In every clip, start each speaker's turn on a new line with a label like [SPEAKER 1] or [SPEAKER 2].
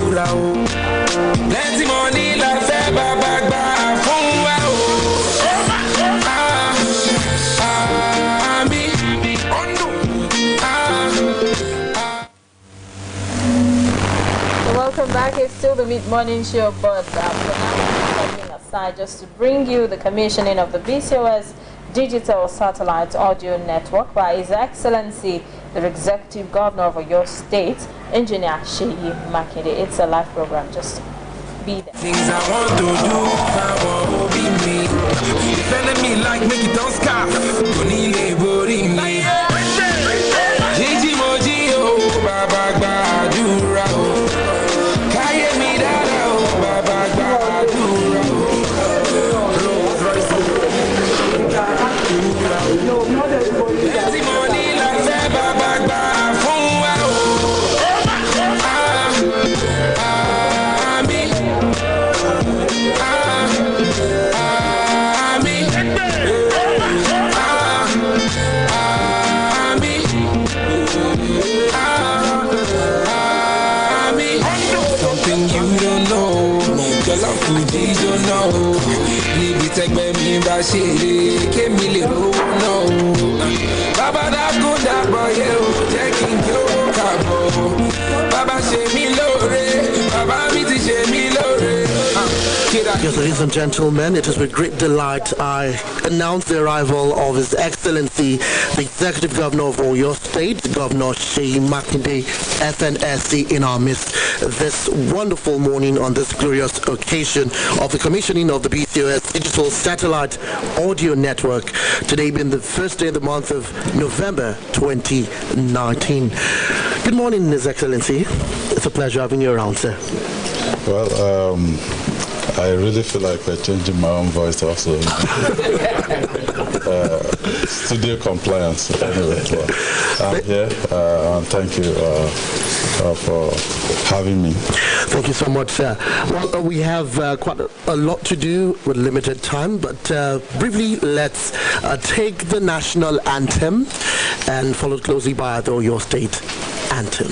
[SPEAKER 1] àdúrà o. Plenty money la fẹ́ bàbá gbà fún wa o.
[SPEAKER 2] Welcome back. It's still the mid-morning show, but for now we're coming aside just to bring you the commissioning of the BCOS Digital Satellite Audio Network by His Excellency, the Executive Governor of your state, Engineer Sheyi Makinde. It's a live program. Just be there.
[SPEAKER 1] Things I want to do, I want to be me. Defending me like make it don't scarf. Don't boring me. Gigi Moji, oh, Baba Badura, oh. Kaye mi dada, oh, Baba Badura, oh. Plenty money la fẹ́ bàbá gbà fún wa, oh. Something you don't know, girl I'm Fuji don't know. Níbi tẹ́gbẹ́ mi bá ṣeré, kémi lè rówó náà. Bàbá dákún dàgbọ̀ yẹ o, jẹ́ kí n kí ó kàbọ̀. Bàbá ṣe mí lóore, bàbá mi ti ṣe mí lóore.
[SPEAKER 3] Yes, ladies and gentlemen, it is with great delight I announce the arrival of His Excellency, the Executive Governor of Oyo State, Governor Sheyi Makinde, FNSC, in our midst this wonderful morning on this glorious occasion of the commissioning of the BCOS Digital Satellite Audio Network, today being the first day of the month of November 2019. Good morning, His Excellency. It's a pleasure having you around, sir.
[SPEAKER 4] Well, I really feel like we're changing my own voice also. Studio compliance. Anyway, I'm here, and thank you for having me.
[SPEAKER 3] Thank you so much, sir. Well, we have quite a lot to do with limited time, but briefly, let's take the national anthem and followed closely by the Oyo State anthem.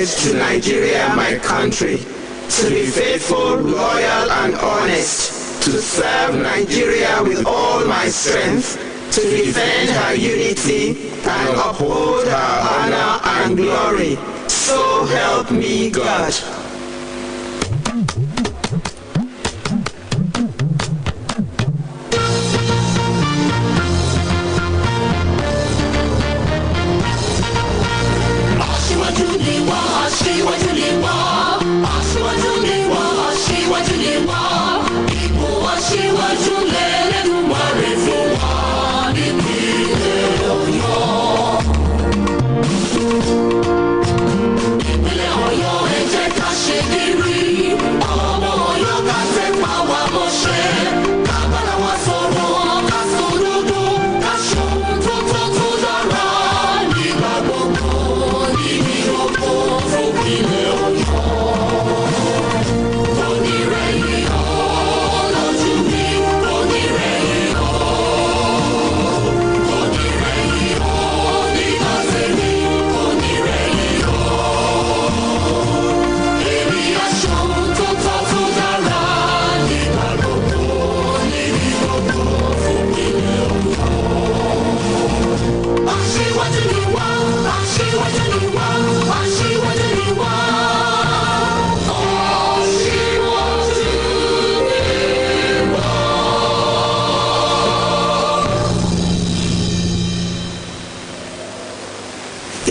[SPEAKER 5] To Nigeria, my country, to be faithful, loyal, and honest, to serve Nigeria with all my strength, to defend her unity and uphold her honor and glory. So help me God.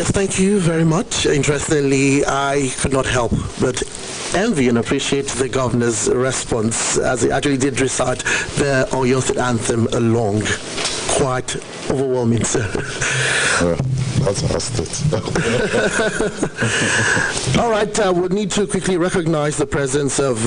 [SPEAKER 3] Yes, thank you very much. Interestingly, I could not help but envy and appreciate the governor's response as he actually did recite the Oyo State anthem along. Quite overwhelming, sir.
[SPEAKER 4] That's our state.
[SPEAKER 3] All right, we'll need to quickly recognize the presence of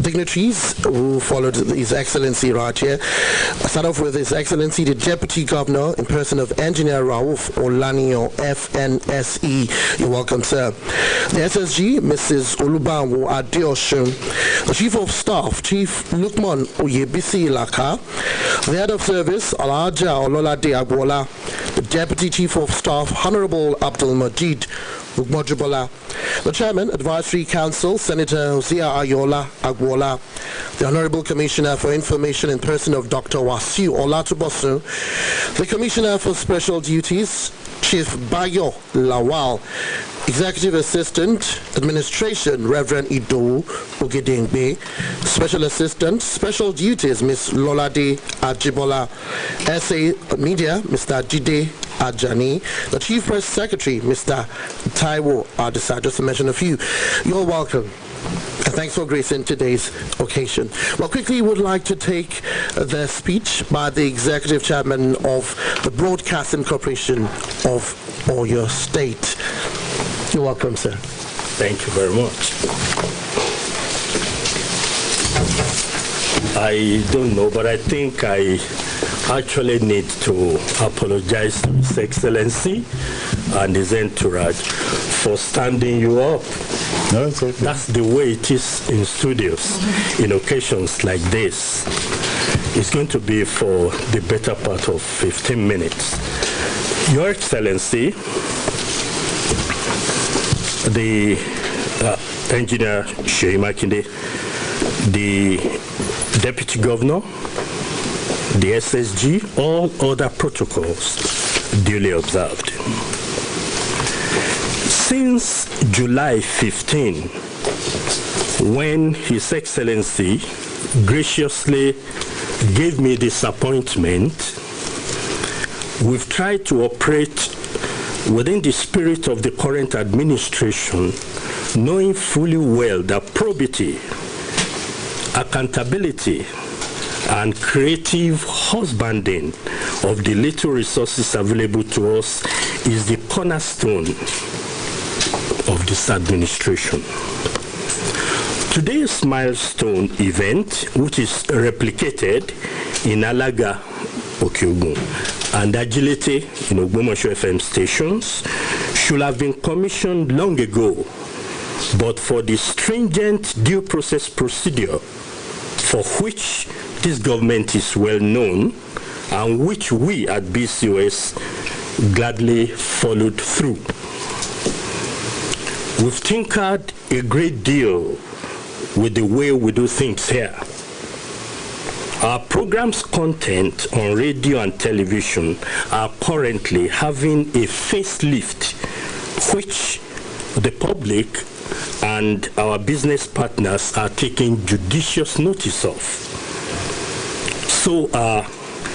[SPEAKER 3] dignitaries who followed His Excellency right here. I start off with His Excellency the Deputy Governor in person of Engineer Rauf Olanio, FNSE. You're welcome, sir. The SSG, Mrs. Olubanwo Adeosun. The Chief of Staff, Chief Lukman Oyebisi Laka. The Head of Service, Alaja Ololade Agwola. The Deputy Chief of Staff, Honorable Abdul Majid Ugmojubola. The Chairman, Advisory Council, Senator Hosea Ayola Agwola. The Honorable Commissioner for Information in person of Dr. Wasiu Olatubosu. The Commissioner for Special Duties, Chief Bayo Lawal. Executive Assistant, Administration, Reverend Idowu Ogedengbe. Special Assistant, Special Duties, Ms. Lolade Ajibola. SA Media, Mr. Jide Ajani. The Chief Press Secretary, Mr. Taiwo Adisa, just to mention a few. You're welcome. And thanks for gracing today's occasion. Well, quickly would like to take the speech by the Executive Chairman of the Broadcasting Corporation of Oyo State. You're welcome, sir.
[SPEAKER 6] Thank you very much. I don't know, but I think I actually need to apologize to His Excellency and his entourage for standing you up.
[SPEAKER 4] No, it's okay.
[SPEAKER 6] That's the way it is in studios. In occasions like this, it's going to be for the better part of 15 minutes. Your Excellency, the Engineer Seyi Makinde, the Deputy Governor, the SSG, all other protocols duly observed. Since July 15, when His Excellency graciously gave me this appointment, we've tried to operate within the spirit of the current administration, knowing fully well that probity, accountability, and creative husbanding of the little resources available to us is the cornerstone of this administration. Today's milestone event, which is replicated in Alaga, Okiogun, and Agility in Ogbomoso FM stations, should have been commissioned long ago, but for the stringent due process procedure for which this government is well known and which we at BCOS gladly followed through. We've tinkered a great deal with the way we do things here. Our program's content on radio and television are currently having a facelift, which the public and our business partners are taking judicious notice of. So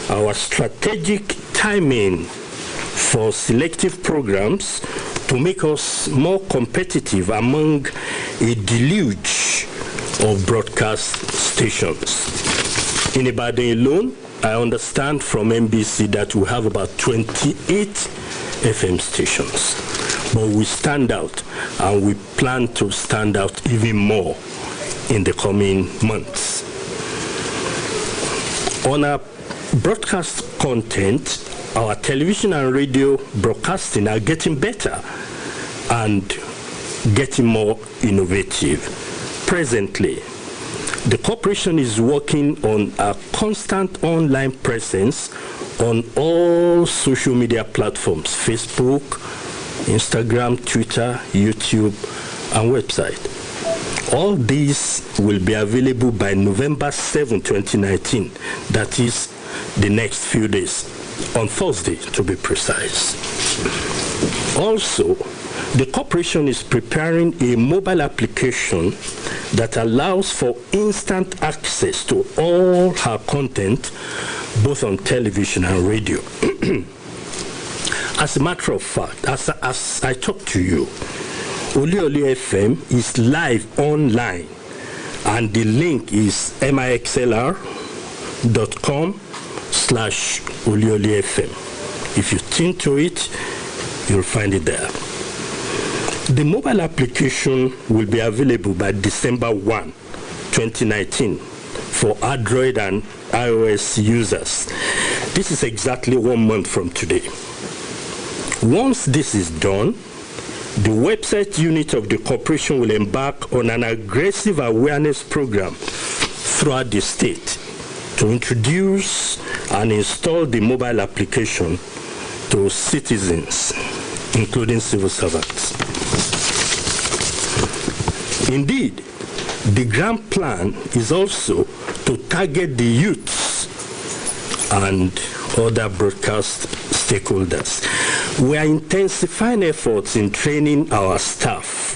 [SPEAKER 6] our strategic timing for selective programs to make us more competitive among a deluge of broadcast stations. In Ibadan alone, I understand from NBC that we have about 28 FM stations. But we stand out, and we plan to stand out even more in the coming months. On our broadcast content, our television and radio broadcasting are getting better and getting more innovative. Presently, the corporation is working on a constant online presence on all social media platforms: Facebook, Instagram, Twitter, YouTube, and website. All these will be available by November 7, 2019. That is the next few days, on Thursday to be precise. Also, the corporation is preparing a mobile application that allows for instant access to all her content, both on television and radio. As a matter of fact, as I talk to you, Oli Oli FM is live online, and the link is mixlr.com/Oli Oli FM. If you tune to it, you'll find it there. The mobile application will be available by December 1, 2019 for Android and iOS users. This is exactly 1 month from today. Once this is done, the website unit of the corporation will embark on an aggressive awareness program throughout the state to introduce and install the mobile application to citizens, including civil servants. Indeed, the grand plan is also to target the youths and other broadcast stakeholders. We are intensifying efforts in training our staff,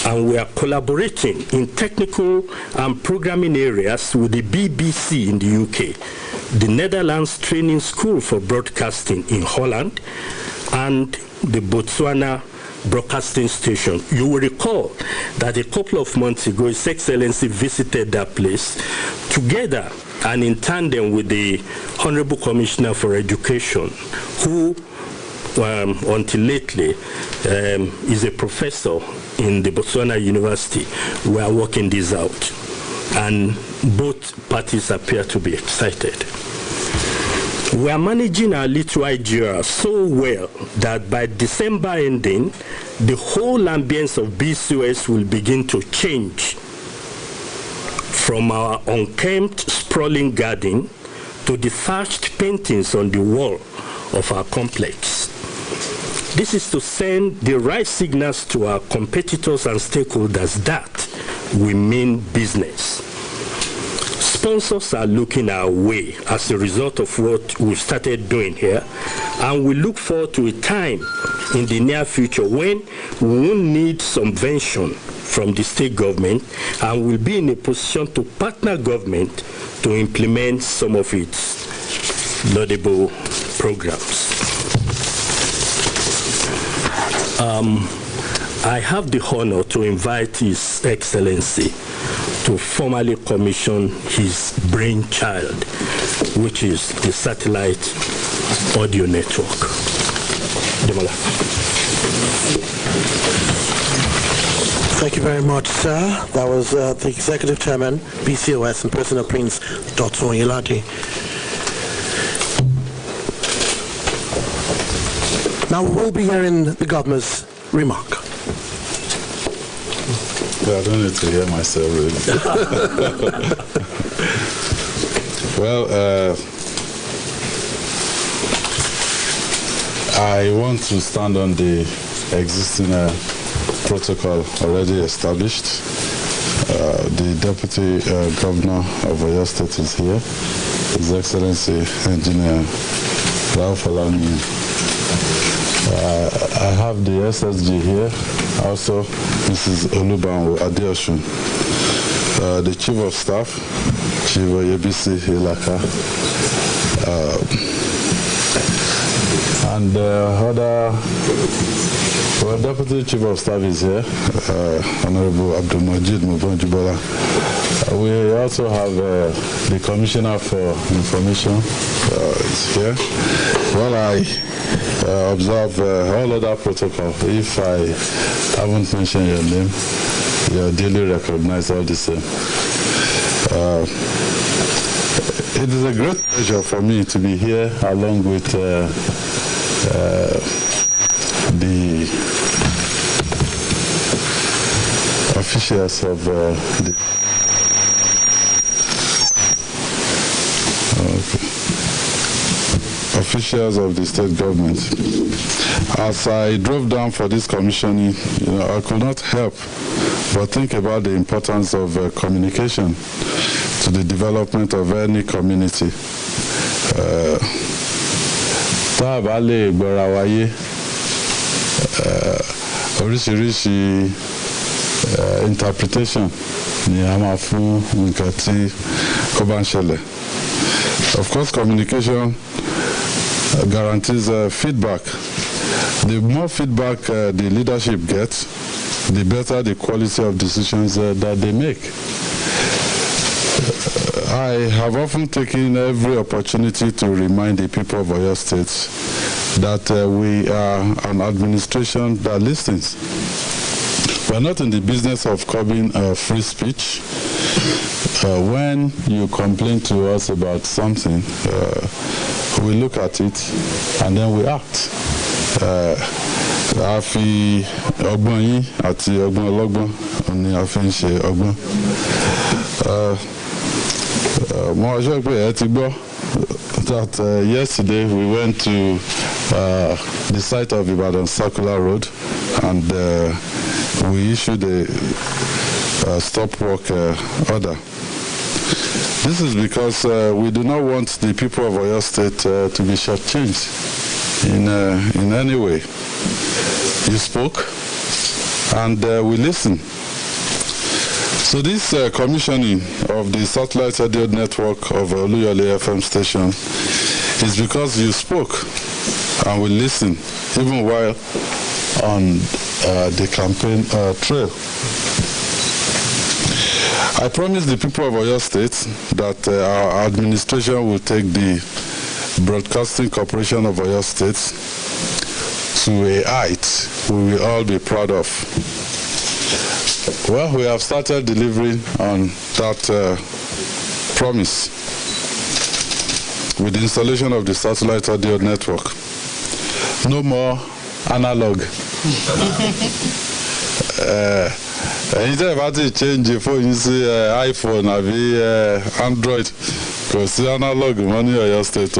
[SPEAKER 6] and we are collaborating in technical and programming areas with the BBC in the UK, the Netherlands Training School for Broadcasting in Holland, and the Botswana Broadcasting Station. You will recall that a couple of months ago, His Excellency visited that place together and in tandem with the Honorable Commissioner for Education, who until lately is a professor in the Botswana University. We are working this out, and both parties appear to be excited. We are managing our little IGR so well that by December ending, the whole ambience of BCOS will begin to change from our unkempt, sprawling garden to the thatched paintings on the wall of our complex. This is to send the right signals to our competitors and stakeholders that we mean business. Sponsors are looking our way as a result of what we've started doing here, and we look forward to a time in the near future when we will need subvention from the state government and will be in a position to partner government to implement some of its laudable programs. I have the honor to invite His Excellency to formally commission his brainchild, which is the satellite audio network. Demola.
[SPEAKER 3] Thank you very much, sir. That was the Executive Chairman, BCOS, and Personal Prince, Dr. Oyelade. Now we will be hearing the Governor's remark.
[SPEAKER 4] Well, I don't need to hear myself really. Well, I want to stand on the existing protocol already established. The Deputy Governor of Oyo State is here, His Excellency Engineer Ralph Alani. I have the SSG here, also Mrs. Olubanwo Adeosun, the Chief of Staff, Chief Oyebisi Ilaka, and other, well, Deputy Chief of Staff is here, Honorable Abdulmajid Mubonjibola. We also have the Commissioner for Information is here. Well, I observe all other protocol. If I haven't mentioned your name, you are duly recognized all the same. It is a great pleasure for me to be here along with the officials of the officials of the state government. As I drove down for this commissioning, I could not help but think about the importance of communication to the development of any community. Tá a bá lè gbọ́ra wáyé, oríṣiríṣi interpretation ni a máa fún nǹkan tí ó bá ń ṣẹlẹ̀. Of course, communication guarantees feedback The more feedback the leadership gets, the better the quality of decisions that they make. I have often taken every opportunity to remind the people of Oyo State that we are an administration that listens. We're not in the business of curbing free speech. When you complain to us about something, we look at it and then we act. A fi ọgbọ́n yín àti ọgbọ́n ọlọ́gbọ́n ni a fi ń ṣe ọgbọ́n. Mo sọ pé ẹ ti gbọ́ that yesterday we went to the site of Ibadan Circular Road and we issued a stop work order. This is because we do not want the people of Oyo State to be shortchanged in any way. You spoke, and we listen. So this commissioning of the satellite radio network of Oluyole FM station is because you spoke, and we listen, even while on the campaign trail. I promise the people of Oyo State that our administration will take the Broadcasting Corporation of Oyo State to a height we will all be proud of. Well, we have started delivering on that promise with the installation of the satellite audio network. No more analog. Anytime I change your phone, you see iPhone, Android, because the analog money or your state.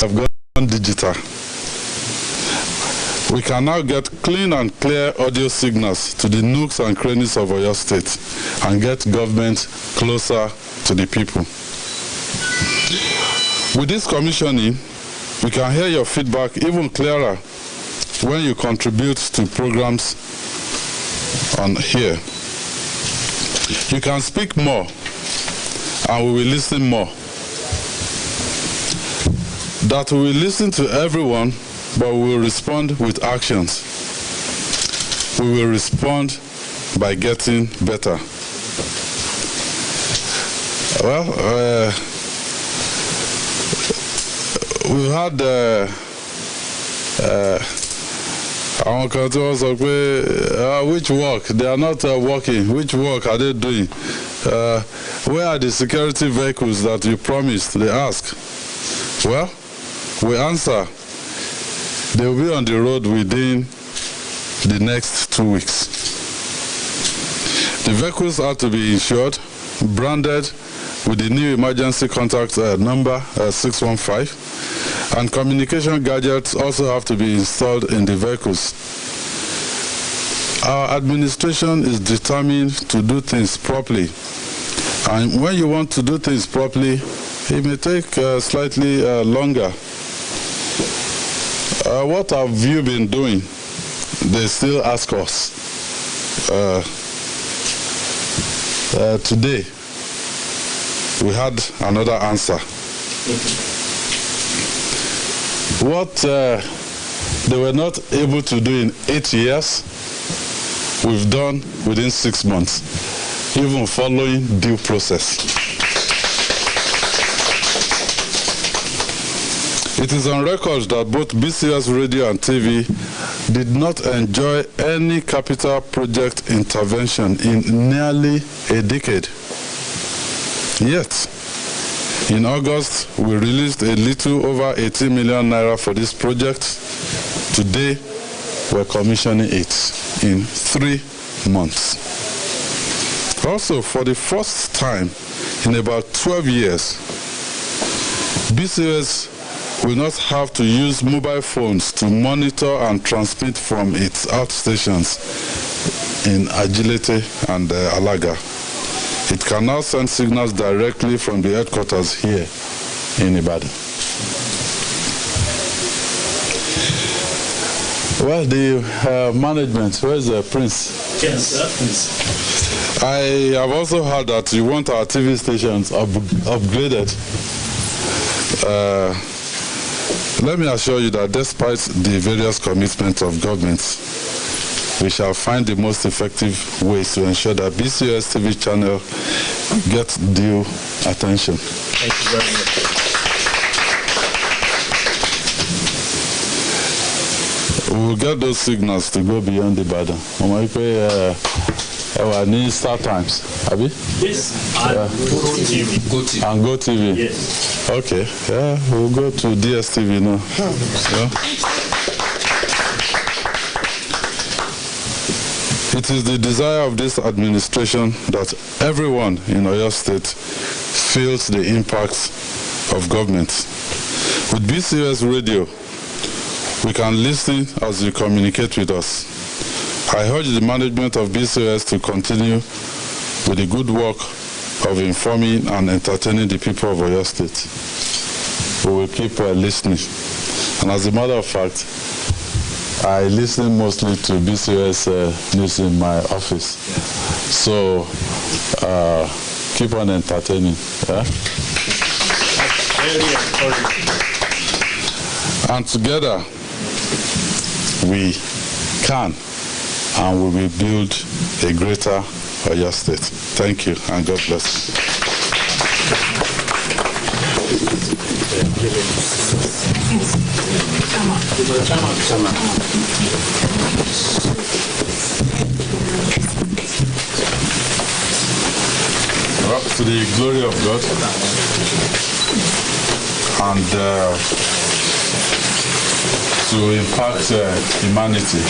[SPEAKER 4] I've gone digital. We can now get clean and clear audio signals to the nooks and crannies of Oyo State and get government closer to the people. With this commissioning, we can hear your feedback even clearer when you contribute to programs on here. You can speak more and we will listen more. That we will listen to everyone, but we will respond with actions. We will respond by getting better. Well, we've had our customers say, which work? They are not working. Which work are they doing? Where are the security vehicles that you promised? They ask. Well, we answer. They will be on the road within the next 2 weeks. The vehicles are to be insured, branded with the new emergency contact number 615, and communication gadgets also have to be installed in the vehicles. Our administration is determined to do things properly, and when you want to do things properly, it may take slightly longer. What have you been doing? They still ask us. Today, we had another answer. What they were not able to do in 8 years, we've done within 6 months, even following due process. It is on record that both BCOS Radio and TV did not enjoy any capital project intervention in nearly a decade. Yet, in August, we released a little over 18 million naira for this project. Today, we're commissioning it in 3 months. Also, for the first time in about 12 years, BCOS will not have to use mobile phones to monitor and transmit from its outstations in Agility and Alaga. It can now send signals directly from the headquarters here in Ibadan. Well, the management, where's the Prince?
[SPEAKER 7] Yes, sir, Prince.
[SPEAKER 4] I have also heard that you want our TV stations upgraded. Let me assure you that despite the various commitments of governments, we shall find the most effective ways to ensure that BCOS TV channel gets due attention.
[SPEAKER 6] Thank you very much.
[SPEAKER 4] We will get those signals to go beyond the border. Our new Start Times, have you?
[SPEAKER 6] Yes, and
[SPEAKER 4] GoTV. And GoTV.
[SPEAKER 6] Yes.
[SPEAKER 4] Okay, yeah, we'll go to DSTV now. Yeah. It is the desire of this administration that everyone in Oyo State feels the impact of government. With BCOS radio, we can listen as you communicate with us. I urge the management of BCOS to continue with the good work of informing and entertaining the people of Oyo State. We will keep listening. And as a matter of fact, I listen mostly to BCOS news in my office. So keep on entertaining. Yeah?
[SPEAKER 6] Very encouraging.
[SPEAKER 4] And together we can and we will build a greater Oyo State. Thank you and God bless you. Well, to the glory of God and to impact humanity,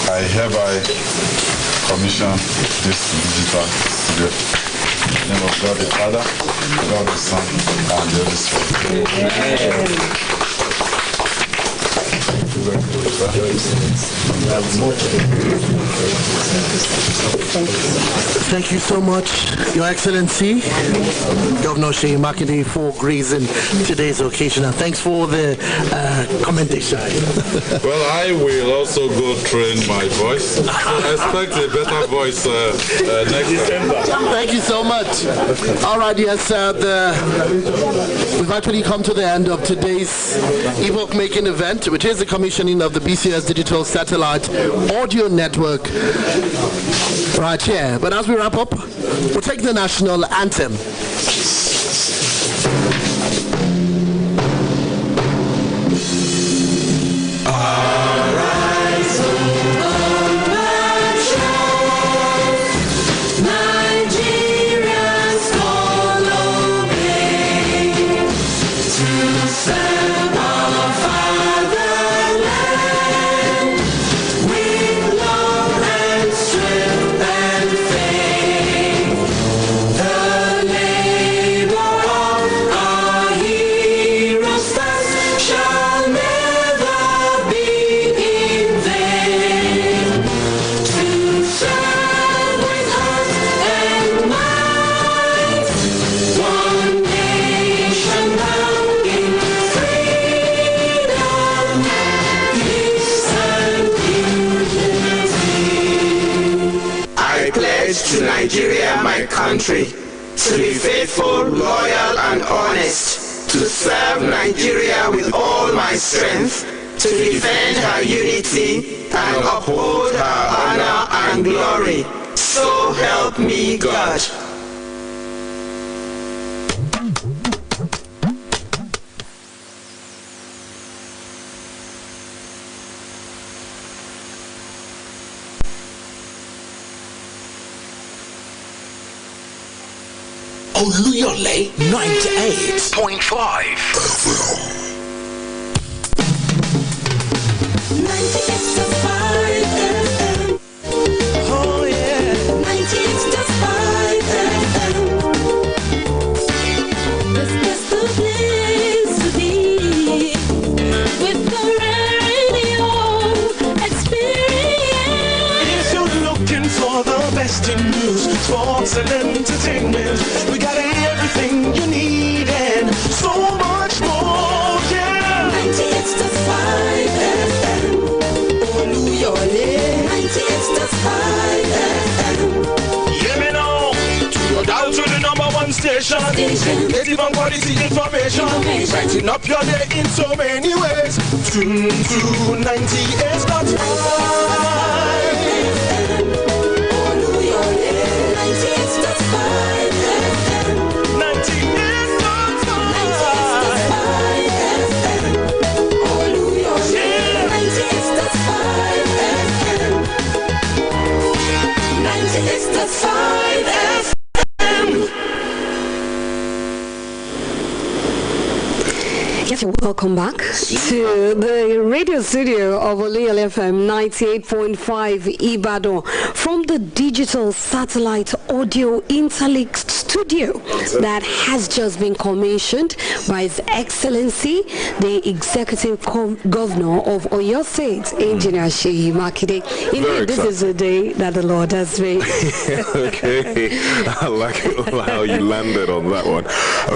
[SPEAKER 4] I hereby commission this digital studio. In the name of God the Father, God the Son, and the Holy Spirit.
[SPEAKER 3] Thank you so much, Your Excellency, Governor Seyi Makinde, for gracing today's occasion, and thanks for the commendation.
[SPEAKER 4] Well, I will also go train my voice. So I expect a better voice next December.
[SPEAKER 3] Thank you so much. All right, yes, we've actually come to the end of today's epoch-making event, which is the commissioning of the BCOS Digital Satellite Audio Network right here. But as we wrap up, we'll take the national anthem.
[SPEAKER 5] To Nigeria, my country, to be faithful, loyal, and honest, to serve Nigeria with all my strength, to defend her unity and uphold her honor and glory. So help me God.
[SPEAKER 7] Oluyole 98.5 FM.
[SPEAKER 8] 98.5 FM. Oh yeah. 98.5 FM. This is the place to be with the radio experience.
[SPEAKER 9] If you're looking for the best in news, sports and entertainment, we got everything you need and so much more, yeah.
[SPEAKER 8] 98.5 FM.
[SPEAKER 9] station. Creative and quality information. Brighten up your day in so many ways. Tune to 98.5.
[SPEAKER 10] Yes, welcome back to the radio studio of Oluyole FM 98.5 Ibadan from the digital satellite audio interlink studio that has just been commissioned by His Excellency, the Executive Governor of Oyo State, Engineer Seyi Makinde. Indeed, this is the day that the Lord has made.
[SPEAKER 11] Okay, I like how you landed on that one.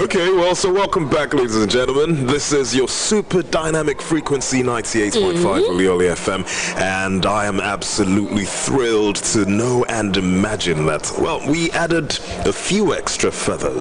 [SPEAKER 11] Okay, well, so welcome back, ladies and gentlemen. This is your super dynamic frequency 98.5 Oluyole FM, and I am absolutely thrilled to know and imagine that, well, we added a few extra feathers.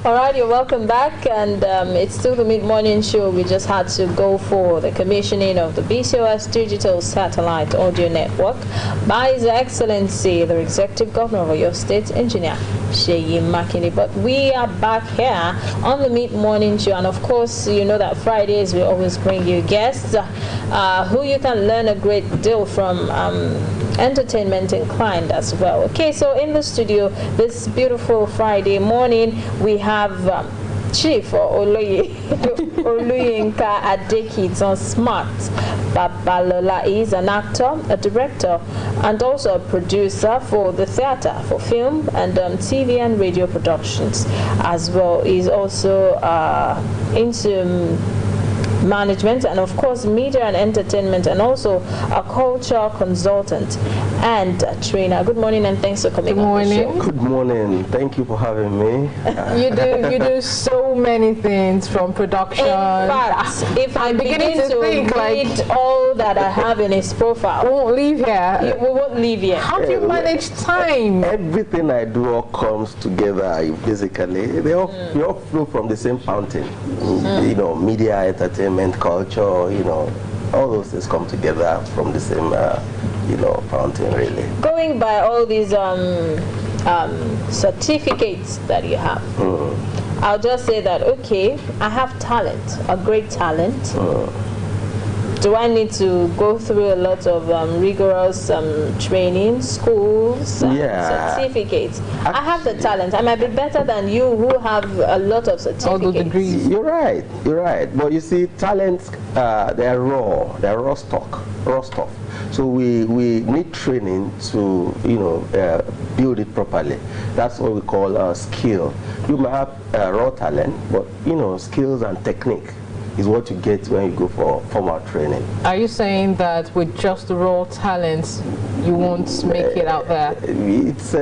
[SPEAKER 2] Alright, you're welcome back, and it's still the mid-morning show. We just had to go for the commissioning of the BCOS Digital Satellite Audio Network by His Excellency, the Executive Governor of Oyo State, Engineer Seyi Makinde. But we are back here on the mid-morning show, and of course, you know that Fridays we always bring you guests who you can learn a great deal from. Entertainment inclined as well. Okay, so in the studio this beautiful Friday morning we have Chief Oluyinka Adekit on Smart Babalola. Is an actor, a director, and also a producer for the theater, for film and TV and radio productions as well. He's also into management and of course media and entertainment, and also a culture consultant and a trainer. Good morning and thanks for coming on the show.
[SPEAKER 12] Good morning. Thank you for having me.
[SPEAKER 2] You do so many things, from production. In fact, if I begin to think read all that I have in his profile,
[SPEAKER 12] we won't leave here.
[SPEAKER 2] We won't leave here.
[SPEAKER 12] How do you manage time? Everything I do all comes together. Basically, we all flow from the same fountain. You know, media, entertainment, culture, you know, all those things come together from the same, you know, fountain, really.
[SPEAKER 2] Going by all these certificates that you have, I'll just say that, okay, I have talent, a great talent. Do I need to go through a lot of rigorous training, schools, certificates? I have the talent. I might be better than you who have a lot of certificates.
[SPEAKER 12] All the degrees. You're right. But you see, talents, they're raw stuff. So we need training to, build it properly. That's what we call skill. You might have raw talent, but, skills and technique is what you get when you go for formal training.
[SPEAKER 13] Are you saying that with just raw talents, you won't make it out there?
[SPEAKER 12] It's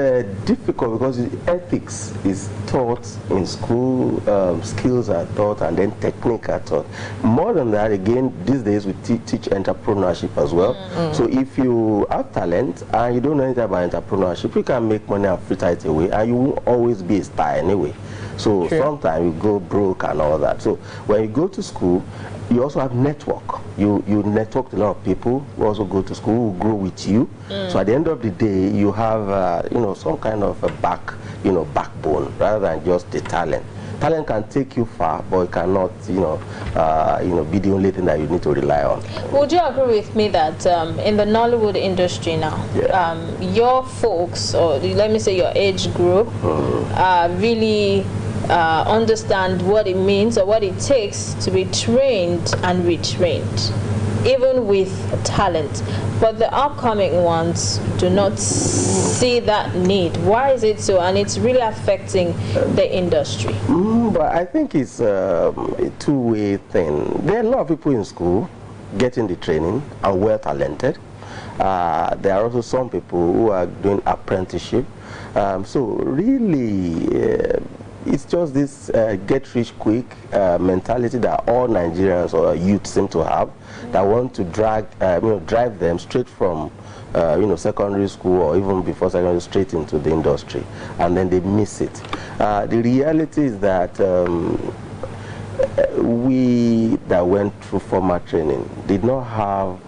[SPEAKER 12] difficult because ethics is taught in school, skills are taught, and then technique are taught. More than that, again, these days we teach entrepreneurship as well. So if you have talent and you don't know anything about entrepreneurship, you can make money and fritter it away, and you won't always be a star anyway. So sometimes you go broke and all that. So when you go to school, you also have network. You network with a lot of people who also go to school, who grow with you. So at the end of the day, you have some kind of a backbone rather than just the talent. Talent can take you far, but it cannot, be the only thing that you need to rely on.
[SPEAKER 2] Would you agree with me that in the Nollywood industry now, your folks, or let me say your age group, really understand what it means or what it takes to be trained and retrained, even with talent, but the upcoming ones do not see that need? Why is it so? And it's really affecting the industry.
[SPEAKER 12] But I think it's a two-way thing. There are a lot of people in school getting the training and well talented. There are also some people who are doing apprenticeship. So really, it's just this get-rich-quick mentality that all Nigerians or youth seem to have, that want to drive them straight from secondary school or even before secondary straight into the industry, and then they miss it. The reality is that we that went through formal training did not have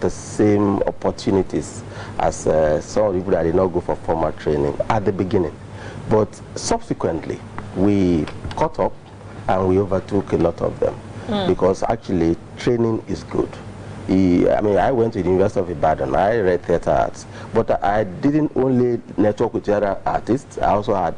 [SPEAKER 12] the same opportunities as some people that did not go for formal training at the beginning. But subsequently, we caught up and we overtook a lot of them because actually training is good. I went to the University of Ibadan. I read theater arts, but I didn't only network with other artists. I also had,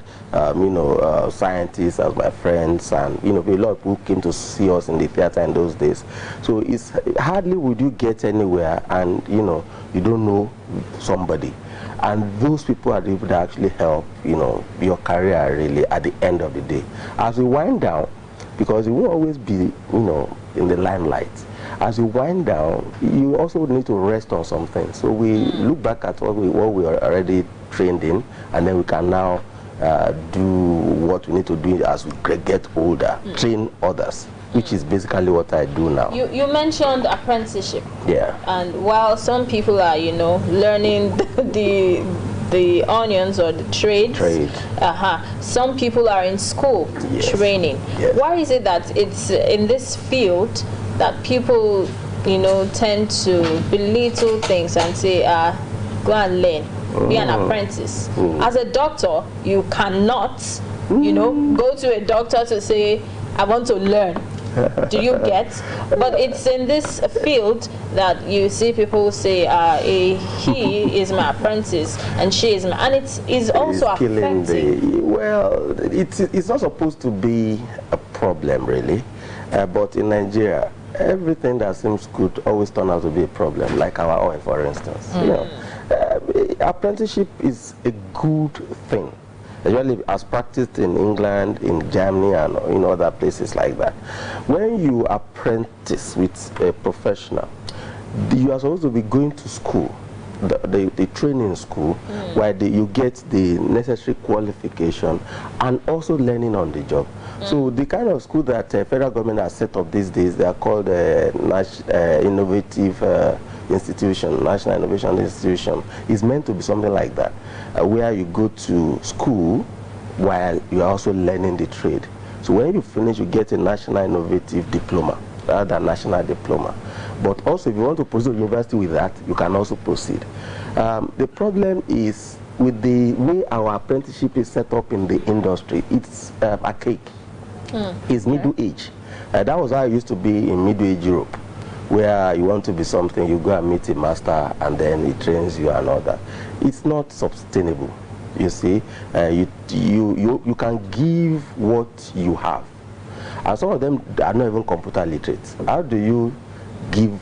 [SPEAKER 12] scientists as my friends, and a lot of people came to see us in the theater in those days. So it's hardly would you get anywhere, and you don't know somebody. And those people are the people that actually help, your career really at the end of the day. As we wind down, because you won't always be, in the limelight. As you wind down, you also need to rest on something. So we look back at what we are already trained in, and then we can now do what we need to do as we get older, train others, which is basically what I do now.
[SPEAKER 2] You mentioned apprenticeship.
[SPEAKER 12] Yeah.
[SPEAKER 2] And while some people are, learning the onions or the trades, some people are in school training.
[SPEAKER 12] Yes.
[SPEAKER 2] Why is it that it's in this field that people, tend to belittle things and say, go and learn, be an apprentice? As a doctor, you cannot, go to a doctor to say, I want to learn. Do you get? But it's in this field that you see people say, he is my apprentice and she is my, and it's also affecting.
[SPEAKER 12] Well, it's not supposed to be a problem really, but in Nigeria, everything that seems good always turns out to be a problem, like our oil, for instance. Apprenticeship is a good thing, usually as practiced in England, in Germany, and in other places like that. When you apprentice with a professional, you are supposed to be going to school, the training school, where you get the necessary qualification and also learning on the job. So the kind of school that federal government has set up these days, they are called innovative institution, National Innovation Institution, is meant to be something like that, where you go to school while you are also learning the trade. So when you finish, you get a National Innovative Diploma rather than National Diploma. But also, if you want to proceed to university with that, you can also proceed. The problem is with the way our apprenticeship is set up in the industry, it's archaic. It's middle age. That was how it used to be in middle age Europe, where you want to be something, you go and meet a master and then he trains you and all that. It's not sustainable. You see, you can give what you have. And some of them are not even computer literate. How do you give,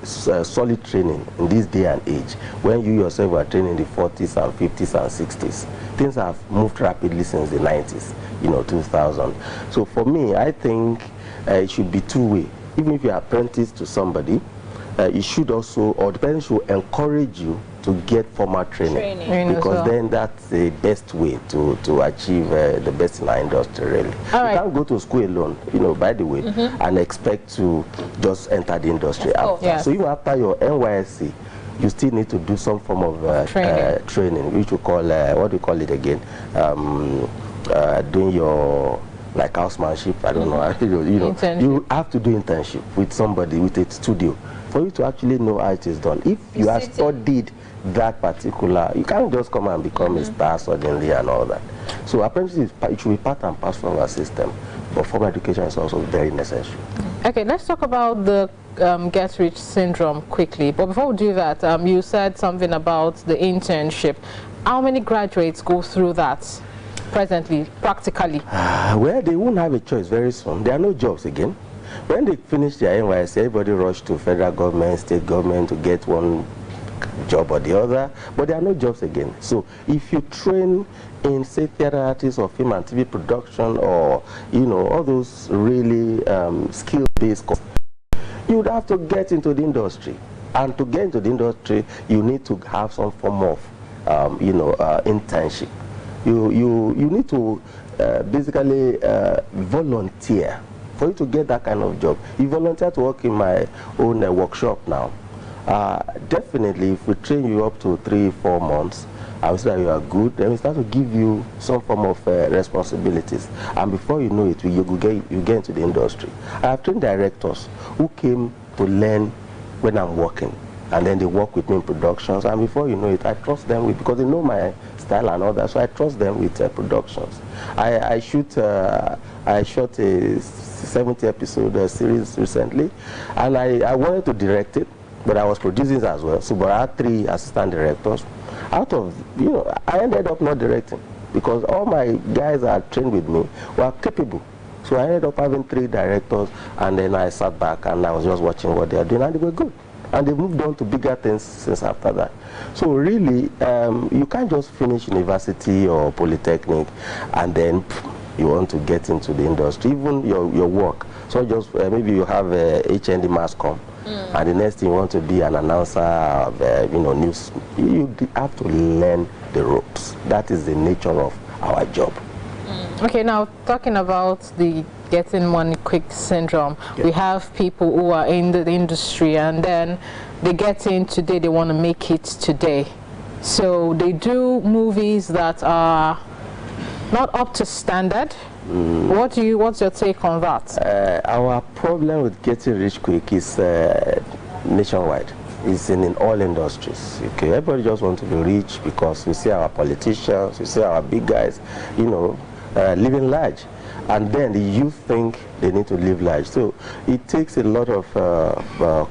[SPEAKER 12] solid training in this day and age when you yourself were training in the 40s and 50s and 60s? Things have moved rapidly since the 90s, 2000. So for me, I think it should be two-way. Even if you are apprenticed to somebody, it should also, or the parents should encourage you to get formal training. Because then that's the best way to achieve the best in our industry, really. You can't go to school alone, by the way, and expect to just enter the industry after. Yes. So even after your NYSC, you still need to do some form of training, which we call, what do you call it again? Doing your, like housemanship, I don't know, you have to do internship with somebody, with a studio, for you to actually know how it is done. If you have studied that particular, you can't just come and become a star suddenly and all that. So apprenticeship, it should be part and parcel of our system, but formal education is also very necessary.
[SPEAKER 13] Okay, let's talk about the get-rich syndrome quickly. But before we do that, you said something about the internship. How many graduates go through that presently, practically?
[SPEAKER 12] Well, they won't have a choice very soon. There are no jobs again. When they finish their NYSC, everybody rush to federal government, state government to get one job or the other, but there are no jobs again. So if you train in, say, theater artists or film and TV production, or all those really skill-based courses, you would have to get into the industry. And to get into the industry, you need to have some form of internship. You need to basically volunteer for you to get that kind of job. You volunteer to work in my own workshop now. Definitely, if we train you up to 3-4 months, I will say that you are good, then we start to give you some form of responsibilities. And before you know it, you get into the industry. I have trained directors who came to learn when I'm working, and then they work with me in productions, and before you know it, I trust them because they know my style and all that, so I trust them with productions. I shot a 70-episode series recently, and I wanted to direct it, but I was producing it as well. So, but I had 3 assistant directors. Out of, I ended up not directing because all my guys that are trained with me were capable. So I ended up having 3 directors, and then I sat back and I was just watching what they are doing, and they were good. And they moved on to bigger things since after that. So really, you can't just finish university or polytechnic and then you want to get into the industry, even your work. So just maybe you have a HND mass comm, and the next thing you want to be an announcer of news. You have to learn the ropes. That is the nature of our job.
[SPEAKER 13] Okay, now talking about the getting money quick syndrome, we have people who are in the industry and then they get in today, they want to make it today. So they do movies that are not up to standard. What's your take on that?
[SPEAKER 12] Our problem with getting rich quick is nationwide. It's in all industries. Okay, everybody just wants to be rich because we see our politicians, we see our big guys, living large. And then the youth think they need to live large. So it takes a lot of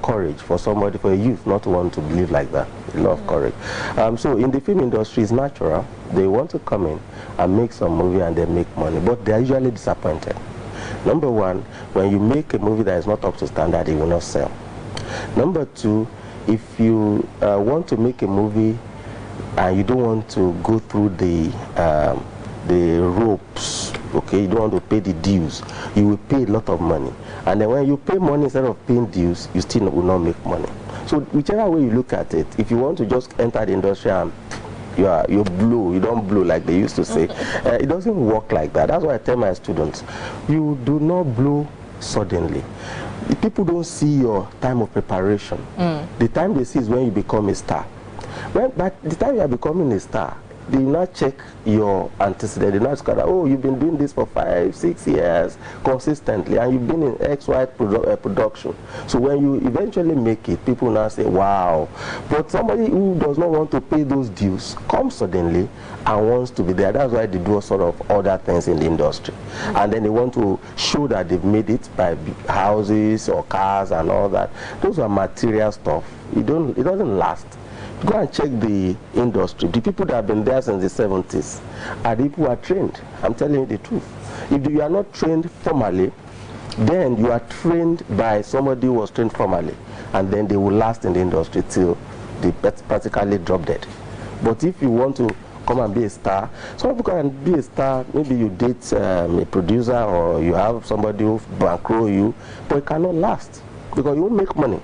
[SPEAKER 12] courage for a youth not to want to live like that. A lot of courage. So in the film industry, it's natural. They want to come in and make some movie and they make money, but they're usually disappointed. Number one, when you make a movie that is not up to standard, it will not sell. Number two, if you want to make a movie and you don't want to go through the ropes, okay, you don't want to pay the dues, you will pay a lot of money. And then when you pay money instead of paying dues, you still will not make money. So whichever way you look at it, if you want to just enter the industry and you don't blow like they used to say, it doesn't work like that. That's why I tell my students, you do not blow suddenly. People don't see your time of preparation. The time they see is when you become a star. But the time you are becoming a star, they will not check your antecedent. They will not discover, oh, you've been doing this for 5-6 years consistently, and you've been in XY production. So when you eventually make it, people now say, wow. But somebody who does not want to pay those dues comes suddenly and wants to be there. That's why they do sort of other things in the industry. And then they want to show that they've made it by houses or cars and all that. Those are material stuff. It doesn't last. Go and check the industry. The people that have been there since the 70s are the people who are trained. I'm telling you the truth. If you are not trained formally, then you are trained by somebody who was trained formally, and then they will last in the industry till they practically drop dead. But if you want to come and be a star, some people can be a star. Maybe you date a producer, or you have somebody who bankroll you, but it cannot last because you won't make money.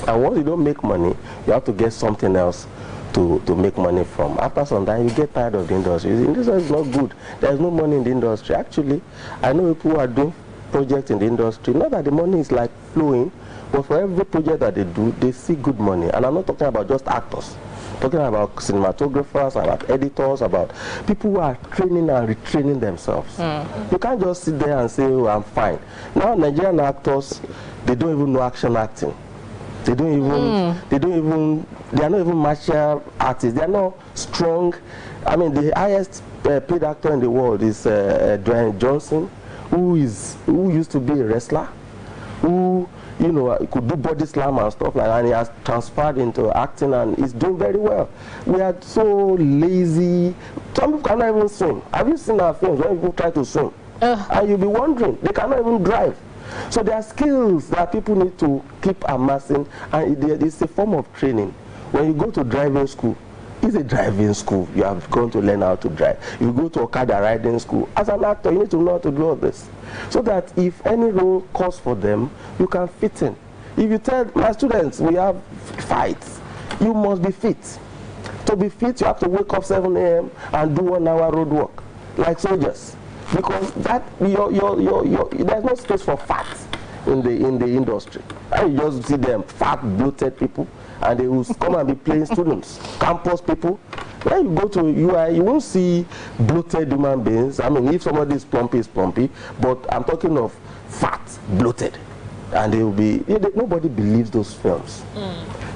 [SPEAKER 12] And once you don't make money, you have to get something else to make money from. After some time, you get tired of the industry. The industry is not good. There's no money in the industry. Actually, I know people who are doing projects in the industry. Not that the money is like flowing, but for every project that they do, they see good money. And I'm not talking about just actors. I'm talking about cinematographers, about editors, about people who are training and retraining themselves. You can't just sit there and say, oh, I'm fine. Now, Nigerian actors, they don't even know action acting. They are not even martial artists. They are not strong. I mean, the highest paid actor in the world is Dwayne Johnson, who used to be a wrestler, who, you know, could do body slam and stuff like that, and he has transferred into acting and is doing very well. We are so lazy. Some people cannot even swim. Have you seen our films when people try to swim? And you'll be wondering, they cannot even drive. So there are skills that people need to keep amassing, and it's a form of training. When you go to driving school, it's a driving school. You have gone to learn how to drive. You go to Okada riding school. As an actor, you need to know how to do all this, so that if any role calls for them, you can fit in. If you tell my students, we have fights, you must be fit. To be fit, you have to wake up 7 a.m. and do 1 hour road work, like soldiers. Because that there's no space for fat in the industry. And you just see them fat, bloated people, and they will come and be playing students, campus people. When you go to UI, you won't see bloated human beings. I mean, if somebody is plumpy, it's plumpy, but I'm talking of fat, bloated, and they will be. Nobody believes those films.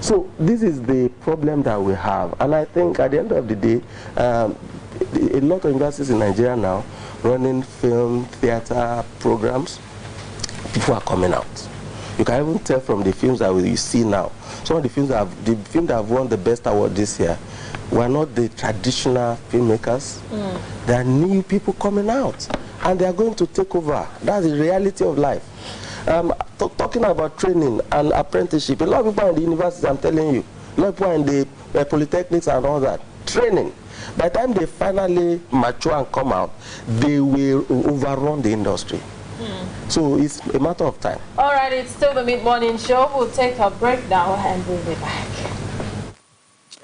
[SPEAKER 12] So this is the problem that we have, and I think at the end of the day, a lot of universities in Nigeria now running film, theater programs, people are coming out. You can even tell from the films that you see now. Some of the films that have won the best award this year were not the traditional filmmakers. There are new people coming out, and they are going to take over. That's the reality of life. Talking about training and apprenticeship, a lot of people in the universities, I'm telling you, a lot of people in the polytechnics and all that, training. By the time they finally mature and come out, they will overrun the industry. So it's a matter of time.
[SPEAKER 2] All right, it's still the mid-morning show. We'll take a break now and we'll be back.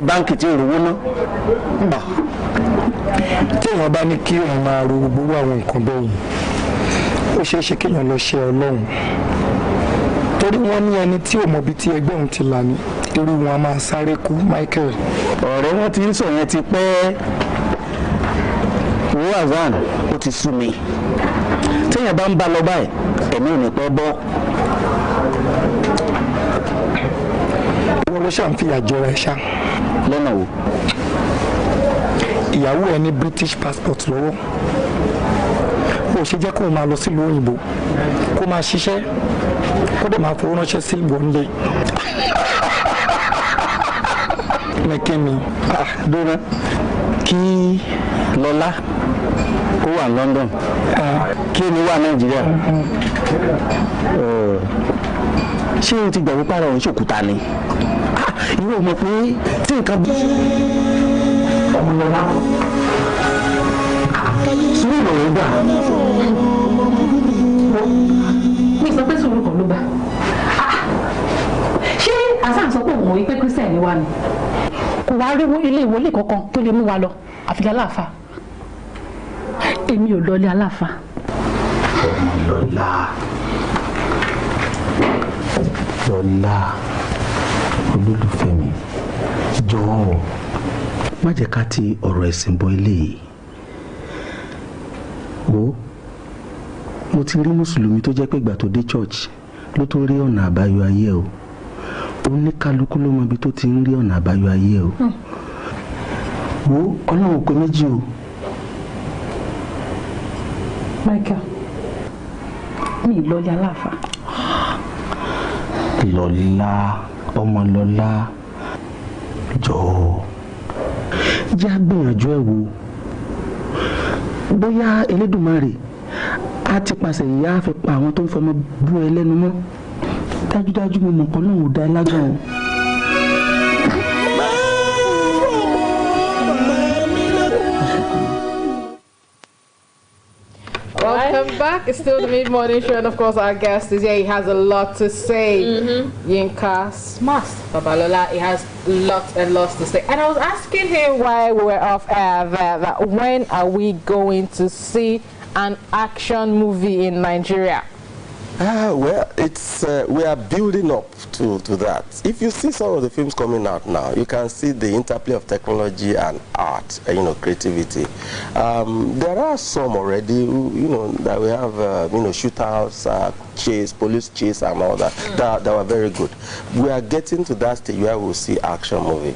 [SPEAKER 14] Báńkì tí òrùwó ná. Tí wọ́n bá ní kí òun máa ro gbogbo àwọn nǹkan bẹ́ẹ̀ yìí, ó ṣeé ṣe kéèyàn lọ ṣe Ọlọ́run. Torí wọ́n ní ẹni tí ò mọ̀ bí tí ẹgbẹ́ òun ti là ní, irú wọn a máa sáré kú, Michael.
[SPEAKER 15] Ọ̀rẹ́ wọn ti ń sọ yẹn ti pẹ́. Wo Azan, ó ti sú mi. Téèyàn bá ń bá lọ báyìí, ẹ̀mí ò ní pẹ́ bọ́.
[SPEAKER 14] Wọ́n ló ṣàǹfìyà jọra ẹ̀ ṣá.
[SPEAKER 15] Lọ́nà wo?
[SPEAKER 14] Ìyàwó ẹ ní British passport lọ́wọ́. Ó ṣe jẹ́ kó máa lọ sílùú òyìnbó, kó máa ṣiṣẹ́, kó dẹ̀ máa fowó ránṣẹ́ sí ìbò ńlẹ̀. Mẹ́kẹ́mi,
[SPEAKER 15] dúró kí Lọ́lá ó wà ní London, kí ni wà Nàìjíríà. Ṣé o ti gbàgbé pàrọ̀ òun ṣòkúta ni? Ìwọ mọ̀ pé tí nǹkan bí ọmọ Lọ́lá sùúrù ló gbà.
[SPEAKER 16] Mi sọ pé sùúrù kan ló gbà. Ṣé Hasan sọ pé òun ò rí pé Christian ni wá ni? Kò wá rí ilé ìwọlé kankan tó lè mú wa lọ àfi aláàfáà. Èmi ò lọ ilé aláàfáà.
[SPEAKER 15] Ọmọ Lọ́lá olólùfẹ́ mi, jọ̀ọ́ má jẹ́ ká ti ọ̀rọ̀ ẹ̀sìn bọ eléyìí. Wo mo ti rí mùsùlùmí tó jẹ́ pé ìgbà tó dé church ló tó rí ọ̀nà àbáyọ ayé o. Oníkálukú ló mọ ibi tó ti ń rí ọ̀nà àbáyọ ayé o. Wo Ọlọ́run pé méjì o.
[SPEAKER 16] Michael, mi lọ́lé aláàfáà.
[SPEAKER 15] Lọ́lá, ọmọ Lọ́lá, jọ̀ọ́ jẹ́ àgbìyànjú ẹ̀ wò. Bóyá Elédùmarè á ti pàṣẹ ìyá fi pa àwọn tó ń fọmọ bú ẹ lẹ́nu mọ́. Dájúdájú mo mọ̀ kan lóhùn dá lágbọ̀n o.
[SPEAKER 13] Welcome back. It's still the mid-morning show, and of course our guest is here. He has a lot to say. Yinka Smashed Babalola, he has lots and lots to say. And I was asking him while we were off air that when are we going to see an action movie in Nigeria?
[SPEAKER 12] Well, it's we are building up to that. If you see some of the films coming out now, you can see the interplay of technology and art, creativity. There are some already, that we have, shootouts, chase, police chase, and all that, that were very good. We are getting to that stage where we'll see action movie,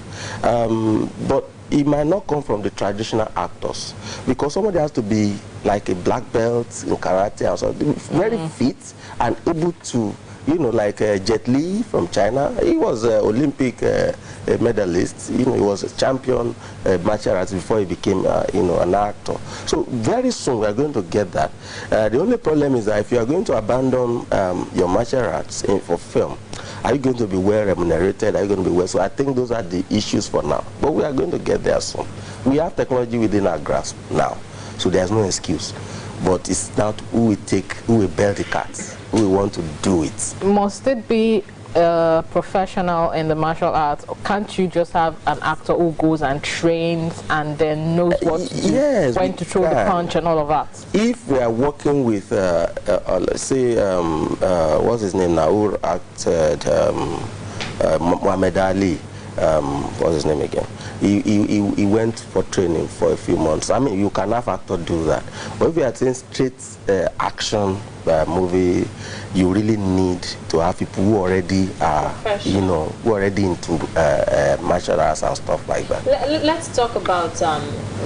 [SPEAKER 12] but it might not come from the traditional actors, because somebody has to be like a black belt in karate and so very fit and able to, like Jet Li from China. He was an Olympic medalist. He was a champion martial artist before he became, an actor. So very soon we are going to get that. The only problem is that if you are going to abandon your martial arts for film, are you going to be well remunerated? Are you going to be well? So I think those are the issues for now. But we are going to get there soon. We have technology within our grasp now, so there's no excuse. But it's not who will bear the cats, who will want to do it. Must
[SPEAKER 13] it be a professional in the martial arts, or can't you just have an actor who goes and trains and then knows what to do, when to throw the punch and all of that? If we are working with, let's say, what's his name now, who acted Muhammad Ali, what's his name again? He went for training for a few months. I mean, you can have actors do that. But if you are saying straight action movie, you really need to have people who already are, who are already into martial arts and stuff like that.
[SPEAKER 2] Let's talk about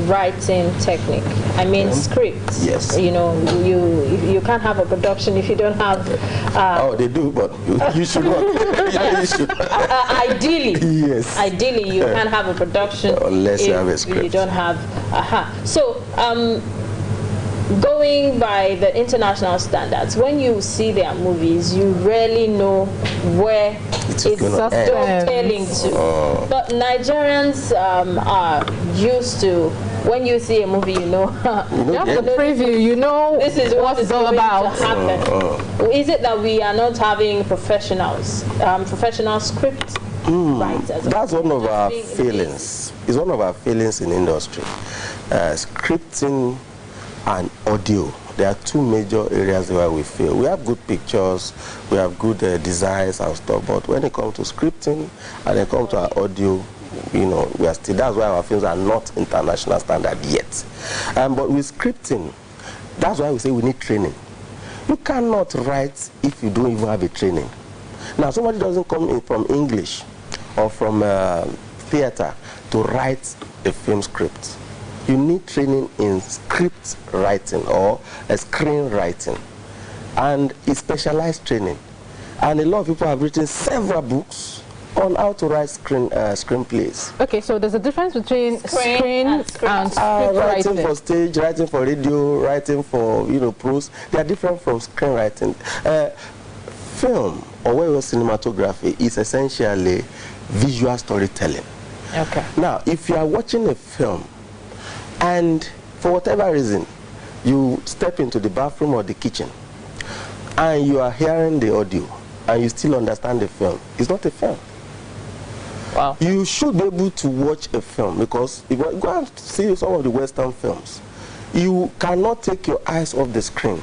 [SPEAKER 2] writing technique. I mean, scripts.
[SPEAKER 12] Yes.
[SPEAKER 2] You can't have a production if you don't have.
[SPEAKER 12] Oh, they do, but you should not. You should.
[SPEAKER 2] Ideally.
[SPEAKER 12] Yes.
[SPEAKER 2] Ideally, you can't have a production
[SPEAKER 12] unless you have a script.
[SPEAKER 2] You don't have. So. Going by the international standards, when you see their movies, you really know where it's dovetailing to. But Nigerians are used to, when you see a movie, you know the preview, you know this is what it's all about. Is it that we are not having professionals, professional script writers?
[SPEAKER 12] That's one of our failings. It's one of our failings in industry. Scripting and audio, there are two major areas where we fail. We have good pictures, we have good designs and stuff, but when it comes to scripting and it comes to our audio, we are still, that's why our films are not international standard yet. But with scripting, that's why we say we need training. You cannot write if you don't even have a training. Now, somebody doesn't come in from English or from theater to write a film script. You need training in script writing or screenwriting, and it's specialized training. And a lot of people have written several books on how to write screenplays. Okay, so there's a difference between screen and script writing for stage, writing for radio, writing for prose. They are different from screenwriting. Film or cinematography is essentially visual storytelling. Okay. Now, if you are watching a film and for whatever reason you step into the bathroom or the kitchen and you are hearing the audio and you still understand the film, it's not a film. Wow. You should be able to watch a film, because if you go and see some of the Western films, you cannot take your eyes off the screen,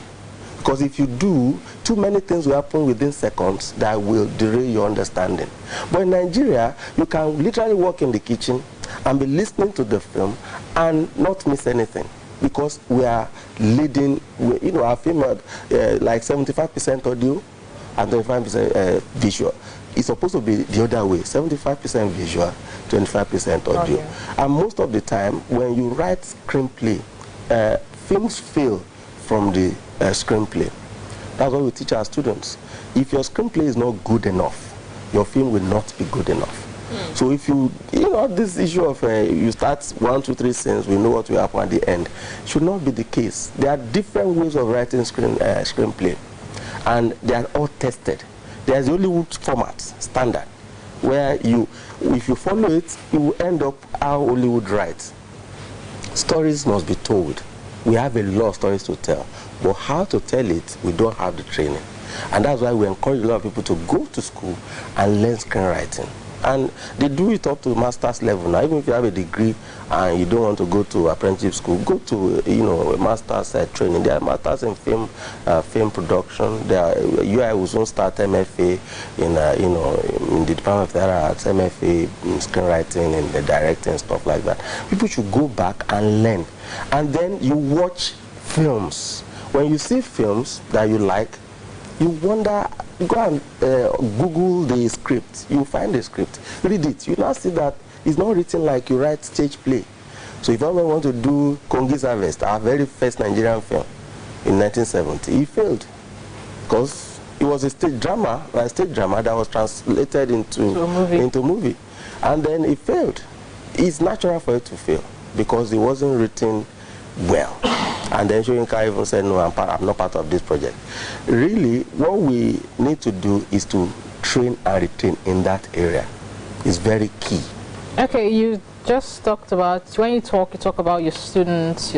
[SPEAKER 12] because if you do, too many things will happen within seconds that will derail your understanding. But in Nigeria, you can literally walk in the kitchen and be listening to the film and not miss anything, because we are leading, our film like 75% audio and 25% visual. It's supposed to be the other way, 75% visual, 25% audio. And most of the time, when you write screenplay, films fail from the screenplay. That's what we teach our students. If your screenplay is not good enough, your film will not be good enough. So if this issue of you start 1, 2, 3 scenes, we know what will happen at the end, should not be the case. There are different ways of writing screenplay, and they are all tested. There's the Hollywood format, standard, where if you follow it, you will end up how Hollywood writes. Stories must be told. We have a lot of stories to tell, but how to tell it, we don't have the training. And that's why we encourage a lot of people to go to school and learn screenwriting. And they do it up to master's level now. Even if you have a degree and you don't want to go to apprenticeship school, go to a master's training. There are masters in film production. There are UI will soon start MFA in the Department of Theatre Arts, MFA in screenwriting and the directing, stuff like that. People should go back and learn. And then you watch films. When you see films that you like, you wonder, go and Google the script. You find the script, read it. You now see that it's not written like you write stage play. So if I want to do Kongi's Harvest, our very first Nigerian film in 1970, it failed because it was a stage drama that was translated into movie, and then it failed. It's natural for it to fail because it wasn't written well. And then Shoyinka even said, no, I'm not part of this project. Really, what we need to do is to train and retain in that area. It's very key. Okay, you just talked about, when you talk about your students.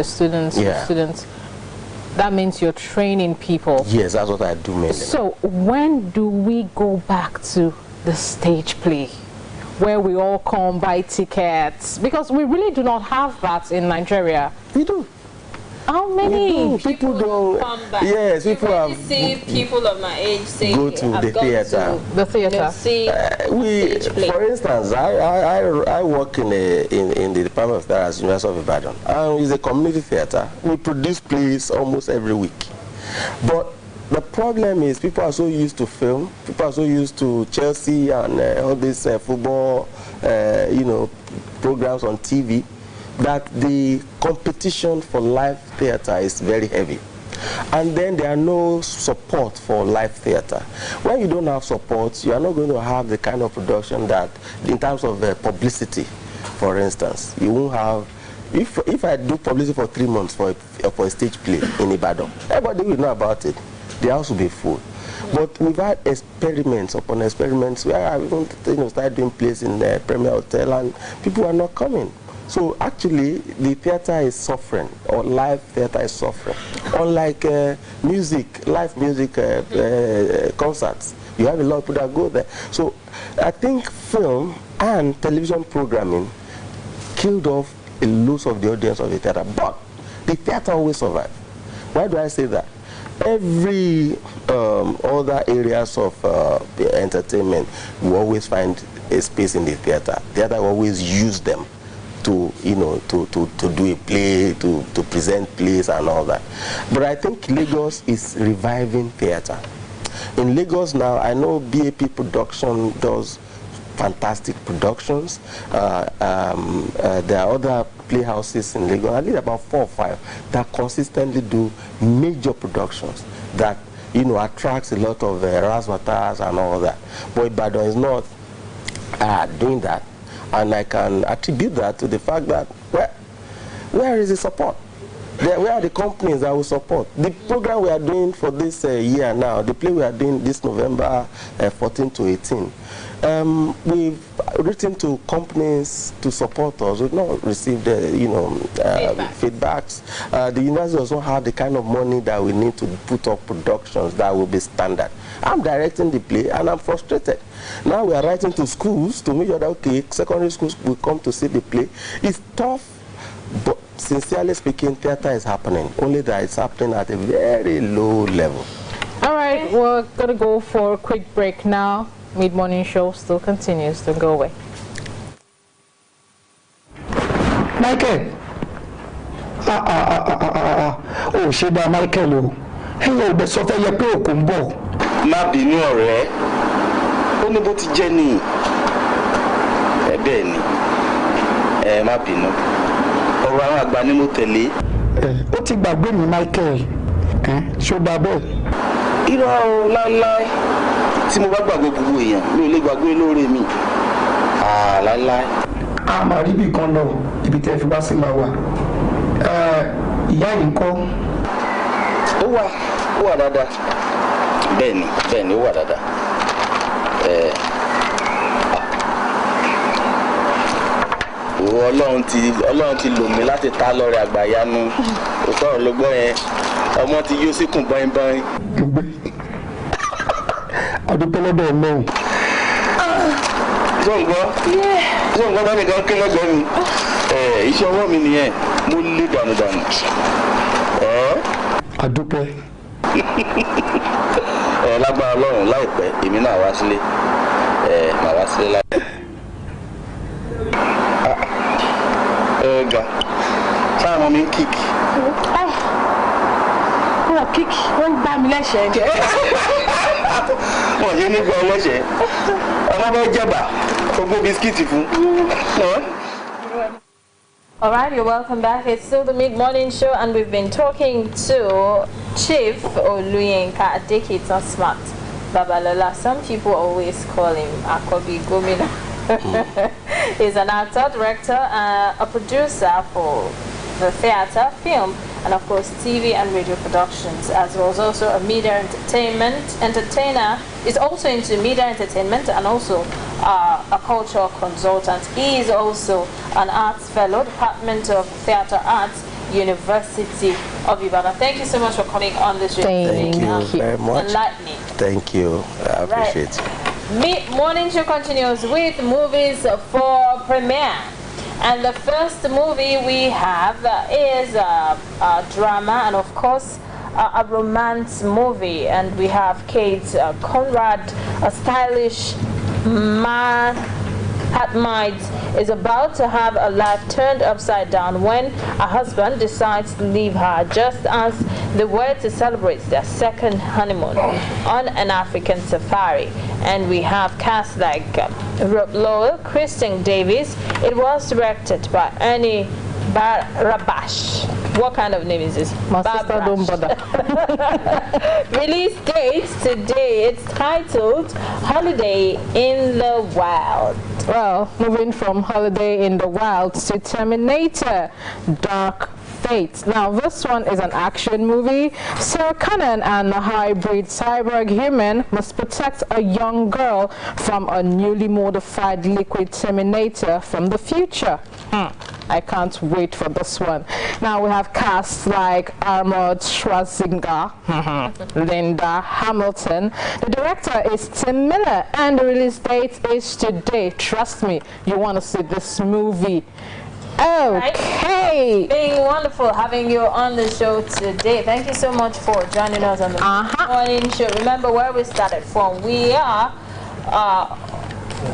[SPEAKER 12] That means you're training people. Yes, that's what I do mainly.
[SPEAKER 13] So when do we go back to the stage play, where we all come buy tickets? Because we really do not have that in Nigeria.
[SPEAKER 12] We do.
[SPEAKER 13] How many
[SPEAKER 12] people don't come back? Yes, people have.
[SPEAKER 2] See people of my age say
[SPEAKER 12] go to the theater.
[SPEAKER 13] The theater.
[SPEAKER 12] For instance, I work in the Department of Theatre at University of Ibadan. It's a community theater. We produce plays almost every week. But the problem is people are so used to film. People are so used to Chelsea and all these football, programs on TV, that the competition for live theater is very heavy. And then there are no support for live theater. When you don't have support, you are not going to have the kind of production that, in terms of publicity, for instance, you won't have. If I do publicity for 3 months for a stage play in Ibadan, everybody will know about it. The house will be full. But we've had experiments upon experiments where I even started doing plays in the Premier Hotel, and people are not coming. So actually, the theater is suffering, or live theater is suffering. Unlike live music concerts, you have a lot of people that go there. So I think film and television programming killed off a lot of the audience of the theater, but the theater always survived. Why do I say that? Every other areas of entertainment, you always find a space in the theater. Theater will always use them to do a play, to present plays and all that. But I think Lagos is reviving theater. In Lagos now, I know BAP Production does fantastic productions. There are other playhouses in Lagos, I think about 4 or 5, that consistently do major productions that attracts a lot of razzmatazz and all that. But Ibadan is not doing that. And I can attribute that to the fact that, where is the support? Where are the companies that will support? The program we are doing for this year now, the play we are doing this November 14 to 18, we've written to companies to support us. We've not received, feedbacks. The university doesn't have the kind of money that we need to put up productions that will be standard. I'm directing the play and I'm frustrated. Now we are writing to schools to make sure that, okay, secondary schools will come to see the play. It's tough, but sincerely speaking, theater is happening. Only that it's happening at a very low level.
[SPEAKER 13] All right, we're going to go for a quick break now. Mid-morning show still continues. Don't go away.
[SPEAKER 14] Michael. Oh, ṣe dá Michael o. Ẹ̀yin ò bẹ sọ fẹ́ yẹ pé òkú ń bọ̀.
[SPEAKER 12] Má bínú ọ̀rẹ́. Ó ní bó ti jẹ́ ni. Bẹ́ẹ̀ ni. Má bínú. Ọ̀rọ̀ àwọn àgbà ni mo tẹ̀lé.
[SPEAKER 14] Ó ti gbàgbé mi Michael. Ṣó dá bẹ́ẹ̀?
[SPEAKER 12] Irọ́ o láíláí. Tí mo bá gbàgbé gbogbo èèyàn, mi ò lè gbàgbé lóore mi. Láíláí.
[SPEAKER 14] A máa rí ibì kan lọ, ibi tẹ́ fi wá sí máa wà. Ìyá yìí ń kọ́.
[SPEAKER 12] Ó wà dáadáa. Bẹ́ẹ̀ ni ó wà dáadáa. Ọlọ́run ti lò mí láti ta lọ́rẹ̀ àgbàyanu. Òótọ́ ọ̀rọ̀ ló gbọ́ yẹn. Ọmọ ti yó síkùn bọ́inbọ́in.
[SPEAKER 14] Adúpẹ́ lọ́dọ̀ Ọlọ́run.
[SPEAKER 12] Ṣọ́ngbọ́n bá nìkan kí lọ́gbọ́n mi. Iṣẹ́ ọwọ́ mi nìyẹn. Mo lé dànù.
[SPEAKER 14] Adúpẹ́.
[SPEAKER 12] Lágbára Ọlọ́run láìpẹ́ èmi náà wá sílé. Màá wá sílé láìpẹ́. Ga sáà mọ mi ń kíkì.
[SPEAKER 16] Wọ́n kíkì wọ́n gbá mi lẹ́sẹ̀ẹ́ jẹ́.
[SPEAKER 12] Wọ́n yé nígbà ọlọ́sẹ̀. Ọmọ bẹ́ẹ̀ jẹ̀bà ogún bisikíìtì fún.
[SPEAKER 2] All right, you're welcome back. It's still the mid-morning show, and we've been talking to Chief Oluyinka Adekita Smart Babalola. Some people always call him Akobi Gomina. He's an actor, director, a producer for the theater, film, and of course TV and radio productions, as well as also a media entertainer. He's also into media entertainment and also a cultural consultant. He is also an arts fellow, Department of Theatre Arts, University of Ibadan. Thank you so much for coming on this show.
[SPEAKER 12] Thank you very much.
[SPEAKER 2] Enlightening.
[SPEAKER 12] Thank you. I appreciate it.
[SPEAKER 2] Morning show continues with movies for premiere. And the first movie we have is a drama and of course a romance movie. And we have Kate Conrad, a stylish man is about to have a life turned upside down when a husband decides to leave her just as they were to celebrate their second honeymoon on an African safari. And we have cast like Rob Lowell, Kristen Davis. It was directed by Ernie Barabash. What kind of name is this?
[SPEAKER 13] My sister don't bother.
[SPEAKER 2] Release date today. It's titled Holiday in the Wild.
[SPEAKER 13] Well, moving from Holiday in the Wild to Terminator Dark Fate. Now, this one is an action movie. Sarah Connor and a hybrid cyborg human must protect a young girl from a newly modified liquid Terminator from the future. I can't wait for this one. Now we have cast like Arnold Schwarzenegger, Linda Hamilton. The director is Tim Miller, and the release date is today. Trust me, you want to see this movie. Okay.
[SPEAKER 2] It's been wonderful having you on the show today. Thank you so much for joining us on the morning show. Remember where we started from. We are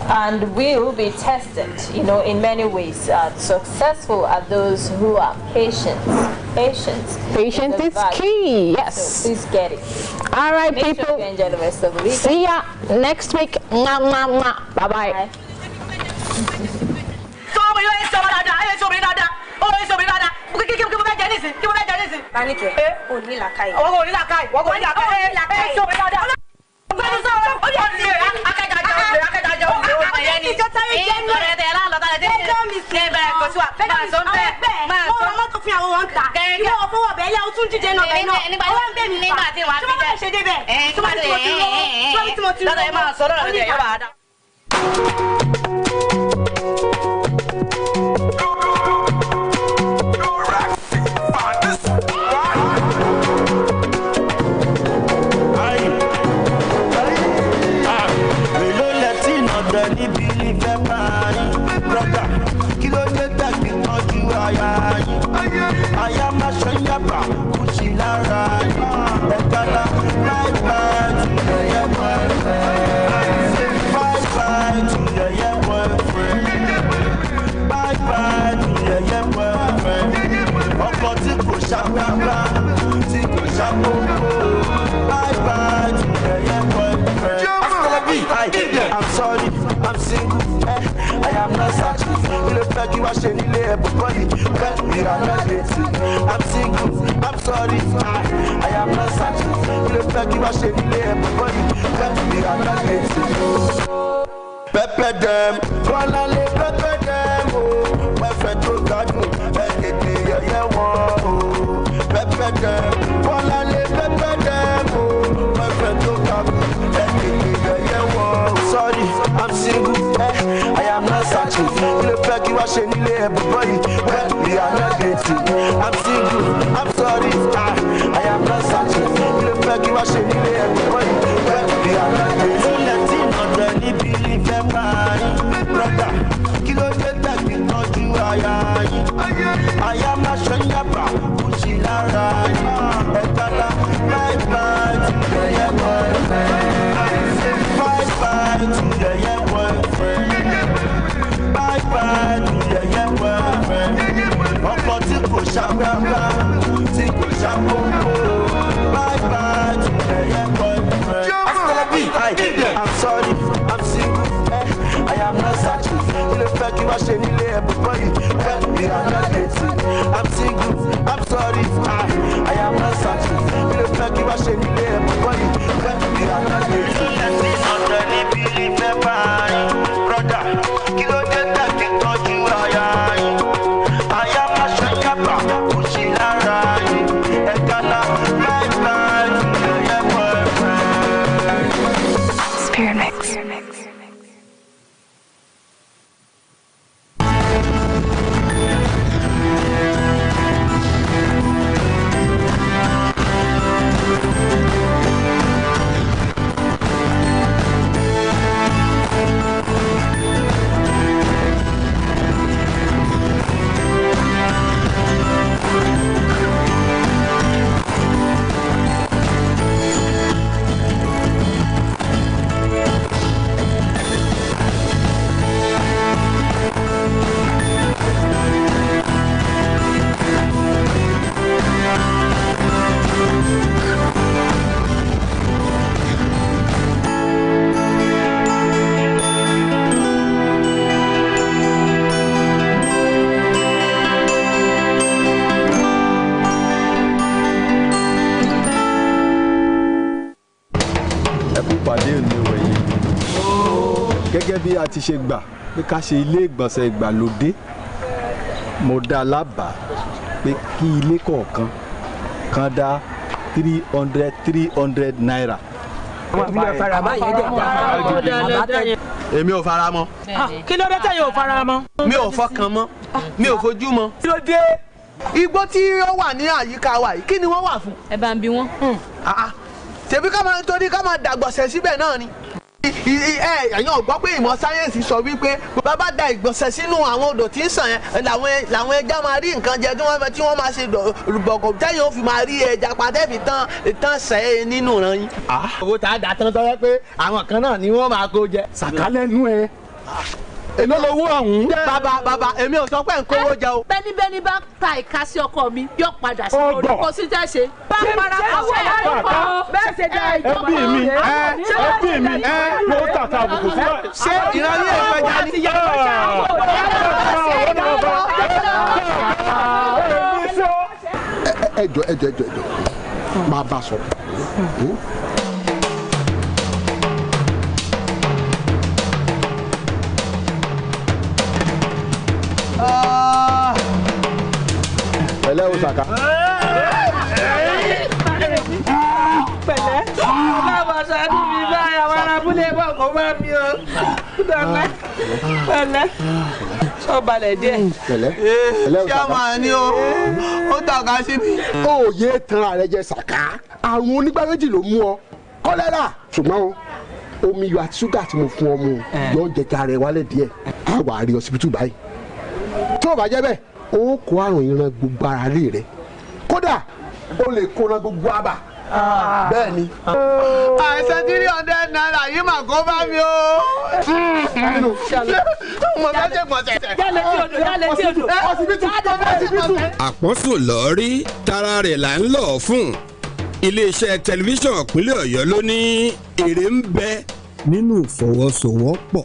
[SPEAKER 2] and will be tested, in many ways. Successful are those who are patient. Patience
[SPEAKER 13] is key. Yes.
[SPEAKER 2] So please get it.
[SPEAKER 13] All right,
[SPEAKER 2] Make
[SPEAKER 13] people.
[SPEAKER 2] Sure you enjoy the rest of the week.
[SPEAKER 13] See ya next week. Mwah, mwah, mwah. Bye-bye.
[SPEAKER 9] Bye bye to your single, I am not searching. You look like you are shaking the body. When we are not dating, I'm single, I'm sorry. I am not searching. You look like you are shaking the body. When we are not dating. Pepper them, Kuala pepper them, oh. My friend to God, yeah, oh. Pepper them, Kuala pepper them, oh. My friend to God, yeah, oh. Sorry, I'm single, I am not searching. You look like you are shaking everybody. When we are not dating, I'm single, I'm sorry, I am not searching. You look like you are shaking everybody. When we are not dating, let's see, not really believe. Brother, kilo jeta ki toju aya yin. Aya ma shonyaba, kuchi lara yin. Etala, bye bye to your boyfriend. Bye bye to your boyfriend. Bye bye to your boyfriend. Ọkọ tí kò ṣàgbàgbà, tí kò ṣàpòpò. Bye bye to your boyfriend. I'm sorry, I'm single. I am not searching. You look like you are shaking everybody. When we are not dating, I'm single, I'm sorry. I am not searching. You look like you are shaking everybody. When we are not dating, let's see, not really believe brother, kilo jeta ki toju aya yin. I am not shakaba, kuchi lara yin. Etala, bye bye to your boyfriend.
[SPEAKER 17] Spirit Mix.
[SPEAKER 18] Gẹ́gẹ́ bí a ti ṣe gbà pé ká ṣe ilé ìgbọ̀nsẹ̀ ìgbàlódé, mo dá lábàá pé kí ilé kọ̀ọ̀kan kan dá 300 naira.
[SPEAKER 19] Èmi ò fara mọ́.
[SPEAKER 20] Kí ló dé tẹ̀yin ò fara mọ́?
[SPEAKER 19] Mi ò fọkàn mọ́, mi ò fojú mọ́.
[SPEAKER 20] Kí ló dé?
[SPEAKER 19] Igbó tí ó wà ní àyíká wa yìí, kí ni wọ́n wà fún?
[SPEAKER 2] Ẹ bá ń bi wọ́n.
[SPEAKER 19] Tèmi ká máa torí ká máa dàgbọ̀sẹ̀ síbẹ̀ náà ni. Ẹ̀yin ò gbọ́ pé ìmọ̀ sáyẹ́ǹsì sọ wípé bàbá da ìgbọ̀nsẹ̀ sínú àwọn odò tí ń sàn yẹn làwọn ẹja máa rí nǹkan jẹ tí wọ́n máa ṣe bọ̀kọ̀ tẹ́yìn ó fi máa rí ẹja pàtẹ́fì tán sẹ́ nínú ìran yín.
[SPEAKER 20] Owó tá a dà tán sọ pé àwọn kan náà ni wọ́n máa kó jẹ.
[SPEAKER 18] Sàkálẹ́nu ẹ. Èló lowó ọ̀hún.
[SPEAKER 19] Bàbá èmi ò sọ pé ń kówó jẹ o.
[SPEAKER 16] Bẹ́ni bá ta ìka sí ọkọ mi yóò padà sí orí kò sí jẹ́ ṣe. Bá parapọ̀ bẹ́ẹ̀ ṣe dá ìjọba
[SPEAKER 18] ẹbí mi ló tàkà àbùkù sí.
[SPEAKER 19] Ṣé ìrànlẹ́ ìfẹ́jà ni?
[SPEAKER 18] Ẹjọ́ máa bá sọ̀rọ̀. Pẹ̀lẹ́ o Saka.
[SPEAKER 20] Pẹ̀lẹ́. Báwo ṣáájú mi báyà wà lábúlé bọ̀ kó bá mi o. Pẹ̀lẹ́. Sọ balẹ̀ díẹ̀.
[SPEAKER 18] Pẹ̀lẹ́.
[SPEAKER 19] Ṣé a máa ní ó tàka sí mi?
[SPEAKER 18] Ó yé tanra rẹ jẹ Saka. Àrùn onígbàméjì ló mú ọ. Kọ́lẹ́rà. Ṣùgbọ́n o omi iyọ̀ àti ṣúgà tí mo fún ọ mu yóò jẹjà rẹ wálẹ̀ díẹ̀. A wà á rí ọsibítù báyìí. Tó o bá jẹ́ bẹ́ẹ̀ ó kó àrùn ìran gbogbo ara lé rẹ kódà ó lè kóran gbogbo àbà bẹ́ẹ̀ ni.
[SPEAKER 19] àìsàn 300 naira yìí mà kó bá mi o. mo fẹ́ ṣe gbọ̀nsẹ̀.
[SPEAKER 16] Yálẹ̀ tí odò.
[SPEAKER 21] Àpọ́nsùn lọ́ọ́rí tara rẹ̀ là ń lọ fún. Iléeṣẹ́ tẹlifíṣàn ìpínlẹ̀ Ọ̀yọ́ ló ní èrè ń bẹ nínú ìfọwọ́sowọ́pọ̀.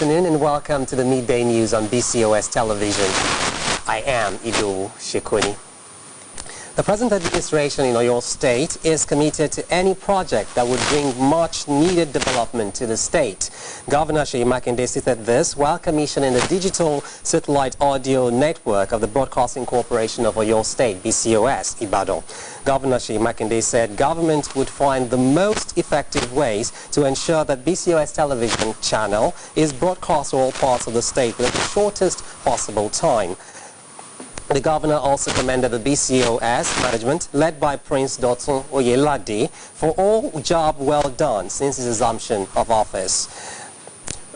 [SPEAKER 1] afternoon and welcome to the midday news on BCOS television. I am Ido Shekuni. The present administration in Oyo State is committed to any project that would bring much needed development to the state. Governor Seyi Makinde stated this while commissioning the digital satellite audio network of the Broadcasting Corporation of Oyo State, BCOS, Ibadan. Governor Seyi Makinde said government would find the most effective ways to ensure that BCOS television channel is broadcast to all parts of the state within the shortest possible time. The governor also commended the BCOS management, led by Prince Dotun Oyelade, for all job well done since his assumption of office.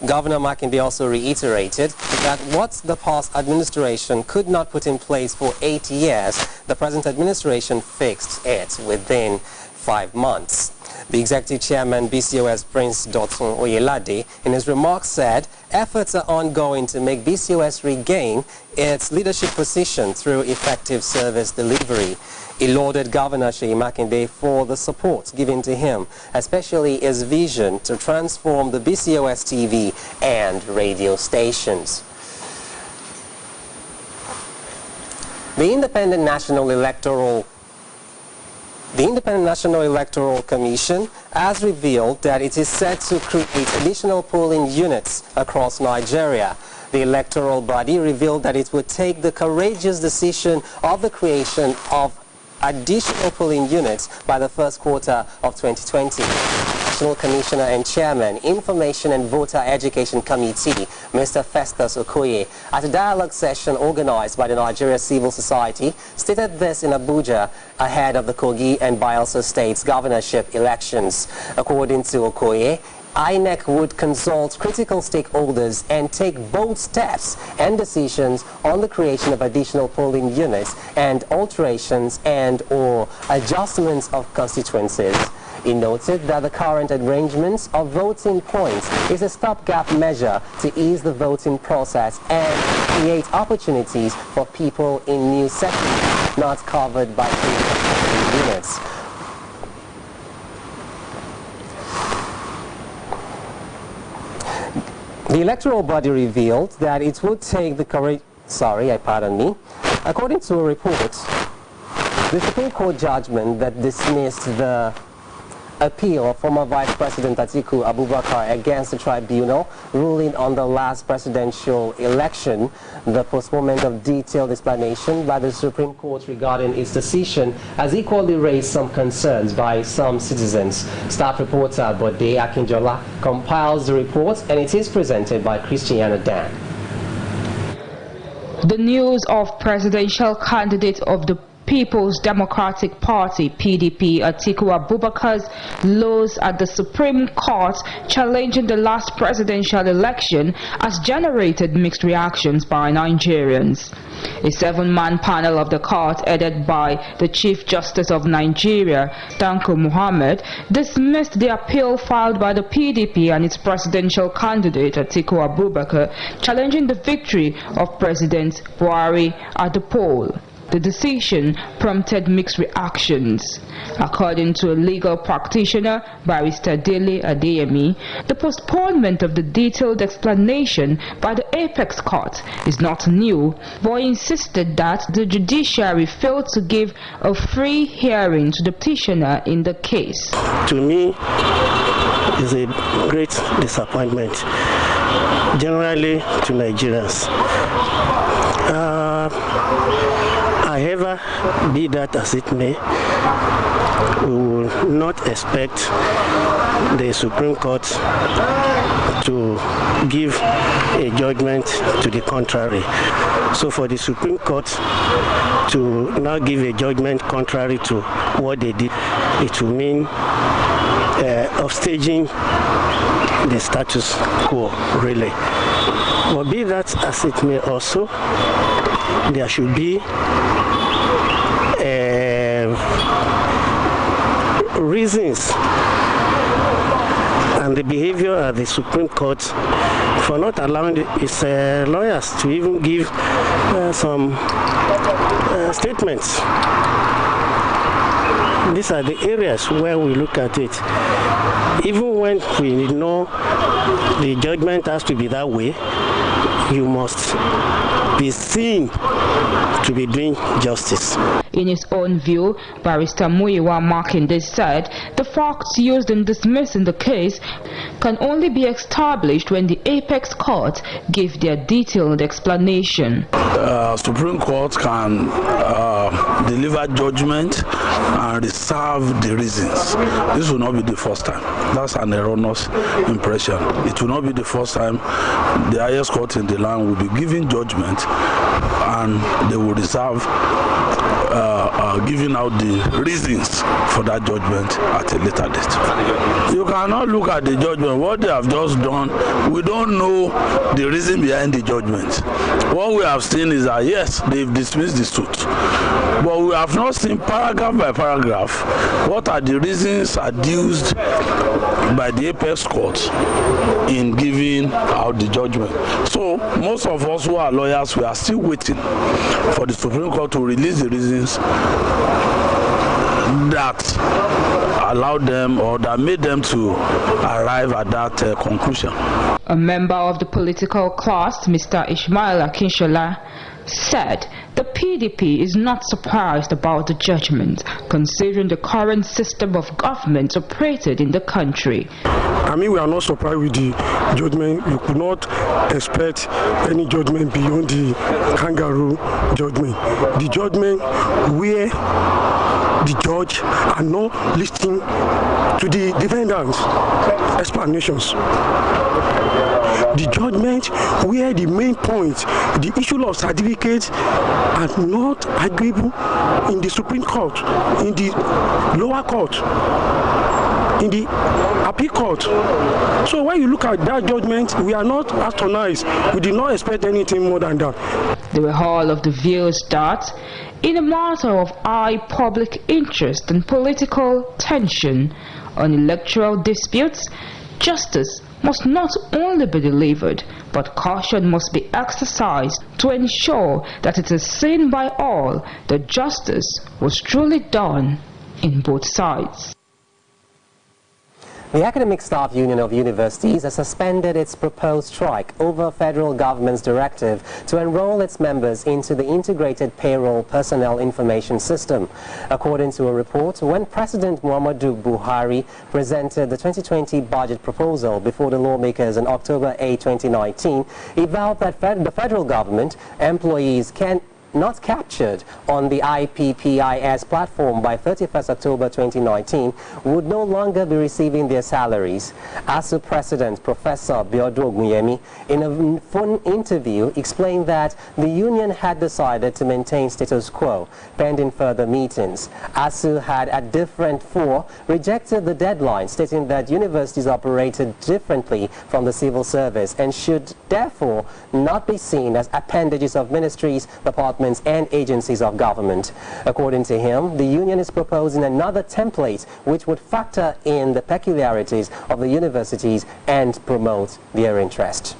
[SPEAKER 1] Governor Makinde also reiterated that what the past administration could not put in place for 8 years, the present administration fixed it within 5 months. The executive chairman, BCOS Prince Dotun Oyelade, in his remarks said efforts are ongoing to make BCOS regain its leadership position through effective service delivery. He lauded Governor Seyi Makinde for the support given to him, especially his vision to transform the BCOS TV and radio stations. The Independent National Electoral Commission has revealed that it is set to create additional polling units across Nigeria. The electoral body revealed that it would take the courageous decision of the creation of additional polling units by the first quarter of 2020. National Commissioner and Chairman, Information and Voter Education Committee, Mr. Festus Okoye, at a dialogue session organized by the Nigeria Civil Society, stated this in Abuja ahead of the Kogi and Bayelsa states governorship elections. According to Okoye, INEC would consult critical stakeholders and take bold steps and decisions on the creation of additional polling units and alterations and/or adjustments of constituencies. He noted that the current arrangements of voting points is a stopgap measure to ease the voting process and create opportunities for people in new settlements not covered by polling units. The electoral body revealed that it would take the According to a report, the Supreme Court judgment that dismissed the appeal of former Vice President Atiku Abubakar against the tribunal ruling on the last presidential election, the postponement of detailed explanation by the Supreme Court regarding its decision has equally raised some concerns by some citizens. Staff reporter Bode Akinjola compiles the report and it is presented by Christiana Dan.
[SPEAKER 22] The news of presidential candidate of the People's Democratic Party (PDP) Atiku Abubakar's loss at the Supreme Court challenging the last presidential election has generated mixed reactions by Nigerians. A 7-man panel of the court, headed by the Chief Justice of Nigeria, Tanko Muhammad, dismissed the appeal filed by the PDP and its presidential candidate Atiku Abubakar, challenging the victory of President Buhari at the poll. The decision prompted mixed reactions. According to a legal practitioner, Barrister Dele Adeyemi, the postponement of the detailed explanation by the Apex Court is not new, but insisted that the judiciary failed to give a free hearing to the petitioner in the case.
[SPEAKER 23] To me, it's a great disappointment, generally to Nigerians. However, be that as it may, we will not expect the Supreme Court to give a judgment to the contrary. So for the Supreme Court to now give a judgment contrary to what they did, it will mean upstaging the status quo, really. But be that as it may also, there should be reasons and the behavior of the Supreme Court for not allowing its lawyers to even give some statements. These are the areas where we look at it. even when we know the judgment has to be that way, you must be seen to be doing justice.
[SPEAKER 22] In his own view, Barrister Muyiwa Makinde said the facts used in dismissing the case can only be established when the apex court give their detailed explanation.
[SPEAKER 3] Supreme Court can deliver judgment and reserve the reasons. This will not be the first time. That's an erroneous impression. It will not be the first time the highest court in the land will be giving judgment and they will reserve giving out the reasons for that judgment at a later date. You cannot look at the judgment. What they have just done, we don't know the reason behind the judgment. What we have seen is that yes, they've dismissed the suit, but we have not seen paragraph by paragraph what are the reasons adduced by the apex court in giving out the judgment. So most of us who are lawyers, we are still waiting for the Supreme Court to release the reasons that allowed them or that made them to arrive at that conclusion.
[SPEAKER 22] A member of the political class, Mr. Ishmael Akinshola, said the PDP is not surprised about the judgment, considering the current system of government operated in the country.
[SPEAKER 14] I mean, we are not surprised with the judgment. You could not expect any judgment beyond the kangaroo judgment. The judgment where the judge are not listening to the defendant's explanations. The judgment where the main point, the issue of certificates, are not agreeable in the Supreme Court, in the lower court, in the appeal court. So when you look at that judgment, we are not astonished. We did not expect anything more than that.
[SPEAKER 22] They were all of the views that, in a matter of high public interest and political tension on electoral disputes, justice must not only be delivered, but caution must be exercised to ensure that it is seen by all that justice was truly done in both sides.
[SPEAKER 1] The Academic Staff Union of Universities has suspended its proposed strike over federal government's directive to enroll its members into the Integrated Payroll Personnel Information System. According to a report, when President Muhammadu Buhari presented the 2020 budget proposal before the lawmakers on October 8, 2019, he vowed that the federal government employees not captured on the IPPIS platform by 31st October 2019 would no longer be receiving their salaries. ASU President Professor Biodun Ogunyemi, in a phone interview, explained that the union had decided to maintain status quo pending further meetings. ASU had at different fora rejected the deadline, stating that universities operated differently from the civil service and should therefore not be seen as appendages of ministries, departments and agencies of government. According to him, the union is proposing another template which would factor in the peculiarities of the universities and promote their interest.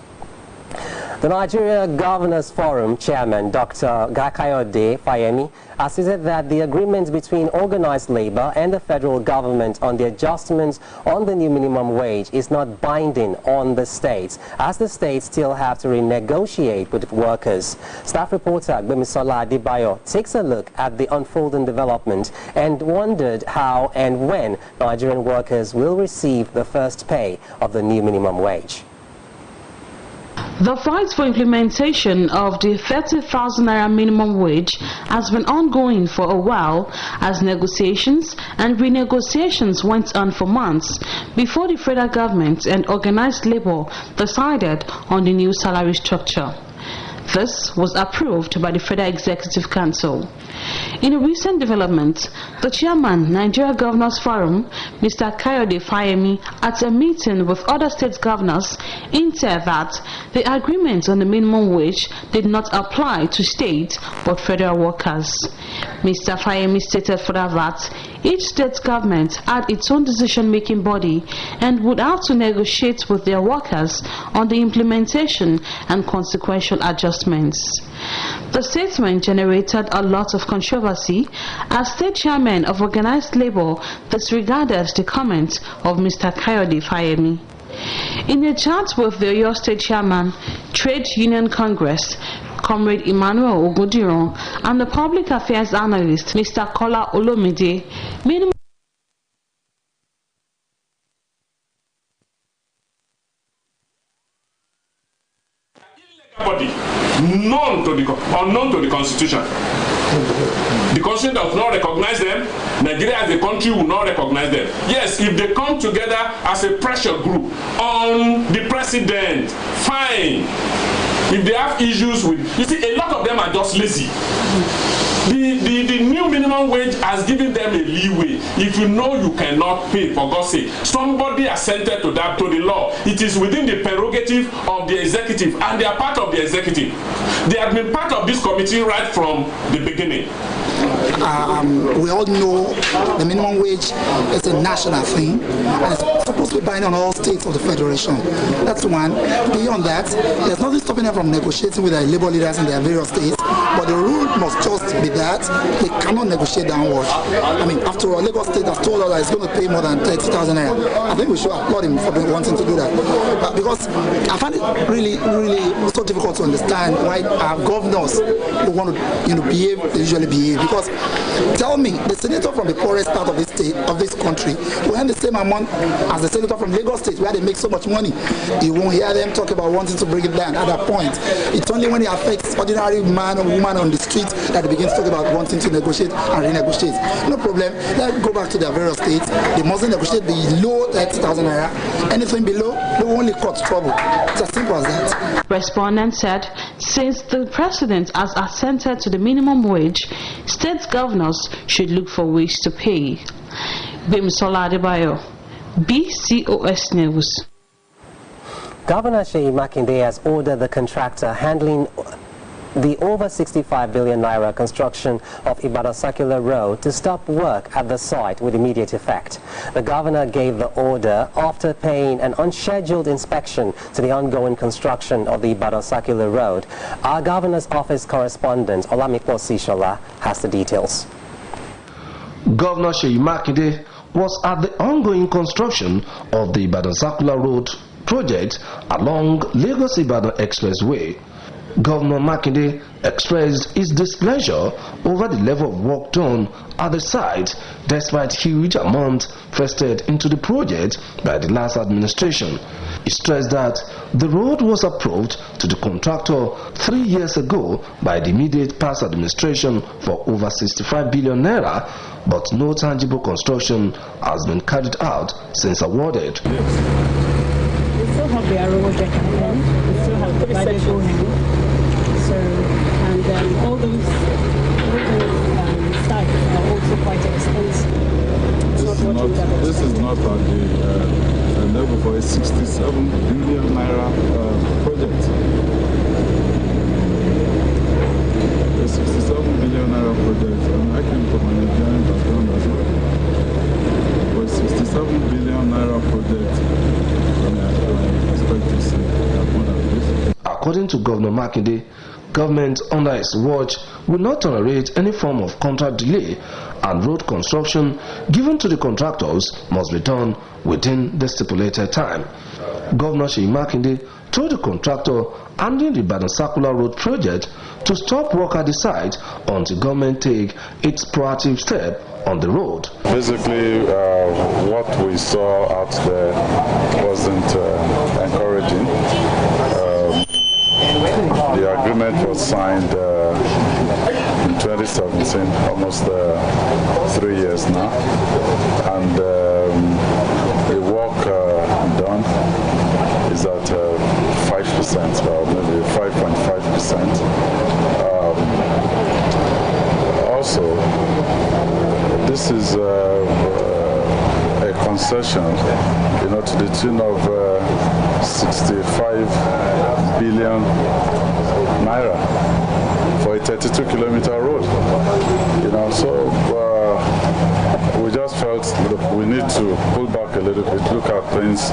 [SPEAKER 1] The Nigeria Governors Forum Chairman Dr. Gakayode Fayemi has said that the agreement between organized labor and the federal government on the adjustments on the new minimum wage is not binding on the states, as the states still have to renegotiate with workers. Staff reporter Gbemisola Adebayo takes a look at the unfolding development and wondered how and when Nigerian workers will receive the first pay of the new minimum wage.
[SPEAKER 4] The fight for implementation of the 30,000 naira minimum wage has been ongoing for a while, as negotiations and renegotiations went on for months before the federal government and organized labor decided on the new salary structure. This was approved by the Federal Executive Council. In a recent development, the chairman, Nigeria Governors Forum, Mr. Kayode Fayemi, at a meeting with other state governors, hinted that the agreement on the minimum wage did not apply to state but federal workers. Mr. Fayemi stated further that Each state government had its own decision-making body and would have to negotiate with their workers on the implementation and consequential adjustments. The statement generated a lot of controversy as state chairman of organized labor disregarded the comment of Mr. Kayode Fayemi. In a chat with the Oyo State Chairman, Trade Union Congress, Comrade Emmanuel Ogundiran, and the public affairs analyst, Mr. Kola Olomide, minimum
[SPEAKER 5] body unknown to the Constitution. The Constitution does not recognize them. Nigeria as a country will not recognize them. Yes, if they come together as a pressure group on the president, fine. If they have issues with, you see, a lot of them are just lazy. The new minimum wage has given them a leeway. If you know you cannot pay, for God's sake, somebody assented to that, to the law. It is within the prerogative of the executive, and they are part of the executive. They have been part of this committee right from the beginning.
[SPEAKER 6] We all know the minimum wage is a national thing and it's supposed to be binding on all states of the federation. That's one. Beyond that, there's nothing stopping them from negotiating with their labor leaders in their various states, but the rule must just be that they cannot negotiate downward. I mean, after all, Lagos State has told us that it's going to pay more than 30,000 naira. I think we should applaud him for wanting to do that. Because I find it really so difficult to understand why our governors who want to behave, they usually behave. Because tell me, the senator from the poorest part of this state, of this country, will earn the same amount as the senator from Lagos State, where they make so much money. You won't hear them talk about wanting to bring it down at that point. It's only when it affects ordinary man or woman on the street that they begin to talk about wanting to negotiate and renegotiate. No problem. Let's go back to their various states. They mustn't negotiate below 30,000 naira. Anything below, they will only cause trouble. It's as simple as that.
[SPEAKER 4] Respondent said, since the president has assented to the minimum wage, state governors should look for ways to pay. Bimisola Adebayo, BCOS News.
[SPEAKER 1] Governor Seyi Makinde has ordered the contractor handling the over 65 billion naira construction of Ibadan Circular Road to stop work at the site with immediate effect. The governor gave the order after paying an unscheduled inspection to the ongoing construction of the Ibadan Circular Road. Our governor's office correspondent Olamipo Sishola has the details.
[SPEAKER 7] Governor Seyi Makinde was at the ongoing construction of the Ibadan Circular Road project along Lagos-Ibadan Expressway. Governor Makinde expressed his displeasure over the level of work done at the site despite huge amounts invested into the project by the last administration. He stressed that the road was approved to the contractor 3 years ago by the immediate past administration for over 65 billion naira, but no tangible construction has been carried out since awarded.
[SPEAKER 24] We still have the road deck at the end. We still have the budget going. So, and all those sites are also quite expensive.
[SPEAKER 25] This is not on the level for a 67 billion naira project. A 67 billion naira project, and I came from an engineering background as well. For a 67 billion naira project, I expect to see more than this.
[SPEAKER 7] According to Governor Makinde, government under his watch will not tolerate any form of contract delay, and road construction given to the contractors must be done within the stipulated time. Governor Seyi Makinde told the contractor handling the Ibadan Circular Road project to stop work at the site until government take its proactive step on the road.
[SPEAKER 25] Basically, what we saw out there wasn't encouraging. The agreement was signed in 2017, almost 3 years now, and the work done is at 5%, or maybe 5.5%. Also, this is a concession, to the tune of 65 billion naira for a 32-kilometer road. So we just felt we need to pull back a little bit, look at things,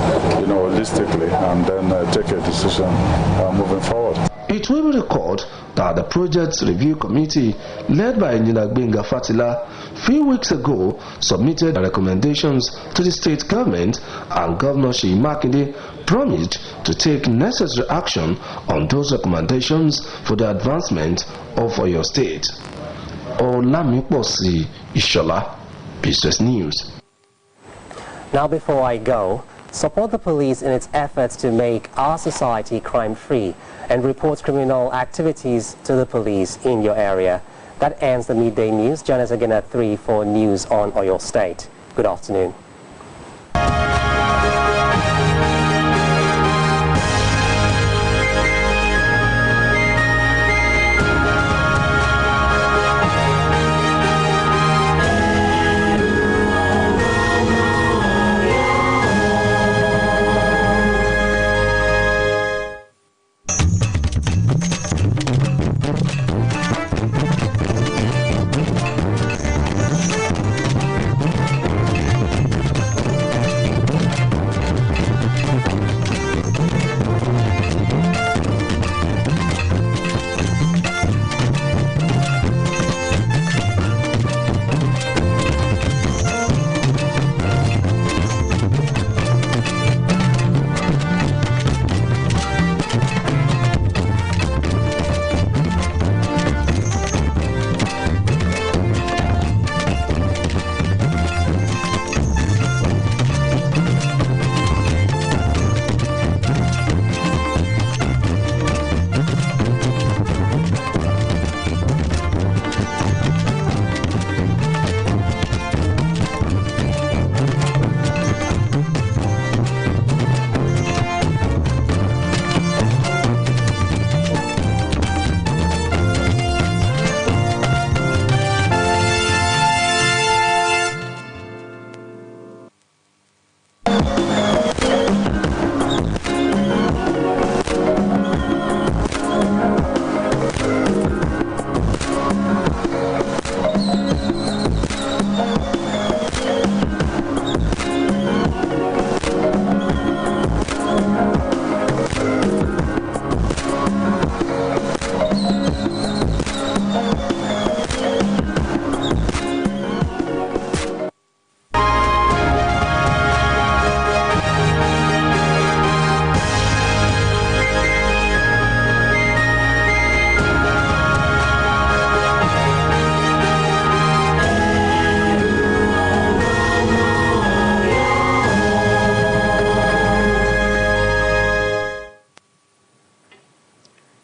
[SPEAKER 25] holistically, and then take a decision moving forward.
[SPEAKER 7] It will be recorded that the project's review committee, led by Engineer Gbenga Fatila, a few weeks ago submitted recommendations to the state government, and Governor Seyi Makinde promised to take necessary action on those recommendations for the advancement of Oyo State. Olamiposi Ishola, BCOS News.
[SPEAKER 1] Now, before I go, support the police in its efforts to make our society crime-free and report criminal activities to the police in your area. That ends the midday news. Join us again at 3 for news on Oyo State. Good afternoon.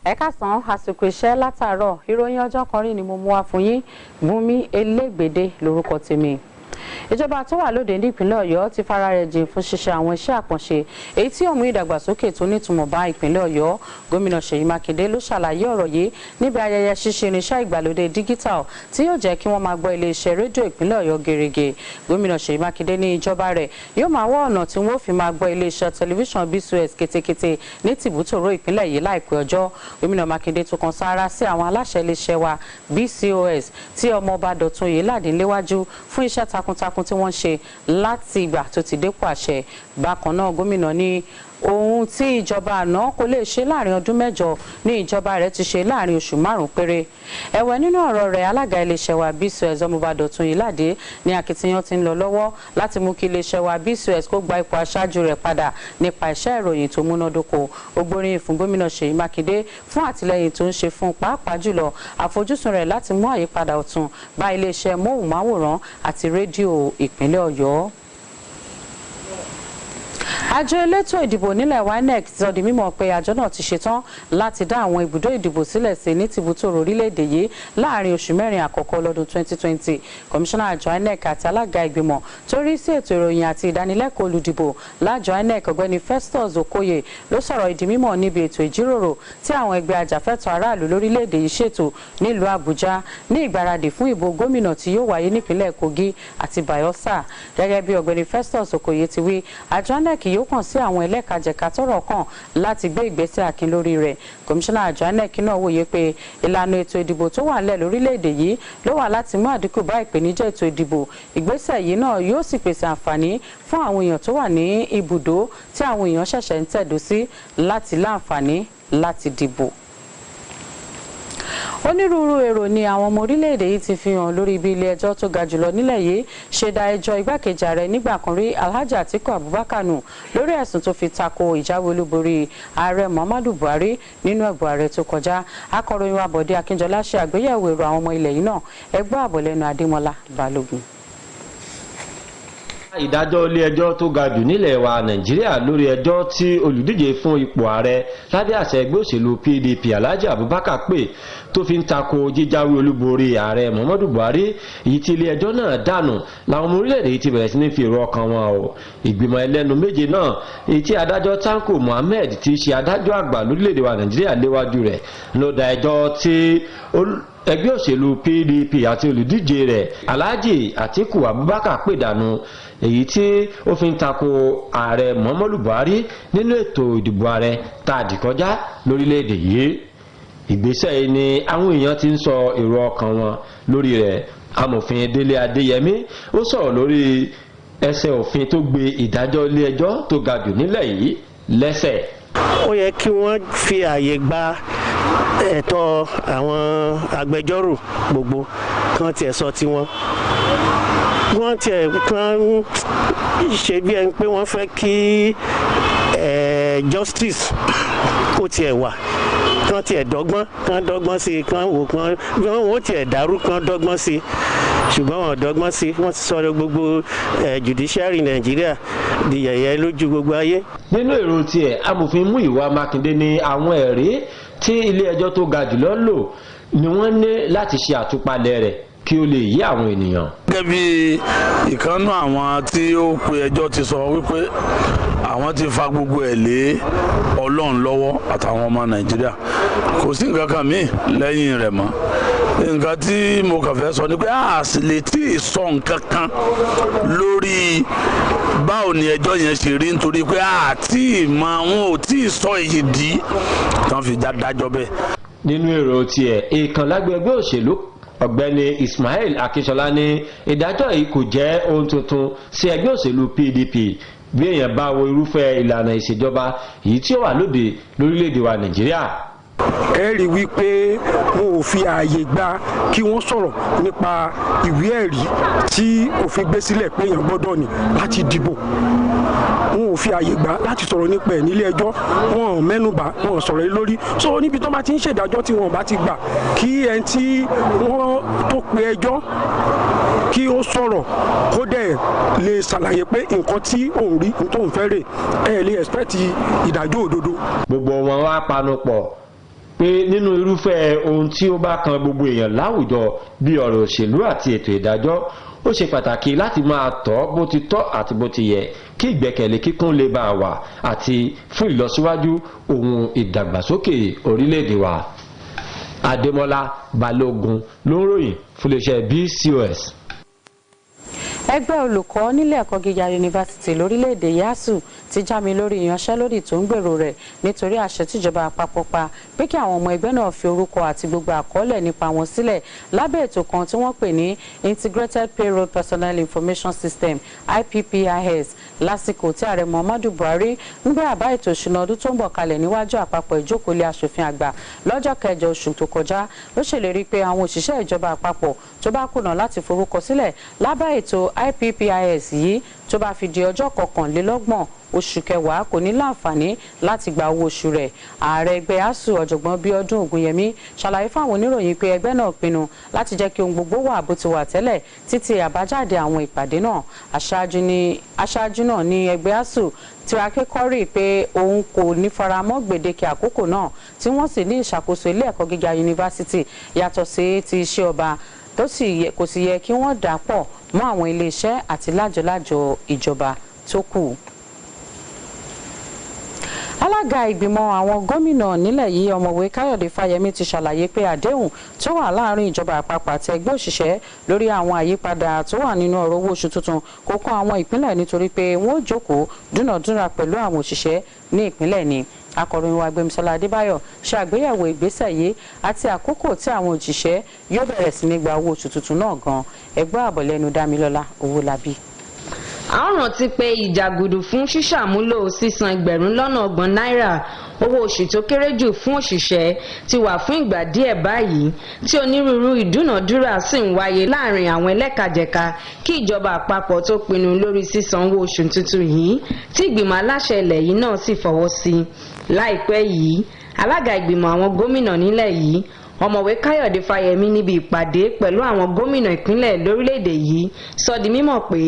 [SPEAKER 8] ẹ káàsán àsìkò iṣẹ́ látàárọ̀ ìròyìn ọjọ́ kan rí ni mo mú wá fún yín Bùnmi Elégbèdé lórúkọ tèmi. Ìjọba tó wà lóde ní ìpínlẹ̀ Ọ̀yọ́ ti fara rẹ̀ jìn fún ṣíṣe àwọn iṣẹ́ àkànṣe èyí tí ó mú ìdàgbàsókè tó nítumọ̀ bá ìpínlẹ̀ Ọ̀yọ́. Gómìnà Ṣèyí Mákindé ló ṣàlàyé ọ̀rọ̀ yìí níbi ayẹyẹ ṣíṣe irinṣẹ́ ìgbàlódé digital tí yóò jẹ́ kí wọ́n máa gbọ́ iléeṣẹ́ rédíò ìpínlẹ̀ Ọ̀yọ́ gerege. Gómìnà Ṣèyí Mákindé ní ìjọba rẹ̀ yóò máa wá ọ̀nà tí wọ́n fi máa gbọ́ iléeṣẹ́ tẹlifíṣàn BCOS kétékété ní tìbútòrò ìpínlẹ̀ yìí láìpẹ́ ọjọ́. Gómìnà Mákindé tún kan sáárá sí àwọn aláṣẹ iléeṣẹ́ wa BCOS tí ọmọọba Dọ̀tun Oyèládé léwájú fún iṣẹ́ takuntakun tí wọ́n ṣe láti ìgbà tó ti dépò àṣẹ. Bákan náà gómìnà ní ohun tí ìjọba àná kò lè ṣe láàrin ọdún mẹ́jọ ní ìjọba rẹ̀ ti ṣe láàrin oṣù márùn-ún péré. Ẹ̀wẹ̀ nínú ọ̀rọ̀ rẹ̀ alága iléeṣẹ́ wa BCOS ọmọọba Dọ̀tun Oyèládé ní akitiyan ti ń lọ lọ́wọ́ láti mú kí iléeṣẹ́ wa BCOS kó gba ipò aṣáájú rẹ̀ padà nípa iṣẹ́ ìròyìn tó múnádóko. Ó gbóríyìn fún gómìnà Ṣèyí Mákindé fún àtìlẹ́yìn tó ń ṣe fún pàápàá jùlọ àfojúsùn rẹ̀ láti mú àyípadà ọ̀tun bá iléeṣẹ́ móhùnmáwòrán àti rédíò ìpínlẹ̀ Ọ̀yọ́. Àjọ elétò ìdìbò nílẹ̀ INEC ti sọ di mímọ̀ pé àjọ náà ti ṣetán láti dá àwọn ibùdó ìdìbò sílẹ̀ sí ní tìbútòrò orílẹ̀-èdè yìí láàrin oṣù mẹ́rin àkọ́kọ́ lọ́dún 2020. Kọmíṣánná àjọ INEC àti alága ìgbìmọ̀ tó rí sí ètò ìròyìn àti ìdánilẹ́kọ̀ọ́ olùdìbò lájọ INEC ọ̀gbẹ́ni Festus Okoye ló sọ̀rọ̀ ìdí mímọ̀ níbi ètò ìjíròrò tí àwọn ẹgbẹ́ ajàfẹ́tọ̀ọ́ aráàlú lórílẹ̀-èdè yìí ṣètò nílùú Àbújá ní ìgbáradì fún ìbò gómìnà tí yóò wáyé nípínlẹ̀ Kogi àti Bayelsa. Gẹ́gẹ́ bí ọ̀gbẹ́ni Festus Okoye ti wí, àjọ INEC ó kàn sí àwọn ẹlẹ́kajẹ̀ka tọ́rọ̀ kàn láti gbé ìgbésẹ̀ akin lórí rẹ̀. Kọmíṣánná àjọ INEC náà wòye pé ìlànà ètò ìdìbò tó wà nílẹ̀ lórílẹ̀‐èdè yìí ló wà láti mú àdínkù bá ìpèníjà ètò ìdìbò. Ìgbésẹ̀ yìí náà yóò sì pèsè àǹfààní fún àwọn èèyàn tó wà ní ibùdó tí àwọn èèyàn ṣẹ̀ṣẹ̀ ń tẹ̀dó sí láti láǹfààní láti dìbò. Onírúurú èrò ni àwọn ọmọ orílẹ̀-èdè yìí ti fi hàn lórí ibi ilé ẹjọ́ tó ga jùlọ nílẹ̀ yìí ṣe dá ẹjọ́ igbákejì ààrẹ nígbà kan rí Alhaji Atiku Abubakar nù lórí ẹ̀sùn tó fi tako ìjáwé olúborí ààrẹ Muhammadu Buhari nínú ẹ̀bùn ààrẹ tó kọjá. Akọ̀ròyìn wa Bọ̀dé Akínjọlá ṣe àgbéyẹ̀wò èrò àwọn ọmọ ilẹ̀ yìí náà. Ẹ gbọ́ àbọ̀lẹ́nu Adémọ́lá Balógun.
[SPEAKER 10] Ìdájọ́ ilé ẹjọ́ tó ga jù nílẹ̀ wa Nàìjíríà lórí ẹjọ́ tí olùdíje fún ipò ààrẹ lábẹ́ àṣẹ ẹgbẹ́ òṣèlú PDP Alhaji Abubakar pè tó fi ń tako jíjáwé olúborí ààrẹ Muhammadu Buhari, èyí tí ilé ẹjọ́ náà dànù làwọn ọmọ orílẹ̀-èdè yìí ti bẹ̀rẹ̀ sí ní fi èrò ọkàn wọn o. Ìgbìmọ̀ ẹlẹ́nu méje náà èyí tí adájọ́ Tanko Muhammed ti ṣe adájọ́ àgbà lórílẹ̀-èdè wa Nàìjíríà léwájú rẹ̀ ló dá ẹjọ́ tí ẹgbẹ́ òṣèlú PDP àti olùdíje rẹ̀ Alhaji Atiku Abubakar pè dànù, èyí tí ó fi ń tako ààrẹ Muhammadu Buhari nínú ètò ìdìbò ààrẹ tá a dì kọjá lórílẹ̀-èdè yìí. Ìgbésẹ̀ yìí ni àwọn èèyàn ti ń sọ èrò ọkàn wọn lórí rẹ̀. Amòfin Délé Adéyẹmí ó sọ̀rọ̀ lórí ẹsẹ̀ òfin tó gbé ìdájọ́ ilé ẹjọ́ tó ga jù nílẹ̀ yìí lẹ́sẹ̀.
[SPEAKER 23] Ó yẹ kí wọ́n fi àyè gba ẹ̀tọ́ àwọn agbẹjọ́rò gbogbo kan tiẹ̀ sọ tiwọn. Wọ́n tiẹ̀ kan ṣe bí ẹni pé wọ́n fẹ́ kí justice kó tiẹ̀ wà, kan tiẹ̀ dọ́gbọ́n sí i, kan wò kan wọ́n tiẹ̀ dàrú kan dọ́gbọ́n sí i, ṣùgbọ́n wọn dọ́gbọ́n sí i. Wọ́n ti sọ̀rọ̀ gbogbo judiciary Nàìjíríà di yẹ̀yẹ́ lójú gbogbo ayé.
[SPEAKER 10] Nínú èrò tiẹ̀, amòfin Múyìwá Mákindé ní àwọn ẹ̀rí tí ilé ẹjọ́ tó ga jùlọ lò ni wọ́n ní láti ṣe àtúpalẹ̀ rẹ̀ kí ó lè yé àwọn ènìyàn.
[SPEAKER 3] Gẹ́gẹ́ bí ìkànnú àwọn tí ó pe ẹjọ́ ti sọ wípé àwọn ti fa gbogbo ẹ̀ lé Ọlọ́run lọ́wọ́ àtàwọn ọmọ Nàìjíríà, kò sí nǹkan kan míì lẹ́yìn rẹ̀ mọ́. Nǹkan tí mo kàn fẹ́ sọ ni pé a sì lè tí ì sọ nǹkan kan lórí báwo ni ẹjọ́ yẹn ṣe rí, nítorí pé àti ìmọ̀ àwọn ò tí ì sọ èyí dí tán fi dájọ́ bẹ́ẹ̀.
[SPEAKER 10] Nínú èrò tiẹ̀, èèkàn lágbègbè òṣèlú Ọ̀gbẹ́ni Ismail Akínsọlá ní ìdájọ́ yìí kò jẹ́ ohun tuntun sí ẹgbẹ́ òṣèlú PDP bí èèyàn bá wo irúfẹ́ ìlànà ìṣèjọba èyí tí ó wà lóde lórílẹ̀‐èdè wa Nàìjíríà.
[SPEAKER 14] Ẹ rí wípé wọn ò fi ààyè gba kí wọ́n sọ̀rọ̀ nípa ìwé ẹ̀rí tí òfin gbé sílẹ̀ pé èèyàn gbọ́dọ̀ ní láti dìbò. Wọn ò fi ààyè gbà láti sọ̀rọ̀ nípa ẹ̀ nílé ẹjọ́, wọn ò mẹ́nubà, wọn ò sọ̀rọ̀ lórí. So níbi tó bá ti ń ṣèdájọ́ tí wọn bá ti gbà kí ẹni tí wọ́n tó pe ẹjọ́ kí ó sọ̀rọ̀ kó dẹ̀ lè ṣàlàyé pé nǹkan tí òun rí tó ń fẹ́ rè ẹ̀ lè expect ìdájọ́ òdodo.
[SPEAKER 10] Gbogbo wọn wá panu pọ̀ pé nínú irúfẹ́ ohun tí ó bá kan gbogbo èèyàn láwùjọ bí ọ̀rọ̀ òṣèlú àti ètò ìdájọ́, ó ṣe pàtàkì láti máa tọ́ bó ti tọ́ àti bó ti yẹ kí ìgbẹ́kẹ̀lé kíkún lè bá wà àti fún ìlọsíwájú ohun ìdàgbàsókè orílẹ̀-èdè wa. Adémọ́lá Balógun ló ń ròyìn fún iléeṣẹ́ BCOS.
[SPEAKER 8] Ẹgbẹ́ olùkọ́ nílé ẹ̀kọ́ gíga yunifásitì lórílẹ̀‐èdè YASU ti já mi lórí ìyanṣẹ́lódì tó ń gbèrò rẹ̀ nítorí àṣẹ tíjọba àpapọ̀ pa pé kí àwọn ọmọ ẹgbẹ́ náà fi orúkọ àti gbogbo àkọọ́lẹ̀ nípa wọn sílẹ̀ lábẹ́ ètò kan tí wọ́n pè ní Integrated Payroll Personnel Information System IPPIS lásìkò tí ààrẹ Muhammadu Buhari ń gbé àbá ètò ìṣúná ọdún tó ń bọ̀ kalẹ̀ níwájú àpapọ̀ ìjókòólé aṣòfin àgbà lọ́jọ́ 9 oṣù tó kọjá. Ló ṣèlérí pé àwọn òṣìṣẹ́ ìjọba àpapọ̀ tó bá kùnà láti forúkọ sílẹ̀ lábẹ́ ètò IPPIS yìí tó bá fi di ọjọ́ 21 oṣù kẹwàá kò ní láǹfààní láti gba owó oṣù rẹ̀. Ààrẹ ẹgbẹ́ ASUU ọ̀jọ̀gbọ́n Bíọ́dún Ògúnyẹmí ṣàlàyé fáwọn oníròyìn pé ẹgbẹ́ náà pinnu láti jẹ́ kí ohun gbogbo wà bó ti wà tẹ́lẹ̀ títí àbájáde àwọn ìpàdé náà. Aṣáájú náà ní ẹgbẹ́ ASUU tí akẹ́kọ̀ọ́ rí pé òun kò ní faramọ́ gbèdéke àkókò náà tí wọ́n sì ní ìṣàkóso ilé ẹ̀kọ́ gíga yunifásitì yàtọ̀ sí ti iṣẹ́ ọba tó sì kò sì yẹ kí wọ́n dà pọ̀ mọ́ àwọn iléeṣẹ́ àti lájọlájọ ìjọba tó kù. alága ìgbìmọ̀ àwọn gómìnà nílẹ̀ yìí ọ̀mọ̀wé Káyọ̀dé Fáyẹmí ti ṣàlàyé pé àdéhùn tó wà láàrin ìjọba àpapọ̀ àti ẹgbẹ́ òṣìṣẹ́ lórí àwọn àyípadà tó wà nínú ọ̀rọ̀ owó oṣù tuntun kò kàn àwọn ìpínlẹ̀ nítorí pé wọ́n ó jókòó dúnàdúrà pẹ̀lú àwọn òṣìṣẹ́ ní ìpínlẹ̀ ni. Akọ̀ròyìn wa Gbémisọ́lá Adébáyọ̀ ṣe àgbéyẹ̀wò ìgbésẹ̀ yìí àti àkókò tí àwọn òṣìṣẹ́ yóò bẹ̀rẹ̀ sí ní gba owó oṣù tuntun náà gan. Ẹgbẹ́ àbọ̀lẹ́nu Dámilọ́lá Owólabí.
[SPEAKER 9] A ó rántí pé ìjàgùdù fún ṣíṣàmúlò sísan ẹgbẹ̀rún lọ́nà ọgbọ̀n náírà owó oṣù tó kéré jù fún òṣìṣẹ́ ti wà fún ìgbà díẹ̀ báyìí tí onírúurú ìdúnàdúrà sì ń wáyé láàrin àwọn ẹlẹ́kajẹ̀ka kí ìjọba àpapọ̀ tó pinnu lórí sísan owó oṣù tuntun yìí tí ìgbìmọ̀ aláṣẹ ilẹ̀ yìí náà sì fọwọ́ sí. Láìpẹ́ yìí alága ìgbìmọ̀ àwọn gómìnà nílẹ̀ yìí ọ̀mọ̀wé Káyọ̀dé Fáyẹmí níbi ìpàdé pẹ̀lú àwọn gómìnà ìpínlẹ̀ lórílẹ̀‐èdè yìí sọ di mímọ̀ pé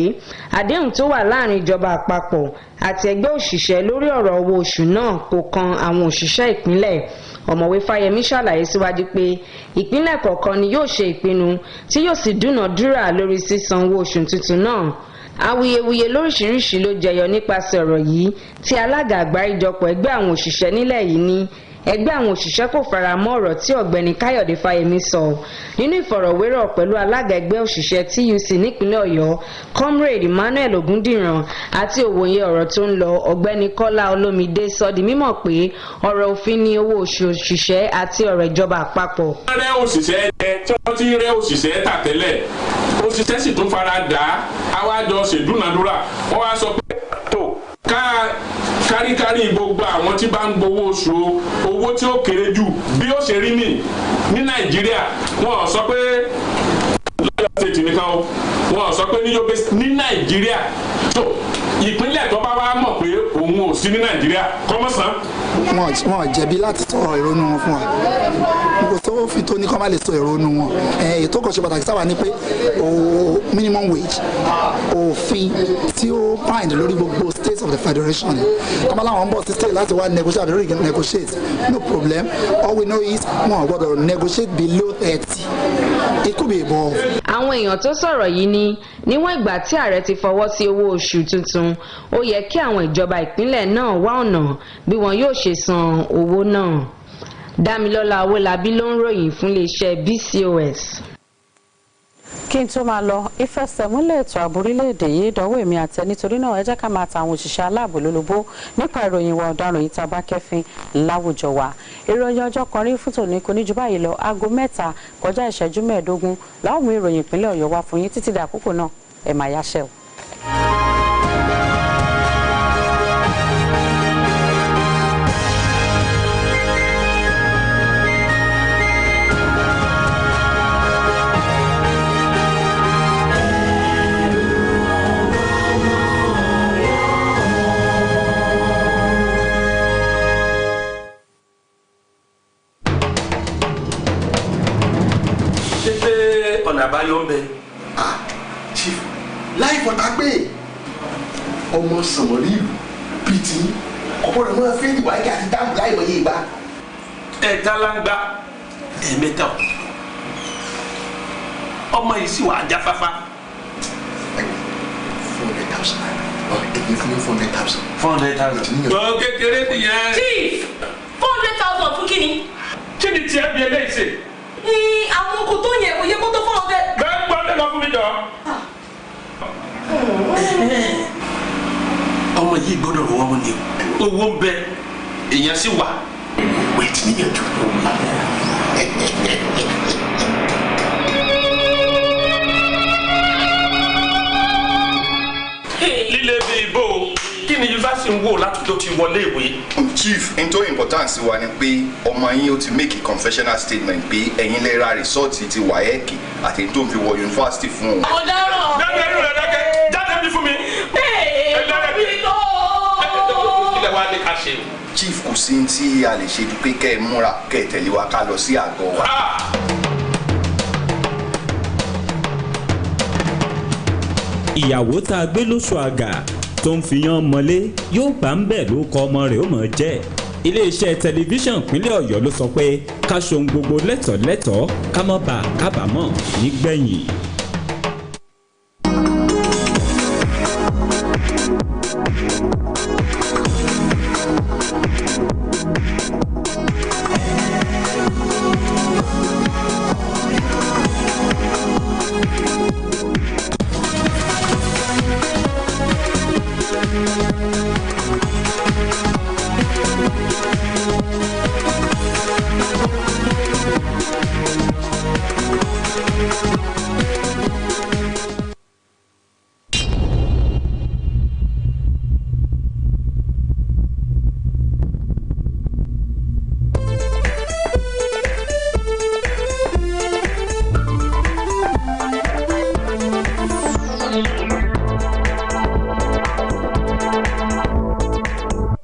[SPEAKER 9] àdéhùn tó wà láàrin ìjọba àpapọ̀ àti ẹgbẹ́ òṣìṣẹ́ lórí ọ̀rọ̀ owó oṣù náà kò kan àwọn òṣìṣẹ́ ìpínlẹ̀. ọ̀mọ̀wé Fáyẹmí ṣàlàyé síwájú pé ìpínlẹ̀ kọ̀ọ̀kan ni yóò ṣe ìpinnu tí yóò sì dúnàdúrà lórí sísan owó oṣù tuntun náà. Awuyewuye lóríṣiríṣi ló jẹyọ nípasẹ̀ ọ̀rọ̀ yìí tí alága àgbáríjọpọ̀ ẹgbẹ́ àwọn òṣìṣẹ́ nílẹ̀ yìí ní ẹgbẹ́ àwọn òṣìṣẹ́ kò fara mọ́ ọ̀rọ̀ tí ọ̀gbẹ́ni Káyọ̀dé Fáyẹmí sọ nínú ìfọ̀rọ̀wérọ̀ pẹ̀lú alága ẹgbẹ́ òṣìṣẹ́ TUC nípínlẹ̀ Ọ̀yọ́ Comrade Emmanuel Ogundiran àti òwòye ọ̀rọ̀ tó ń lọ ọ̀gbẹ́ni Kọ́lá Olómìdé sọ di mímọ̀ pé ọ̀rọ̀ òfin ni owó oṣù òṣìṣẹ́ àti ọ̀rọ̀ ìjọba àpapọ̀.
[SPEAKER 5] rẹ́ òṣìṣẹ́ tí wọ́n ti rẹ́ òṣìṣẹ́ tà tẹ́lẹ̀ òṣìṣẹ́ sì tún fara dà á wá jọ ṣèdúnàdúrà wọ́n wá sọ pé tó káríkárí gbogbo àwọn tí bá ń gbowó oṣù owó tí ó kéré jù bí ó ṣe rí ní Nàìjíríà wọn sọ pé lọ́yọ̀ state nìkan o wọn sọ pé ní Nàìjíríà tó ìpínlẹ̀ tó bá wá mọ̀ pé òun ò sí ní Nàìjíríà kọ́mọ̀sán.
[SPEAKER 6] wọn jẹ̀bi láti sọ ìrònú wọn fún wa kò tó fi tó ní kọ́ má lè sọ ìrònú wọn ètò kan ṣe pàtàkì sábà ní pé minimum wage òfin tí ó bind lórí gbogbo states of the federation kọ́mọ́ láwọn ń bọ̀ sí state láti wá negotiate àbí lórí negotiate no problem all we know is wọn ò gbọ́dọ̀ negotiate below 30 it could be above.
[SPEAKER 9] àwọn èèyàn tó sọ̀rọ̀ yìí ní níwọ̀n ìgbà tí ààrẹ ti fọwọ́ sí owó oṣù tuntun ó yẹ kí àwọn ìjọba ìpínlẹ̀ náà wá ọ̀nà bí wọn yóò ṣe san owó náà. Dámilọ́lá Owólabí ló ń ròyìn fún iléeṣẹ́ BCOS.
[SPEAKER 8] Kí n tó máa lọ ìfẹsẹ̀múlẹ̀ ètò ààbò orílẹ̀-èdè yìí dọ̀wọ́ èmi àti ẹ nítorí náà ẹ jẹ́ ká máa ta àwọn òṣìṣẹ́ aláàbò lólobó nípa ìròyìn wa ọ̀daràn yìí tá a bá kẹ́fín láwùjọ wa. ìròyìn ọjọ́ kan rí fún tòní kò ní ju báyìí lọ aago 3 kọjá ìṣẹ́jú 15 láwọn mú ìròyìn ìpínlẹ̀ Ọ̀yọ́ wá fún yín títí dà àkókò náà ẹ máa yáṣẹ́ o.
[SPEAKER 11] ọ̀nà àbáyọ ń bẹ.
[SPEAKER 18] chief láì fọ̀tà pé ọmọ sànmọ́rí ìlú bíi ti ọ̀pọ̀lọpọ̀ máa fẹ́ ìwà ẹ̀kẹ́ àti dáàbò láì wọ̀nyí ìgbà.
[SPEAKER 11] ẹ̀ẹ́dá láńgbá ẹ̀ẹ́mẹ́ta ọmọ yìí sì wà á jáfáfá.
[SPEAKER 18] 400,000 èyí fún mi 400,000.
[SPEAKER 11] 400,000. gbọ́ kékeré nìyẹn.
[SPEAKER 12] chief 400,000 fún kíni.
[SPEAKER 11] kí ni tiẹ̀ bí eléyìí ṣe.
[SPEAKER 12] àwọn oko tó yẹ kò yẹ kó tó 400.
[SPEAKER 11] bẹ́ẹ̀ gbọ́dọ̀ lọ fún mi jọ. ọmọ yìí gbọ́dọ̀ rọ ọmọ ni owó ń bẹ èèyàn sì wà.
[SPEAKER 18] wait níyànjú.
[SPEAKER 11] líle bí ibo kí ni yunifásitì ń wò láti tó ti wọlé ìwé.
[SPEAKER 13] chief n tó important sí wa ni pé ọmọ yín ó ti make a confessional statement pé ẹ̀yin lè ra rìsọ́ọ̀tì ti wáyẹ́ẹ̀kì àti tó ń fi wọ yunifásitì fún òun.
[SPEAKER 12] ọ̀daràn.
[SPEAKER 11] dábẹ́ irú rẹ̀ dákẹ́ jáde bí fún mi. ilẹ̀ wa ní ká ṣe.
[SPEAKER 13] chief kò sí tí a lè ṣe ju pé kẹ́ ẹ múra kẹ́ ẹ tẹ̀lé wa ká lọ sí àgọ́ wa.
[SPEAKER 15] ìyàwó tá a gbé lóṣù àgà tó ń fiyán mọ́lé yóò bá ń bẹ̀ ló kọ ọmọ rẹ̀ ó mọ̀ jẹ́ iléeṣẹ́ tẹlifíṣàn ìpínlẹ̀ Ọ̀yọ́ ló sọ pé ká ṣohun gbogbo lẹ́tọ̀ọ́lẹ́tọ̀ọ́ ká má bàa kábàámọ̀ nígbẹ̀yìn.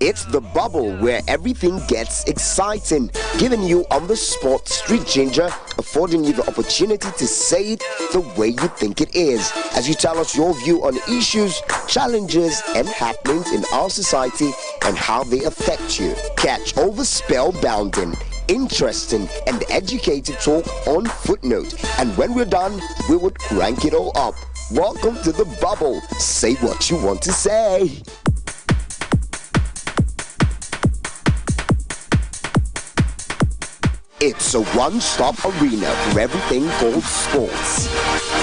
[SPEAKER 2] It's the bubble where everything gets exciting, giving you on-the-spot street ginger, affording you the opportunity to say it the way you think it is, as you tell us your view on issues, challenges, and happenings in our society and how they affect you. Catch all the spellbounding, interesting, and educated talk on Footnote, and when we're done, we would crank it all up. Welcome to the bubble. Say what you want to say. It's a one-stop arena for everything called sports.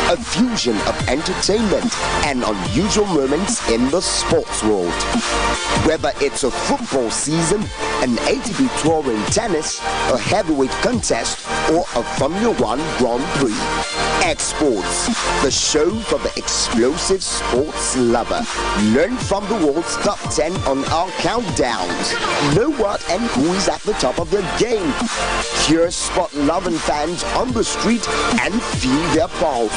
[SPEAKER 2] A fusion of entertainment and unusual moments in the sports world. Whether it's a football season, an ATP tour in tennis, a heavyweight contest, or a Formula One Grand Prix. Exports, the show for the explosive sports lover. Learn from the world's top 10 on our countdowns. Know what and who is at the top of their game. Hear sport-loving fans on the street and feel their pulse.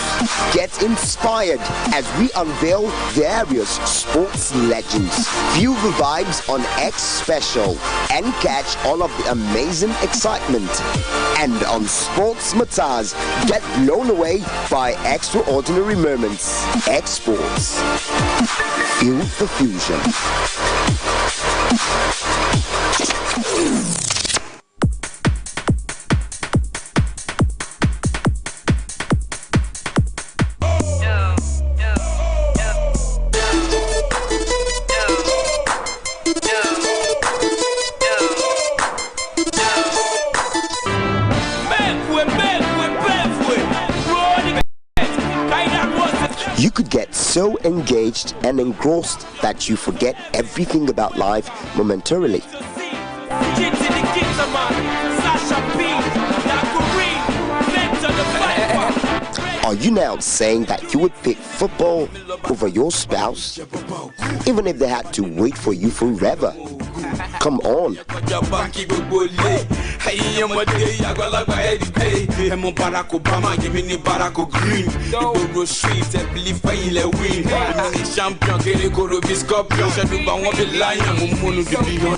[SPEAKER 2] Get inspired as we unveil various sports legends. Feel the vibes on X Special and catch all of the amazing excitement. And on Sports Matters, get blown away by extraordinary moments. Exports. Feel the fusion. You could get so engaged and engrossed that you forget everything about life momentarily. Are you now saying that you would pick football over your spouse, even if they had to wait for you forever? Come on.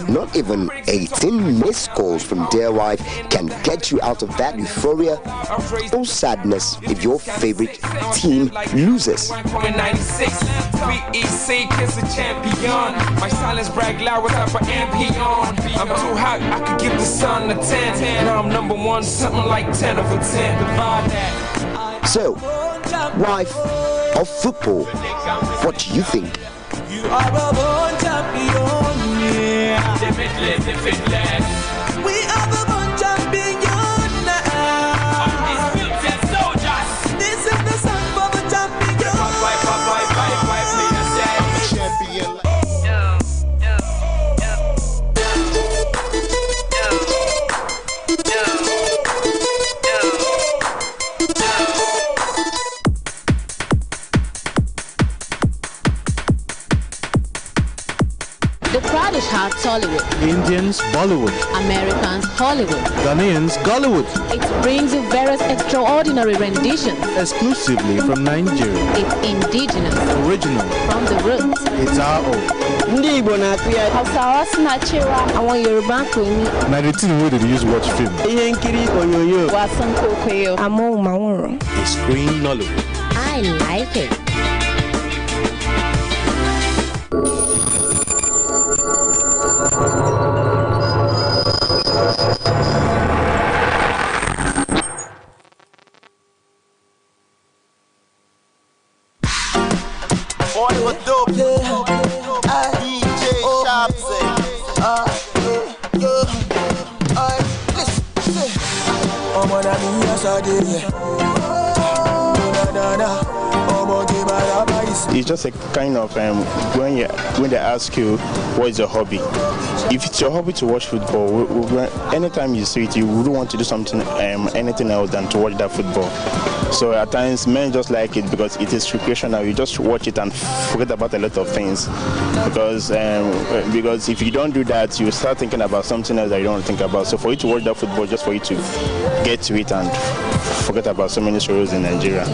[SPEAKER 2] Not even 18 missed calls from their wife can get you out of that euphoria or sadness if your favorite team loses.
[SPEAKER 16] My silence brag loud without an MP on. I'm too hot, I could give the sun a 10. Now I'm number one, something like 10 over 10. Divide that.
[SPEAKER 2] So, wife of football, what do you think?
[SPEAKER 16] You are a born champion, yeah. We are the born champion now. Undisputed soldiers. This is the song for the champion.
[SPEAKER 17] The crowd is hard Tollywood.
[SPEAKER 19] Indians, Bollywood.
[SPEAKER 17] Americans, Hollywood.
[SPEAKER 19] Ghanaians, Gollywood.
[SPEAKER 17] It brings you various extraordinary renditions.
[SPEAKER 19] Exclusively from Nigeria.
[SPEAKER 17] It's indigenous.
[SPEAKER 19] Original.
[SPEAKER 17] From the roots.
[SPEAKER 19] It's our own.
[SPEAKER 17] Ndị Igbo na-akụ ya. Hausawa suna cewa àwọn Yorùbá kò ní.
[SPEAKER 19] Na the thing wey dey use watch film.
[SPEAKER 17] Ihe nkiri onyonyo. Wasan kwaikwayo. Amóhùnmáwòrán.
[SPEAKER 19] The screen Nollywood.
[SPEAKER 17] I like it.
[SPEAKER 4] it's just a kind of when they ask you what is your hobby. If it's your hobby to watch football, anytime you see it, you wouldn't want to do something anything else than to watch that football. So at times men just like it because it is recreational. You just watch it and forget about a lot of things, because if you don't do that, you start thinking about something else that you don't think about. So for you to watch that football, just for you to get to it and forget about so many sorrows in Nigeria.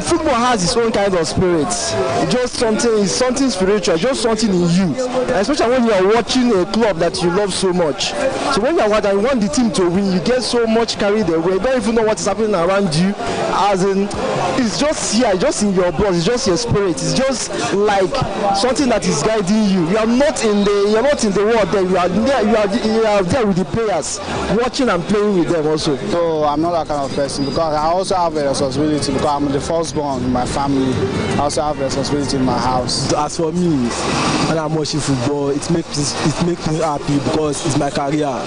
[SPEAKER 20] Football has its own kind of spirit. It's something spiritual, just something in you. Especially when you are watching a club that you love so much. So when you are watching and you want the team to win, you get so much carried away. You don't even know what is happening around you. As in, it's just here, just in your blood. It's just your spirit. It's just like something that is guiding you. You are not in the world there. You are there with the players, watching and playing with them also.
[SPEAKER 21] So I'm not that kind of person because I also have a responsibility because I'm the firstborn in my family. I also have a responsibility in my house.
[SPEAKER 20] As for me, when I'm watching football, it makes me happy because it's my career.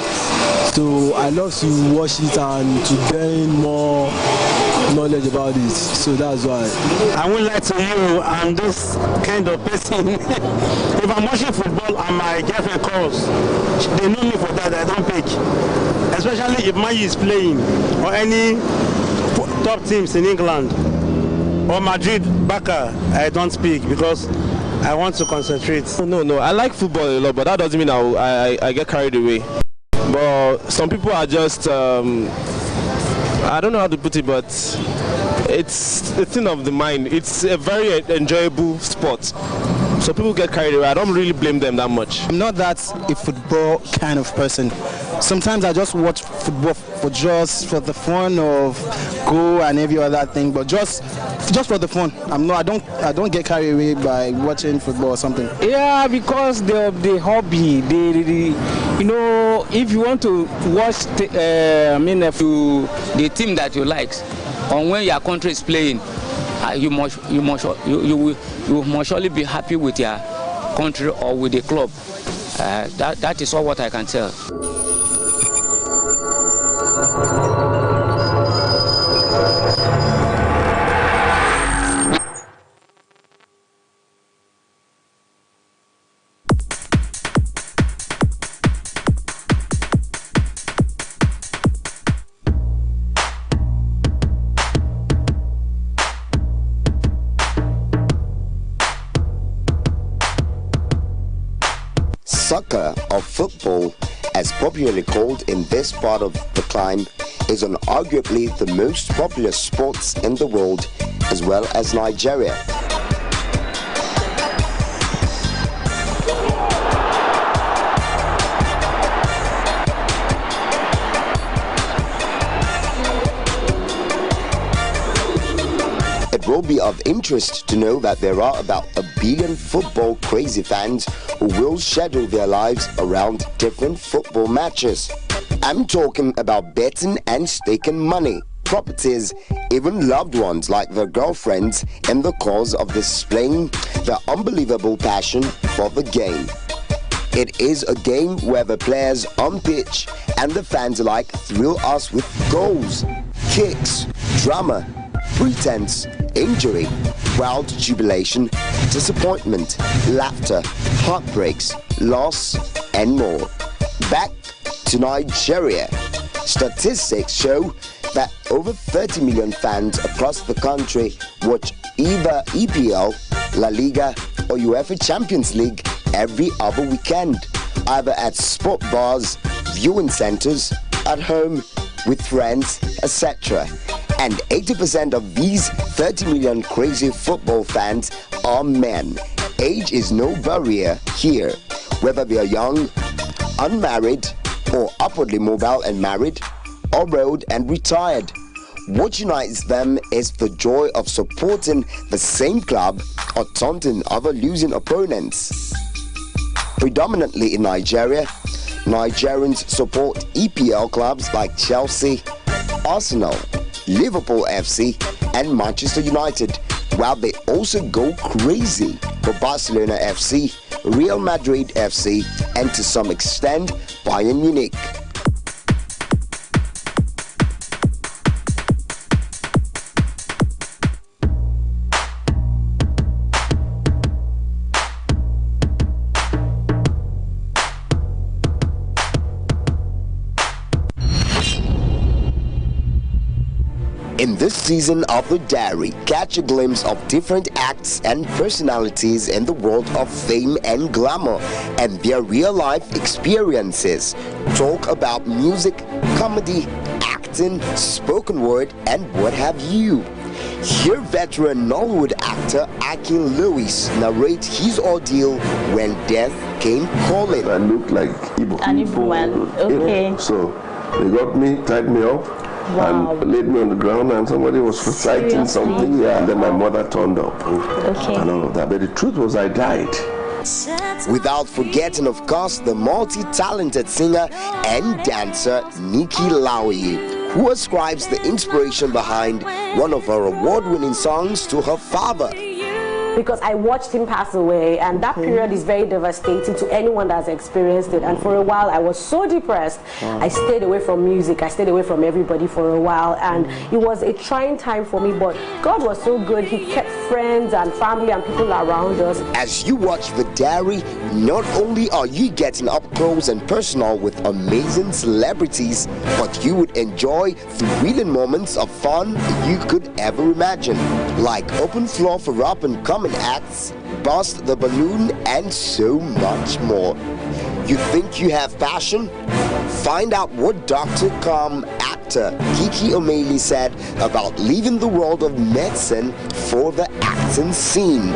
[SPEAKER 20] So I love to watch it and to gain more knowledge about it. So that's why.
[SPEAKER 23] I won't lie to you, I'm this kind of person. If I'm watching football and my girlfriend calls, they know me for that, I don't pick. Especially if Man U is playing or any top teams in England or Madrid, Barca, I don't speak because I want to concentrate.
[SPEAKER 22] No, I like football a lot, but that doesn't mean I get carried away. But some people are just, I don't know how to put it, but it's a thing of the mind. It's a very enjoyable sport. So people get carried away. I don't really blame them that much.
[SPEAKER 20] I'm not that a football kind of person. Sometimes I just watch football for the fun of goal and every other thing, but just for the fun. I don't get carried away by watching football or something.
[SPEAKER 24] Yeah, because the hobby, if you want to watch the team that you like, or when your country is playing, you must surely be happy with your country or with the club. That is all what I can tell.
[SPEAKER 2] Soccer, or football, as popularly called in this part of the climb, is arguably the most popular sports in the world, as well as Nigeria. It will be of interest to know that there are about 1 billion football crazy fans who will schedule their lives around different football matches. I'm talking about betting and staking money, properties, even loved ones like their girlfriends in the cause of displaying their unbelievable passion for the game. It is a game where the players on pitch and the fans alike thrill us with goals, kicks, drama, pretense, injury, wild jubilation, disappointment, laughter, heartbreaks, loss, and more. Back to Nigeria. Statistics show that over 30 million fans across the country watch either EPL, La Liga, or UEFA Champions League every other weekend, either at sport bars, viewing centers, at home, with friends, etc. And 80% of these 30 million crazy football fans are men. Age is no barrier here, whether they are young, unmarried, or upwardly mobile and married, or old and retired. What unites them is the joy of supporting the same club or taunting other losing opponents. Predominantly in Nigeria, Nigerians support EPL clubs like Chelsea, Arsenal, Liverpool FC, and Manchester United, while they also go crazy for Barcelona FC, Real Madrid FC, and to some extent Bayern Munich. In this season of The Diary, catch a glimpse of different acts and personalities in the world of fame and glamour and their real-life experiences. Talk about music, comedy, acting, spoken word, and what have you. Hear veteran Nollywood actor Akin Lewis narrate his ordeal when death came calling.
[SPEAKER 1] I looked like Igbo people.
[SPEAKER 17] Okay.
[SPEAKER 1] So they got me, tied me up, and laid me on the ground, and somebody was reciting something. Yeah, and then my mother turned up and all of that. But the truth was, I died.
[SPEAKER 2] Without forgetting, of course, the multi-talented singer and dancer Nikki Lawi, who ascribes the inspiration behind one of her award-winning songs to her father.
[SPEAKER 3] Because I watched him pass away, and that period is very devastating to anyone that's experienced it. And for a while I was so depressed. I stayed away from music, I stayed away from everybody for a while, and it was a trying time for me, but God was so good. He kept friends and family and people around us.
[SPEAKER 2] As you watch The Diary, not only are you getting up close and personal with amazing celebrities, but you would enjoy thrilling moments of fun you could ever imagine, like open floor for up and coming acts, Bust the Balloon, and so much more. You think you have passion? Find out what Dr. Com actor Kiki O'Malley said about leaving the world of medicine for the acting scene.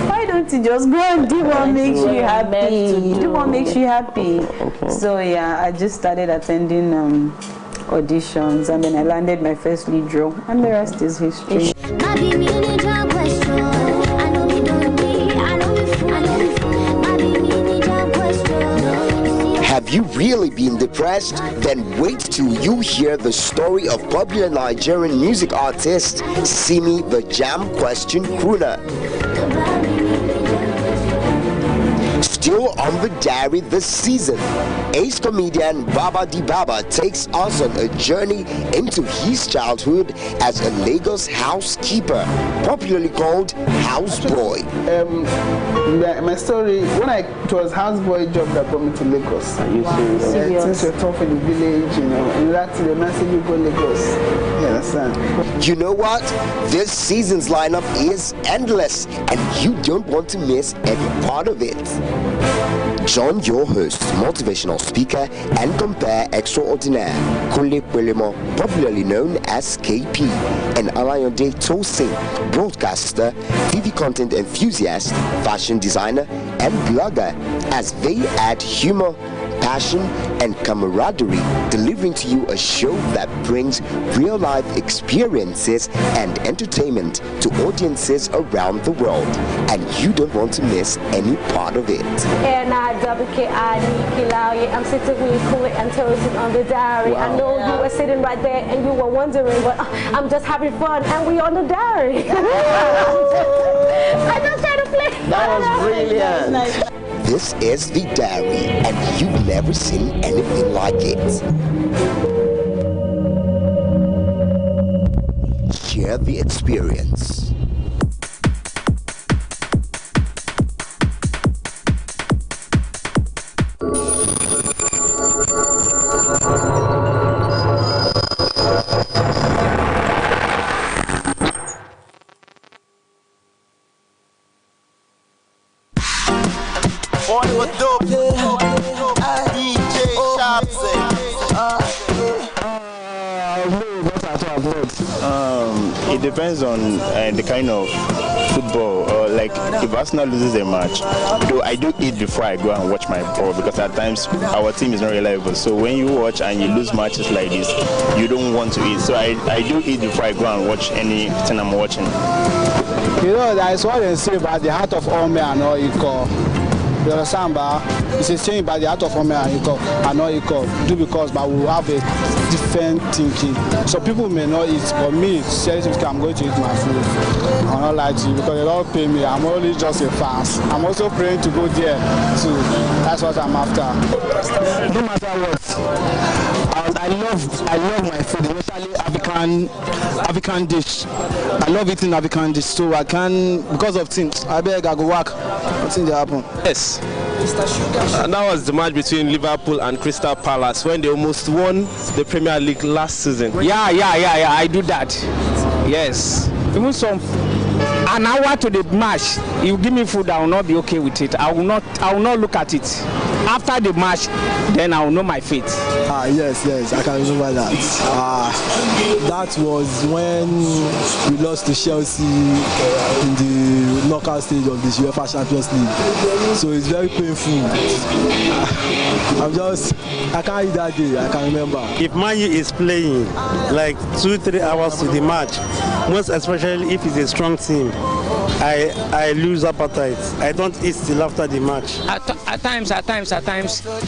[SPEAKER 17] Why don't you just go and do what makes you happy? Do what makes you happy. So yeah, I just started attending auditions, and then I landed my first lead role, and the rest is history.
[SPEAKER 2] Have you really been depressed? Then wait till you hear the story of popular Nigerian music artist Simi the Jam Question Crooner. Still on The Diary this season, ace comedian Baba Di Baba takes us on a journey into his childhood as a Lagos housekeeper, popularly called houseboy.
[SPEAKER 21] My story, it was houseboy job that brought me to Lagos. Are you serious? Since you're tough in the village, and that's the message you go Lagos. You understand?
[SPEAKER 2] You know what? This season's lineup is endless, and you don't want to miss any part of it. Join your host, motivational speaker and compare extraordinaire Kunle Pelemo, popularly known as KP, and Alayonde Tosin, broadcaster, TV content enthusiast, fashion designer, and blogger, as they add humor, passion, and camaraderie, delivering to you a show that brings real-life experiences and entertainment to audiences around the world, and you don't want to miss any part of it.
[SPEAKER 3] And I'm sitting with Kunle and Tosin on The Diary. Wow. I know you were sitting right there and you were wondering, but I'm just having fun, and we on The Diary. I just tried to play.
[SPEAKER 21] That was brilliant.
[SPEAKER 2] This is The Diary, and you've never seen anything like it. Share the experience.
[SPEAKER 4] It depends on the kind of football. Like if Arsenal loses a match, though I do eat before I go and watch my ball, because at times our team is not reliable. So when you watch and you lose matches like this, you don't want to eat. So I do eat before I go and watch anything I'm watching.
[SPEAKER 21] That's what they say about the heart of all men and all equal. You understand, but it's a saying by the heart of all men are not equal. Do because but we have a different thinking. So people may not eat, but me, seriously, I'm going to eat my food. I'm not like you because they don't pay me. I'm only just a fast. I'm also praying to go there too. That's what I'm after.
[SPEAKER 20] No matter what, I love my food, especially African dish. I love eating African dish, so I can, because of things, I beg I go work. What's in the happen?
[SPEAKER 22] Yes, And that was the match between Liverpool and Crystal Palace when they almost won the Premier League last season.
[SPEAKER 5] Yeah, I do that. Yes. Even some an hour to the match, you give me food, I will not be okay with it. I will not look at it. After the match, then I will know my fate.
[SPEAKER 20] Yes, I can remember that. That was when we lost to Chelsea in the knockout stage of the UEFA Champions League. So it's very painful. I can't eat that day, I can remember.
[SPEAKER 7] If Man U is playing like 2-3 hours to the match, most especially if it's a strong team, I lose appetite. I don't eat till after the match.
[SPEAKER 24] At times,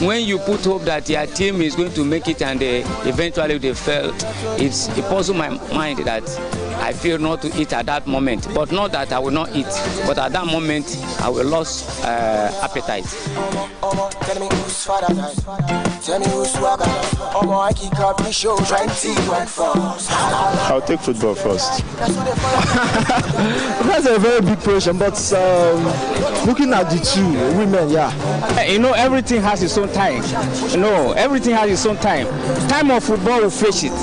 [SPEAKER 24] when you put hope that your team is going to make it and eventually they fail, it puzzles my mind that I fear not to eat at that moment. But not that I will not eat, but at that moment I will lose appetite.
[SPEAKER 4] I'll take football first.
[SPEAKER 20] That's a very big question, but looking at the two women,
[SPEAKER 5] everything has its own time. Everything has its own time. Time of football will face it.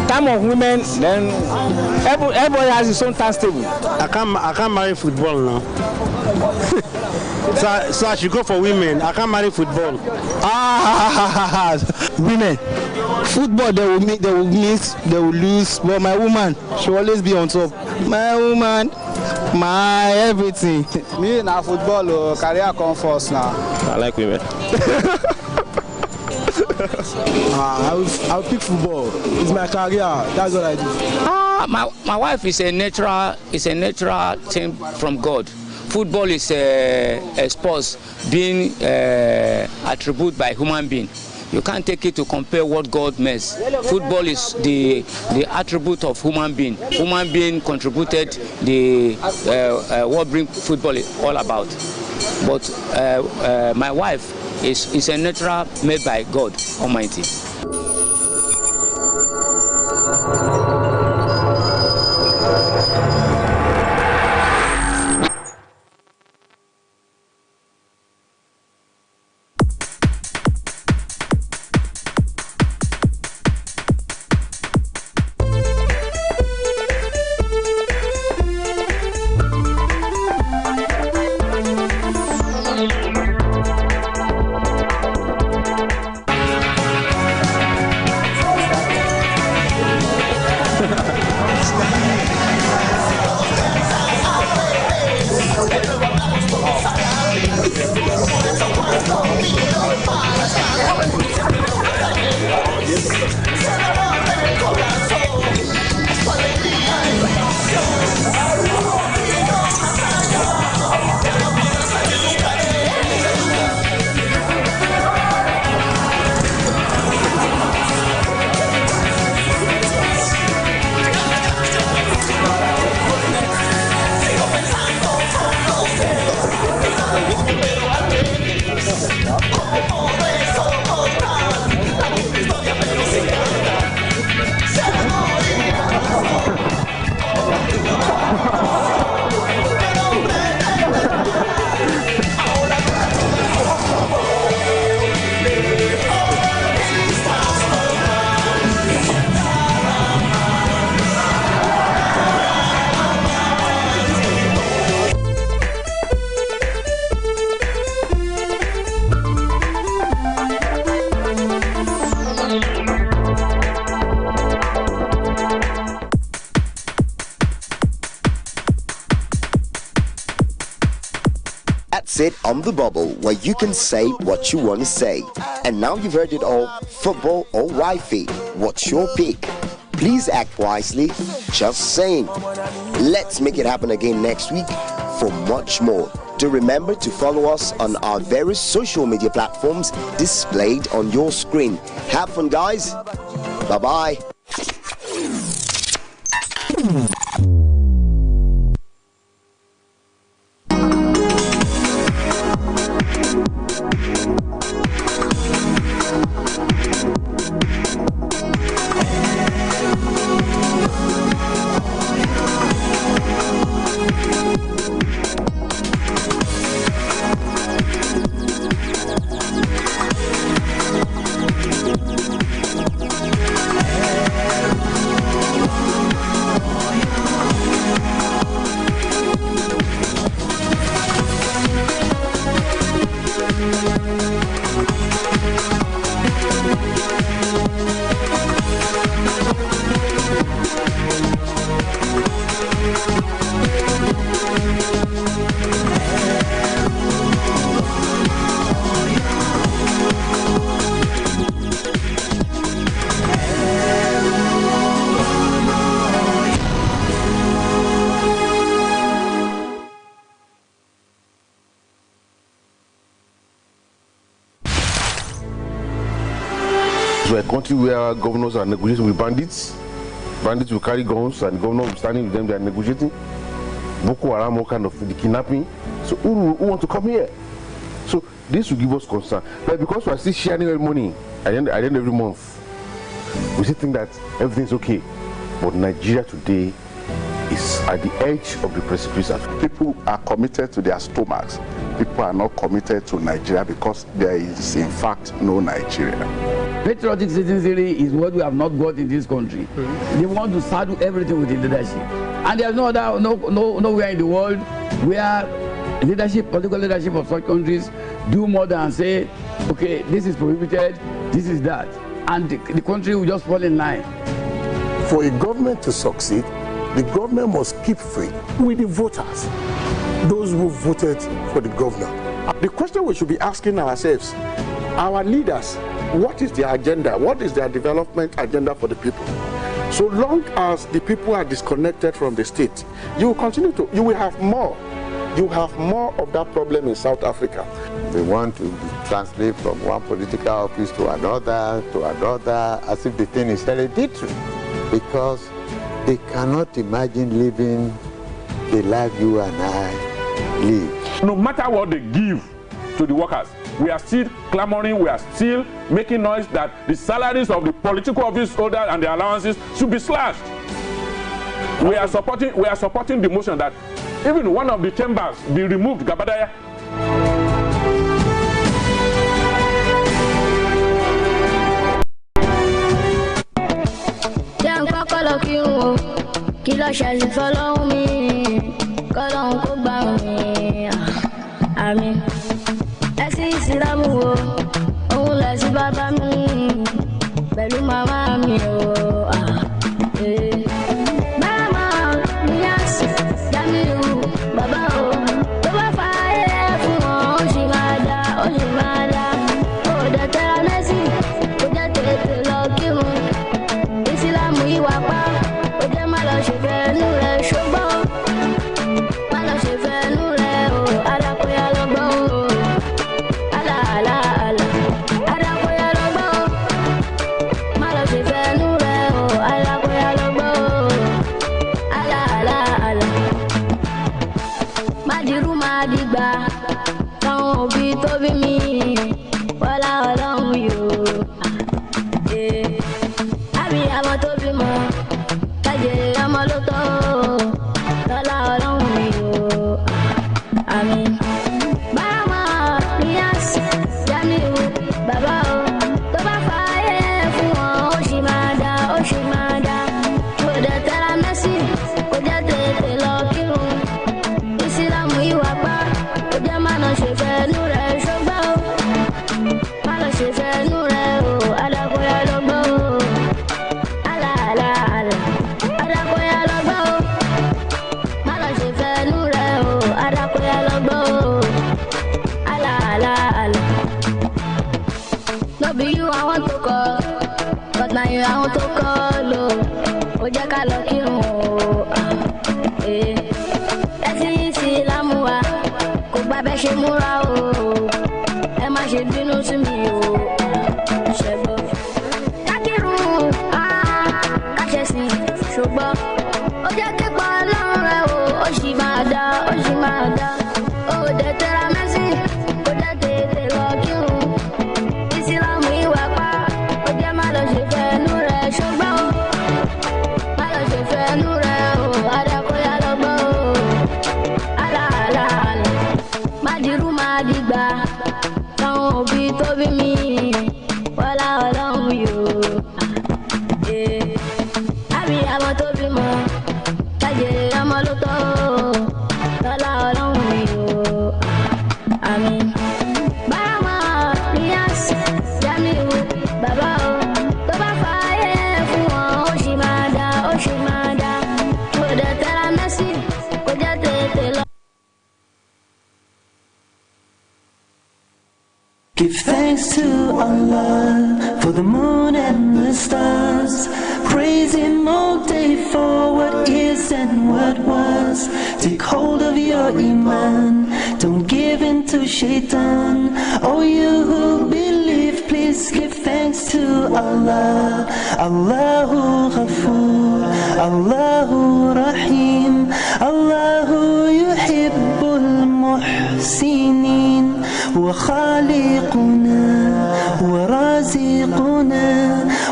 [SPEAKER 5] Time of women, then everybody has its own timetable.
[SPEAKER 7] I can't marry football now. So I should go for women. I can't marry football.
[SPEAKER 20] Women. Football, they will miss, they will lose. But my woman, she will always be on top. My woman, my everything.
[SPEAKER 21] Me now football, career come first now.
[SPEAKER 22] I like women.
[SPEAKER 20] I'll pick football. It's my career. That's what I do.
[SPEAKER 24] My wife is a natural thing from God. Football is a sport being attributed by human being. You can't take it to compare what God makes. Football is the attribute of human being. Human being contributed what bring football is all about. But my wife is a natural made by God Almighty.
[SPEAKER 2] Sit on the bubble where you can say what you want to say. And now you've heard it all, football or wifey. What's your pick? Please act wisely. Just saying. Let's make it happen again next week for much more. Do remember to follow us on our various social media platforms displayed on your screen. Have fun, guys. Bye-bye.
[SPEAKER 19] to a country where governors are negotiating with bandits. Bandits will carry guns and the governor will be standing with them, they are negotiating. Boko Haram, all kind of the kidnapping. So who want to come here? So this will give us concern. But because we are still sharing money at the end of every month, we still think that everything's okay. But Nigeria today is at the edge of the precipice.
[SPEAKER 6] People are committed to their stomachs. People are not committed to Nigeria because there is in fact no Nigeria.
[SPEAKER 9] Patriotic citizenry is what we have not got in this country. They want to saddle everything with the leadership. And there's nowhere in the world where political leadership of such countries do more than say, okay, this is prohibited, this is that. And the country will just fall in line.
[SPEAKER 10] For a government to succeed, the government must keep faith with the voters, those who voted for the governor. The question we should be asking ourselves, our leaders, what is their agenda? What is their development agenda for the people? So long as the people are disconnected from the state, you will continue to, you will have more of that problem in South Africa.
[SPEAKER 14] They want to translate from one political office to another, as if the thing is hereditary, because they cannot imagine living the life you and I live.
[SPEAKER 11] No matter what they give to the workers, we are still clamoring, we are still making noise that the salaries of the political office holders and the allowances should be slashed. We are supporting the motion that even one of the chambers be removed, Gabadaya.
[SPEAKER 25] Ìsìlámù o, òun lẹ̀sìn bàbá mi, pẹ̀lú màmá mi o. Màmá mi á sì dá mi lù, bàbá o. Tó bá fa ayé fún wọn, ó sì máa dá, ó sì máa dá. Ó dẹ̀ tẹ́ra mẹ́sì, ó jẹ́ tètè lọ kírun. Ìsìlámù ìwà pa, ó jẹ́ má lọ ṣe fẹ́nu rẹ̀ ṣùgbọ́n. Má lọ ṣe fẹ́nu rẹ̀ o, alákòóyá lọ́gbọ́n o.
[SPEAKER 26] Give thanks to Allah for the moon and the stars. Praise Him all day for what is and what was. Take hold of your iman, don't give in to shaitan. Oh, you who believe, please give thanks thanks to Allah. Allahu Ghafoor, Allahu Rahim, Allahu yuhibbul muhsinin. Wa khaliquna wa raziquna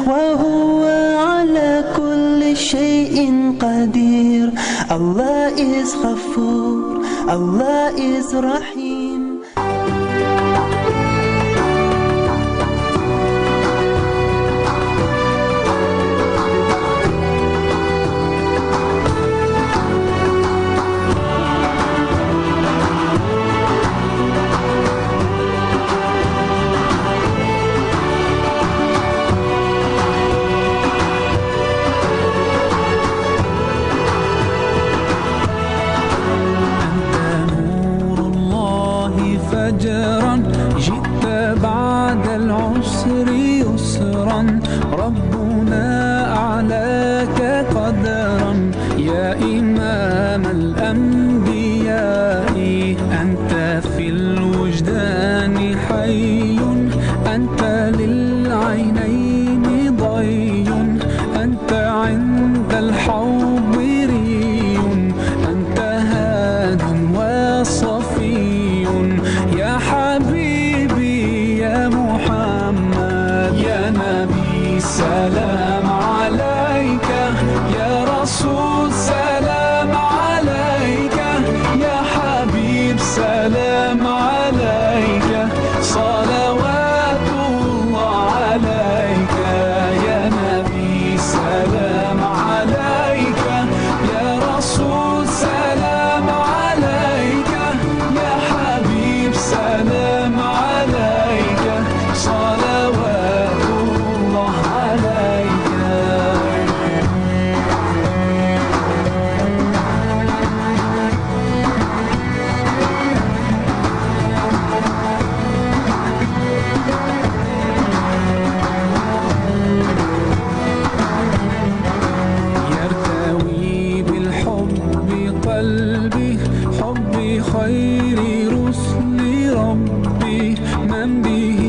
[SPEAKER 26] wa huwa ala kulli shay'in qadir. Allah is Ghafoor, Allah is Rahim.
[SPEAKER 8] جئت بعد العسر يسرا ربنا أعلاك قدرا يا إمام الأنبياء أنت في الوجدان حي أنت للعينين ضي أنت عند الحوض ري أنت هاد وصفي يا حبيبي يا محمد يا نبي سلام عليك يا رسول سلام عليك يا حبيب سلام عليك صلوات الله عليك يا نبي سلام عليك يا رسول سلام عليك يا حبيب سلام عليك صلوات الله عليك. يرتوي بالحب قلبي حبي خير رسل ربي من به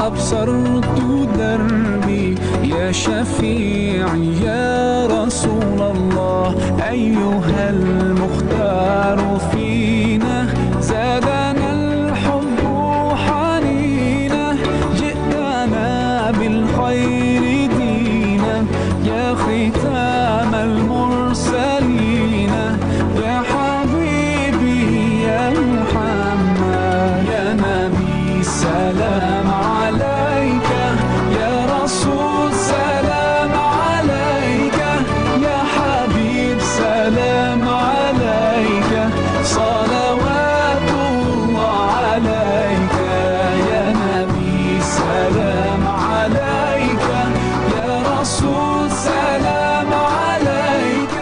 [SPEAKER 8] أبصرت دربي يا شفيعي يا رسول الله أيها المختار فينا زادنا الحب حنينا جئتنا بالخير دينا يا ختام المرسلين يا حبيبي يا محمد يا نبي سلام عليك يا رسول سلام عليك يا حبيب سلام عليك صلوات الله عليك يا نبي سلام عليك يا رسول سلام عليك.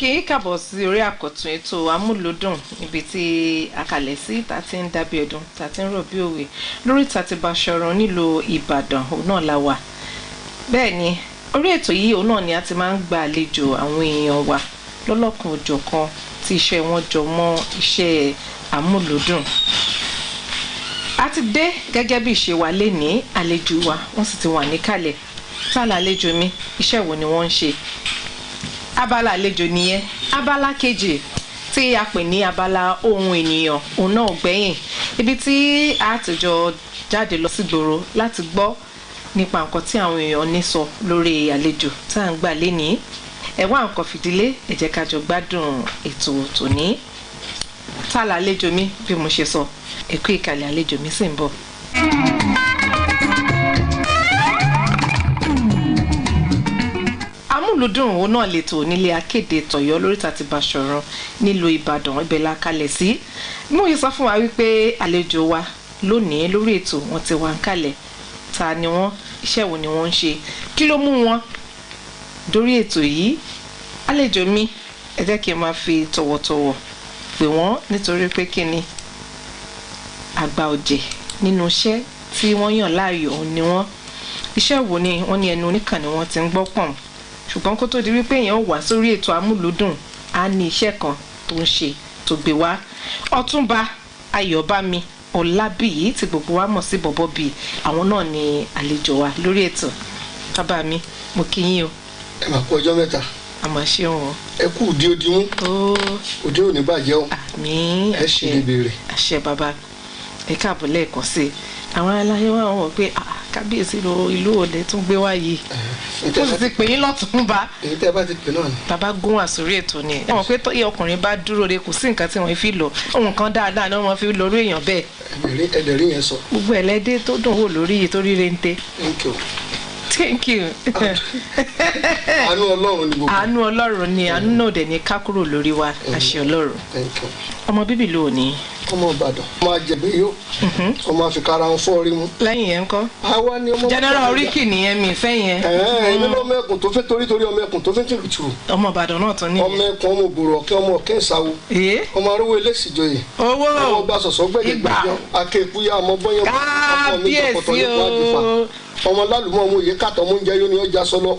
[SPEAKER 12] kí kábọ̀ sí orí àkọ́tún ètò amúlòdùn níbi tí àkàlẹ̀ sí tàti ń dábí ẹ̀dùn tàti ń rọ̀ bí òwe lórí tàti Báṣọ̀run nílùú Ìbàdàn òun náà la wà. Bẹ́ẹ̀ ni orí ètò yìí òun náà ni a ti máa ń gba àlejò àwọn èèyàn wa lọ́lọ́kan òjọ̀kan tí iṣẹ́ wọn jọ mọ́ iṣẹ́ amúlòdùn. A ti dé gẹ́gẹ́ bí ìṣe wa lénìí, àlejò wa wọ́n sì ti wà níkàlẹ̀. sálà àlejò mi iṣẹ́ wo ni wọ́n ń ṣe abala àlejò nìyẹn abala kejì tí a pè ní abala ohun ènìyàn òun náà gbẹ̀yìn ibi tí a ti jọ jáde lọ sí gbòòrò láti gbọ́ nípa nǹkan tí àwọn èèyàn ní sọ lórí àlejò tá à ń gbà lénìí ẹ wá nǹkan fìdílé ẹ jẹ́ ká jọ gbádùn ètò tòní sálà àlejò mi bí mo ṣe sọ ẹ̀kú ìkàlẹ̀ àlejò mi sì ń bọ̀. amúlùdùn òun náà lètò nílé akéde tọ̀yọ́ lóríta ti Bàṣọ̀run nílùú Ìbàdàn ibẹ̀ la kalẹ̀ sí mo yìí sọ fún wa wípé àlejò wa lónìí lórí ètò wọn ti wà ń kalẹ̀ ta ni wọ́n iṣẹ́ wo ni wọ́n ń ṣe kí ló mú wọn dórí ètò yìí àlejò mi ẹ jẹ́ kí n máa fi tọ̀wọ̀tọ̀wọ̀ pè wọ́n nítorí pé kí ni àgbà ọ̀jẹ̀ nínú iṣẹ́ tí wọ́n yàn láàyò ni wọ́n iṣẹ́ wo ni wọ́n ní ẹnu oníkàn ni wọ́n ti ń gbọ́ pọ̀n ṣùgbọ́n kó tó di wípé èèyàn wà sórí ètò amúlùdùn á ní iṣẹ́ kan tó ń ṣe tó gbé wá Ọ̀túnba Ayọ̀bámi Ọlábíyì tí gbogbo wa mọ̀ sí bọ̀bọ̀ bíi àwọn náà ni àlejò wa lórí ètò bàbá mi mo kí yín o.
[SPEAKER 1] ẹ máa kú ọjọ́ mẹ́ta.
[SPEAKER 12] àmọ́ ṣé wọn.
[SPEAKER 1] ẹ kú òdi odimú. òdi ò ní bàjẹ́ o.
[SPEAKER 12] àmín
[SPEAKER 1] ẹ ṣì lè béèrè.
[SPEAKER 12] àṣẹ bàbá ẹ káàbọ̀ lẹ́ẹ̀kan sí i àwọn aláyé wa wọ̀ pé kábíyèsí ìlú òde tún gbé wá yìí tó sì ti pè yín lọ́tùnúnba.
[SPEAKER 1] èyí tẹ́ ẹ bá ti pè náà ni.
[SPEAKER 12] bàbá gún àsórí ètò ni ẹ mọ̀ pé tọ́yẹ ọkùnrin bá dúró de kò sí nǹkan tí wọ́n fi lọ nǹkan dáadáa ni wọ́n fi lórí èèyàn bẹ́ẹ̀.
[SPEAKER 1] ẹ̀dẹ̀rí yẹn sọ.
[SPEAKER 12] gbogbo ẹlẹ́dẹ̀ tó dùn wò lórí yìí tó rí rente.
[SPEAKER 1] Thank you. àánú Ọlọ́run ni gbogbo.
[SPEAKER 12] àánú Ọlọ́run ni àánú náà dẹ̀ ní ká kúrò lórí wa àṣẹ Ọlọ́run. ọmọ bíbí ló ní.
[SPEAKER 1] ọmọ Ìbàdàn ọmọ àjẹbí yó ọmọ àfikàrà ń fọ́ rí mu.
[SPEAKER 12] lẹ́yìn yẹn ńkọ́.
[SPEAKER 1] àwa ni ọmọ.
[SPEAKER 12] general oríkì nìyẹn mi fẹ́ yẹn.
[SPEAKER 1] èmi ló mẹ́kùn tó fẹ́ torí ọmọ ẹkùn tó fẹ́ tìrùtìrù.
[SPEAKER 12] ọmọ Ìbàdàn náà tán nìyẹn.
[SPEAKER 1] ọmọ ẹkùn ọmọ òbòrò ọ̀kẹ́ ọmọ ọ̀kẹ́ ìsáwó. ọmọ arúgbó eléṣìjọyè.
[SPEAKER 12] owó
[SPEAKER 1] ọmọ ọba sọ̀sọ́ gbẹ̀gbẹ̀jọ akéèkúyà ọmọ bọ́yọ̀ ọmọ lálùmọ́ ọmọ òye kàtọ́ ọmọ oúnjẹ yóò ní ọjà sọlọ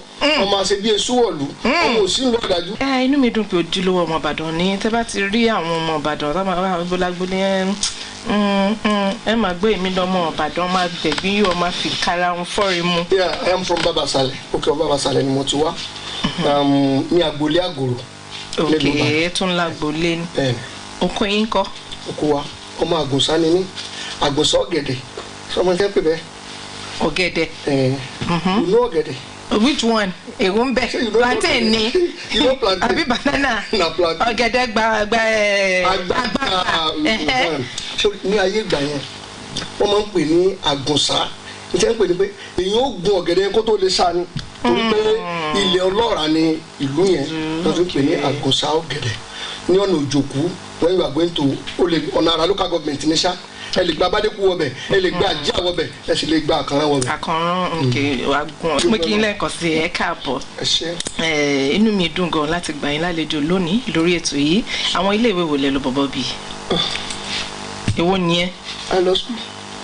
[SPEAKER 1] ọmọ àṣẹ bíi èṣù wọ̀lú ọmọ òsì ń lọ ọ̀dájú.
[SPEAKER 12] inú mi dùn pé ojúlówó ọmọ Ìbàdàn ni tẹ́ bá ti rí àwọn ọmọ Ìbàdàn tó máa wá gbólágbólé ẹ máa gbé èmi lọ́mọ Ìbàdàn máa gbẹ̀gbín yóò máa fi kára ń fọ́rí mu.
[SPEAKER 1] yeah I am from Babasale òkè Babasale ni mo ti wá ní agboolé àgòrò.
[SPEAKER 12] òkè tún lágboolé ni okun yín kọ́.
[SPEAKER 1] oko wa ọmọ àgùnsá ni mí àgùnsá ọ̀gẹ̀dẹ̀ sọmọ tẹ́ pè bẹ́ẹ̀.
[SPEAKER 12] ọ̀gẹ̀dẹ̀.
[SPEAKER 1] you know ọ̀gẹ̀dẹ̀.
[SPEAKER 12] which one èwo ń bẹ plantain ni àbí banana ọ̀gẹ̀dẹ̀ gba
[SPEAKER 1] ní ayé ìgbà yẹn wọ́n máa ń pè ní àgùnsá níta ń pè ní pé èyàn ó gun ọ̀gẹ̀dẹ̀ kó tó lè sá ni torí pé ilẹ̀ ọlọ́ràá ni ìlú yẹn wọ́n fi ń pè ní àgùnsá ọ̀gẹ̀dẹ̀ ní ọ̀nà òjòkú when you are going to ọ̀nà àrà local government ní sá ẹ lè gba abádékù wọbẹ ẹ lè gba àjíà wọbẹ ẹ sì lè gba àkànrán wọbẹ.
[SPEAKER 12] àkànrán òkè àgùn mo kí n lẹ́ẹ̀kan sí ẹ káàbọ̀ inú mi dùn gan láti gbà yín lálejò lónìí lórí ètò yìí àwọn ilé ìwé wò lẹ lọ bọ̀bọ̀ bíi èwo nìyẹn.
[SPEAKER 1] ẹ lọ skul.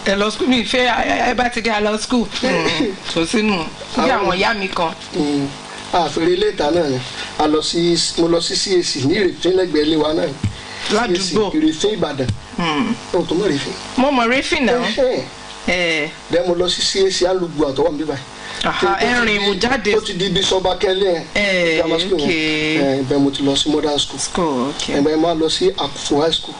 [SPEAKER 12] ẹ lọ skul mi ìfẹ́ ẹ bá ti dé ẹ lọ skul tó sínú bí àwọn ìyá mi kan.
[SPEAKER 1] àfẹ́rẹ́ ilé ìta náà ni mo lọ sí CAC ní ìrètí lẹ́gbẹ̀ẹ́ ilé wa náà
[SPEAKER 12] ládùúgbò
[SPEAKER 1] ìrètí Ìbàdàn. o tó mọ̀ rẹ́fìn.
[SPEAKER 12] mo mọ̀ rẹ́fìn náà.
[SPEAKER 1] bẹ́ẹ̀ mo lọ sí CAC alùpùpù àtọwọ́ mi báyìí.
[SPEAKER 12] ẹ̀rìn mo jáde.
[SPEAKER 1] ó ti di ibi sọba kẹ́lẹ́ ẹ̀ bẹ́ẹ̀ mo ti lọ sí modern school. bẹ́ẹ̀ mo lọ sí Akufo high school.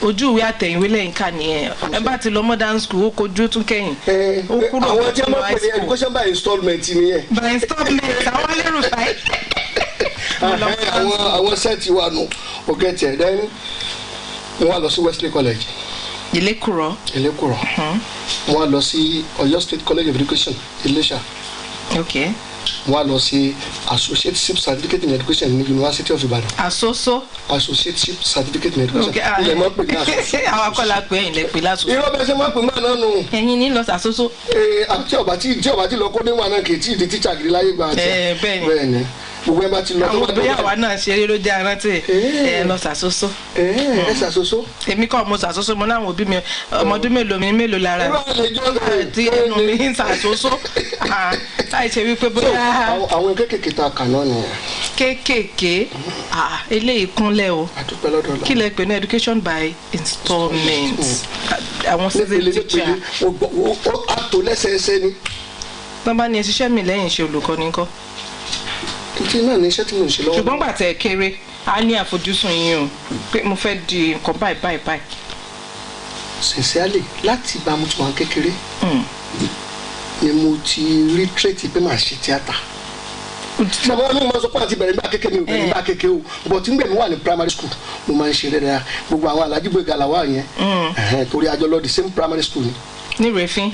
[SPEAKER 12] ojú ìwé àtẹ̀yìnwé lẹ́yìn ká nìyẹn ẹ bá ti lọ modern school ó kojú tún kẹ́yìn. ó kúrò
[SPEAKER 1] àwọn tí wọ́n pè ní education by installment nìyẹn.
[SPEAKER 12] by installment àwọn alẹ́rù sáyé.
[SPEAKER 1] àwọn sẹ́ẹ̀tì wa nù ọ̀gẹ́tì ẹ̀ dẹ́nu wọ́n á lọ sí Wesley College.
[SPEAKER 12] Ìlékùrọ̀.
[SPEAKER 1] wọ́n á lọ sí Ọ̀yọ́ State College of Education Iléṣà. wọ́n á lọ sí Associateship Certificate in Education ní University of Ibadan. Associateship Certificate in Education. ilẹ̀ mọ́ pè ní àsoso.
[SPEAKER 12] àwọn akọ́lá pé ẹ̀yin lè pè lásoso.
[SPEAKER 1] irọ́ bẹ́ẹ̀ ṣe máa pè máa náà nù.
[SPEAKER 12] ẹ̀yin ní lọ sàsoso.
[SPEAKER 1] tí ọba tí lọ kó níwọ̀n náà kì í tí ì di tíṣà gidi láyé gba àti. bẹ́ẹ̀ ni gbogbo ẹ bá ti lọ.
[SPEAKER 12] àwọn òbíyàwó náà ṣeré ló jẹ́ arántí ẹ lọ ṣàṣoṣo.
[SPEAKER 1] ẹ ṣàṣoṣo.
[SPEAKER 12] èmi kọ́ mo ṣàṣoṣo mo láwọn òbí mi ọmọdún mélòó lára tí ẹnu mi ń ṣàṣoṣo láì ṣe wípé bóyá.
[SPEAKER 1] àwọn kéékèèké tá a kà náà nìyẹn.
[SPEAKER 12] kéékèèké eléyìí kúnlẹ̀ o kí lẹ pè ní education by installment àwọn season teacher.
[SPEAKER 1] a tò lẹ́sẹẹsẹ ni
[SPEAKER 12] tán bá ní ẹ ṣiṣẹ́ mi lẹ́yìn iṣẹ́ olùkọ́ni ńkọ́.
[SPEAKER 1] títí náà ní iṣẹ́ tí mo ń ṣe lọ́wọ́.
[SPEAKER 12] ṣùgbọ́n gbà tẹ̀ kéré a ní àfojúsùn yín o pé mo fẹ́ di nǹkan báyìí.
[SPEAKER 1] sincerely láti bá mo ti wà kékeré ni mo ti rí tírètì pé màá ṣe tíátà. sábà ní mo sọ pé àti bẹ̀rẹ̀ nígbà kékeré mi ò bẹ̀rẹ̀ nígbà kékeré o but nígbà mi wà ní primary school mo máa ń ṣe dáadáa gbogbo àwọn Alhaji Gboyega Lawal yẹn torí àjọ lọ the same primary school ni.
[SPEAKER 12] ní Rẹ̀fín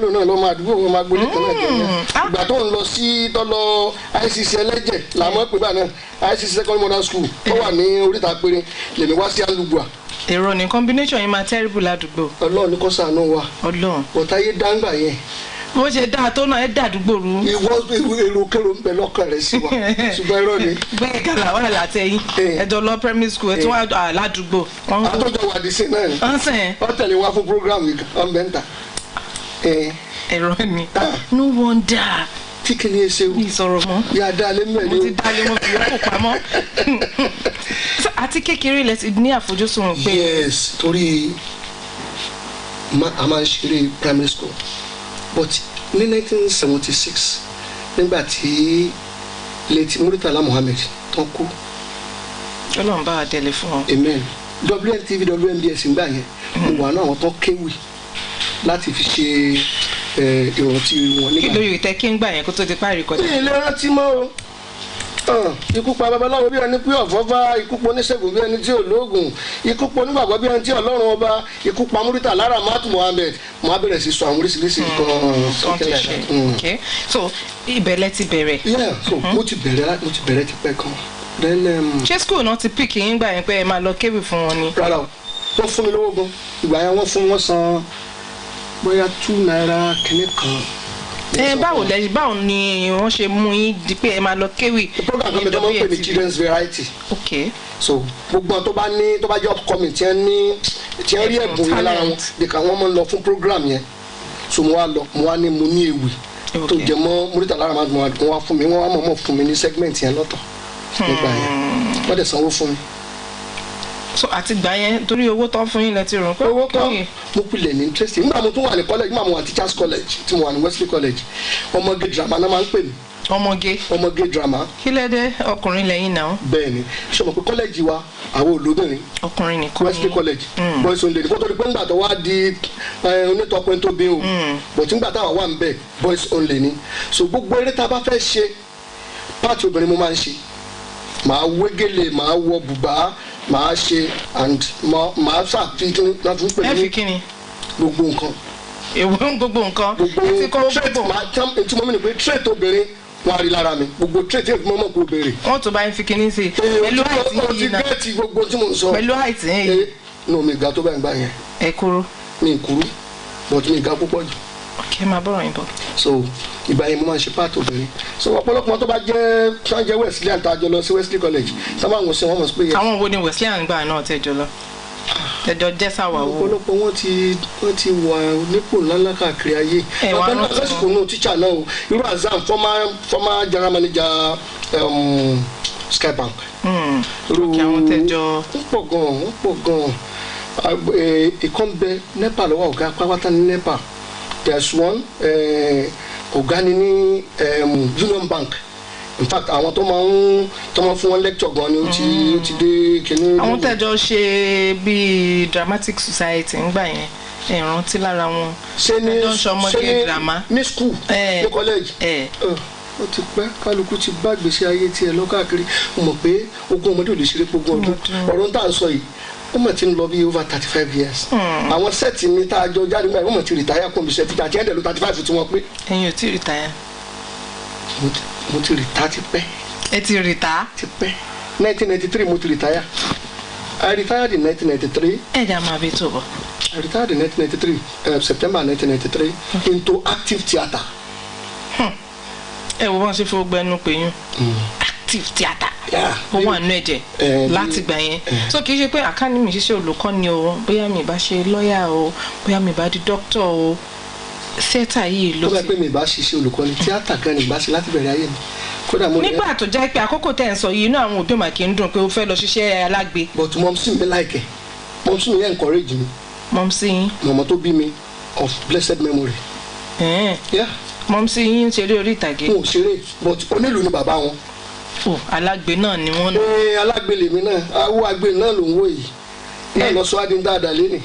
[SPEAKER 1] ló náà lọ́ máa dúró wọn máa gbólé kan náà jẹ́ ìgbà tó ń lọ sí tọ́lọ ICC ẹlẹ́jẹ̀ làwọn pè bá náà ICC secondary modern school tó wà ní oríta péré lèmi wá sí alugua.
[SPEAKER 12] èrò ní combination yìí máa terrible ládùúgbò.
[SPEAKER 1] Ọlọ́run ní kó ṣàánú wa.
[SPEAKER 12] Ọlọ́run.
[SPEAKER 1] ọ̀táyé dáńgbà yẹn.
[SPEAKER 12] bó ṣe dáa tó náà ẹ dàdúgbò rú.
[SPEAKER 1] ìwọ èrò kérò ń bẹ lọ́kàn rẹ̀ sí wa ṣùgbọ́n irọ́ ni.
[SPEAKER 12] Gboyega Lawal látẹ̀yìn ẹ̀dọ̀ lọ primary school ẹ̀ tí wọ́n á ládùúgbò.
[SPEAKER 1] àtọ́jọ́ wà dé sí náà ni. ọ tẹ̀lé wa fún program ọ̀nbẹ́ntà.
[SPEAKER 12] ẹ̀rọ ni no wonder.
[SPEAKER 1] tí kìíní ẹ ṣe o.
[SPEAKER 12] mi sọ̀rọ̀ mọ́.
[SPEAKER 1] yà á dalé mẹ́rin o.
[SPEAKER 12] mo ti dalé mo fi yọkù pamọ́. àti kékeré lẹ ti ní àfojúsùn pé.
[SPEAKER 1] yes torí a máa ń ṣeré primary school but ní 1976 nígbà tí late Muritala Muhammed tán kú.
[SPEAKER 12] Ọlọ́run bá a tẹ̀lé fún ọ.
[SPEAKER 1] amen WNTV WNBS ńgbà yẹn mo wà náà àwọn tó kéwì láti fi ṣe ìrántí wọn nígbà.
[SPEAKER 12] kí ló yọ ìtẹ́ kí ń gbà yẹn kó tó ti parí kọjá.
[SPEAKER 1] mi ì lè rántí mọ́ o ikú pa babaláwo bí ẹni pé ọ̀fọ́fá ikú pa oníṣègùn bí ẹni tí ò lóògùn ikú pa onígbàgbọ́ bí ẹni tí Ọlọ́run ọba ikú pa Muritala Muhammed mo á bẹ̀rẹ̀ sí sọ àwọn oríṣiríṣi nǹkan.
[SPEAKER 12] okay so ìbẹ̀lẹ̀ ti bẹ̀rẹ̀.
[SPEAKER 1] yeah so mo ti bẹ̀rẹ̀ ti pẹ́ kan.
[SPEAKER 12] ṣé school náà ti pick yín gbà yẹn pé ẹ máa lọ kéwì fún wọn ni.
[SPEAKER 1] rárá o wọ́n fún mi lówó gan ìgbà yẹn wọ́n san bóyá 2 naira kìíní kan.
[SPEAKER 12] báwo ni wọ́n ṣe mú yín di pé ẹ máa lọ kéwì.
[SPEAKER 1] program kan mi tó máa ń pè ní children's variety.
[SPEAKER 12] okay.
[SPEAKER 1] so gbogbo tó bá jẹ́ upcoming tí wọ́n rí ẹ̀bùn yẹn lára wọn dèkà wọ́n máa ń lọ fún program yẹn so mo wá ní mo ní ewì tó jẹ mọ́ Muritala Muhammed wọ́n wá fún mi wọ́n wá mọ̀ọ́mọ̀ fún mi ní segment yẹn lọ́tọ̀ nígbà yẹn wọ́n dẹ̀ sanwó fún mi.
[SPEAKER 12] so àti gbà yẹn torí owó tán fún yín lẹ ti rò pé.
[SPEAKER 1] owó kan mo pilẹ̀ ní interest nígbà mo tún wà ní college nígbà mo wà teachers college tí mo wà ní Wesley college ọmọge drama náà máa ń pè mí. ọmọge drama.
[SPEAKER 12] kí lẹ dé ọkùnrin lẹ́yìn náà.
[SPEAKER 1] bẹ́ẹ̀ni ṣe mọ̀ pé college wa àwọn olóbìnrin.
[SPEAKER 12] ọkùnrin nìkan
[SPEAKER 1] Wesley college boys only ní kótó di pé ńgbà tó wá di onítọ̀pẹ́ tó bí o but ńgbà táwọn wà ń bẹ̀ boys only ní so gbogbo eré tá a bá fẹ́ ṣe pàtì obìnrin mo máa ń ṣe màá wégele màá wọ bùbá màá ṣe and màá ṣàfikún náà fún pẹ̀lú.
[SPEAKER 12] ẹ fi kíni.
[SPEAKER 1] gbogbo nǹkan.
[SPEAKER 12] èwo ń gbogbo nǹkan.
[SPEAKER 1] gbogbo trait màá tí mo mì ní pé trait obìnrin wọn á rí lára mi gbogbo trait èmi mọ̀ kó béèrè.
[SPEAKER 12] wọ́n tún bá ń fi kíní sí i. pẹ̀lú àìsí yìí náà
[SPEAKER 1] o ti gẹ́ẹ̀tì gbogbo tí mo ń sọ.
[SPEAKER 12] pẹ̀lú àìsí yìí.
[SPEAKER 1] nù mí ga tó bá ń gbà yẹn.
[SPEAKER 12] ẹ kúrú.
[SPEAKER 1] mi kúrú but mi ga púpọ̀ jù.
[SPEAKER 12] ok máa bọ̀rọ̀ yín bọ̀.
[SPEAKER 1] so ìgbà yẹn mo máa ń ṣe part obìnrin so ọ̀pọ̀lọpọ̀ tó bá jẹ́ sanjẹ́ Wesleyan tá a jọ lọ sí Wesley college sábà wọn sí wọn mọ̀ sí pé.
[SPEAKER 12] àwọn wo ni Wesleyan gbà náà tẹjọ lọ tẹjọ jẹ sáwà wo.
[SPEAKER 1] ọ̀pọ̀lọpọ̀ wọn ti wà nípò ńláńlá káàkiri ayé ọ̀pọ̀ náà lásìkò náà tíṣà náà o irú Azam former general manager Skybank.
[SPEAKER 12] irú àwọn tẹjọ.
[SPEAKER 1] wọ́n pọ̀ gan-an ìkan bẹ NEPA lọ́wọ́ ọ̀gá pátá ní NEPA there's one ọ̀gá ni ní Union Bank in fact àwọn tó máa fún wọn lecture gan ni ó ti dé kíní.
[SPEAKER 12] àwọn tẹjọ ṣe bíi dramatic society ńgbà yẹn ìrántí lára wọn.
[SPEAKER 1] ṣé ní school ní college. ó ti pẹ́ kálukú ti bá gbèsè ayé tiẹ̀ lọ káàkiri mo mọ̀ pé ogún ọmọdé ò lè ṣeré pogún ọdún ọ̀rọ̀ ń tà ń sọ yìí ó mọ̀ tí ń lọ bí over 35 years. àwọn sẹ́ẹ̀tì mi tá a jọ jáde mọ́ ẹ̀ wọ́n mọ̀ ti rìtáyà kún mi sẹ́ẹ̀tì àti ẹ̀ńdẹ̀ ló 35 tí wọ́n pé.
[SPEAKER 12] ẹ̀yin ò tí ì rìtáyà.
[SPEAKER 1] mo ti rìtá ti pẹ́.
[SPEAKER 12] ẹ ti rìtá.
[SPEAKER 1] ti pẹ́ 1993 mo ti rìtáyà. I retired in 1993.
[SPEAKER 12] ẹ jà máa bí tó bọ̀.
[SPEAKER 1] I retired in 1993 September 1993 into active theatre.
[SPEAKER 12] ẹ wo bọ́n ṣe fi gbẹnu pé yín active theatre ó wà nínú ẹ̀jẹ̀ láti gbà yẹn so kì í ṣe pé academy ṣiṣẹ́ olùkọ́ ni o bóyá mi bá ṣe lọ́ọ̀yà o bóyá mi bá di dókítà o theatre yìí ló ti.
[SPEAKER 1] ó bá pè mí bá ṣiṣẹ́ olùkọ́ ni tíátà kan ní ìbá ṣe láti bẹ̀rẹ̀ ayé mi kódà mo.
[SPEAKER 12] nígbà tó jẹ́ pé àkókò tẹ̀ ń sọ yìí inú àwọn òbí mà kì í dùn pé ó fẹ́ lọ ṣiṣẹ́ alágbe.
[SPEAKER 1] but mọ̀mísí mi láìkẹ́ mọ̀mísí mi yẹn encourage mi.
[SPEAKER 12] mọ̀mísí yín.
[SPEAKER 1] mọ̀mọ́ tó bí mi of blessed memory.
[SPEAKER 12] yeah. mọ́mísí yín ṣeré orí ìtàgé.
[SPEAKER 1] wọn ò ṣeré but onílù ni bàbá wọn.
[SPEAKER 12] alágbe náà ni wọ́n.
[SPEAKER 1] alágbe lèmi náà awo agbe náà ló ń wò yìí náà lọ sọ adé dáadáa lẹ́nìí.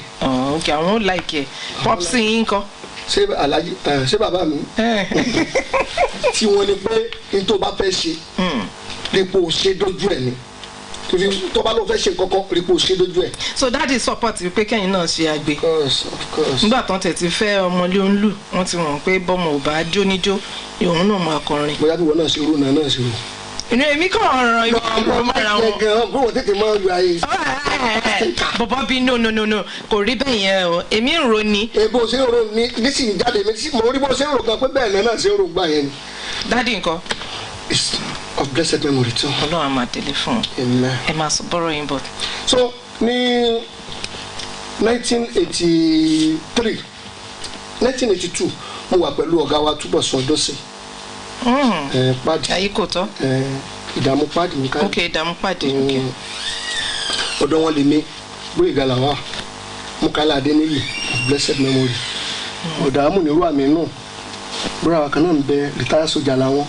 [SPEAKER 12] ok àwọn ò láìkẹ́ pọ́psì yín kọ́.
[SPEAKER 1] ṣé alájí ṣé bàbá mi tí wọ́n ní pé n tó bá fẹ́ ṣe rípo ṣe dójú ẹ̀ ni torí tó bá lọ fẹ́ ṣe kankan rípo ṣe dójú ẹ̀.
[SPEAKER 12] so daddy support pé kẹ́yìn náà ṣe àgbẹ̀.
[SPEAKER 1] of course.
[SPEAKER 12] nígbà tán tẹ̀ ti fẹ́ ọmọlé ń lù wọ́n ti mọ̀ pé bọ́mọ ò bá jó níjó òun náà máa kọrin.
[SPEAKER 1] bóyá bí wọn náà ṣe rú náà ṣe rú.
[SPEAKER 12] inú èmi kàn ràn ìwọ ọmọ mọ́ra wọn.
[SPEAKER 1] bó wọ́n tètè máa lu ayé.
[SPEAKER 12] bọ̀bọ̀ bí no kò rí bẹ́ẹ̀ yẹn o èmi ń ro ni.
[SPEAKER 1] bó ṣe ń ro ni nísìnyí jáde mi mo rí bó ṣe ń ro kan pé bẹ́ẹ̀ náà ṣe ń ro gbà yẹn ni.
[SPEAKER 12] dádì nǹkan.
[SPEAKER 1] of blessed memory too.
[SPEAKER 12] ọlọ́run á máa tẹ̀lé fún un. ẹ máa sọ bọ́rọ̀ yín bọ̀.
[SPEAKER 1] so ní 1983 1982 mo wà pẹ̀lú ọ̀gá wa Túbọ̀sún Ọdọ́sìn. Pàdé
[SPEAKER 12] ayé kò tọ́.
[SPEAKER 1] ìdààmú pàdé mi ká.
[SPEAKER 12] ok ìdààmú pàdé.
[SPEAKER 1] ọ̀dọ̀ wọn lè mi Gbóyè Gàlàwà Múkàílà Adéníyì blessed memory. ọ̀dààmú nírú àmì náà búra wa kan náà ń bẹ rìtáyà sójà làwọn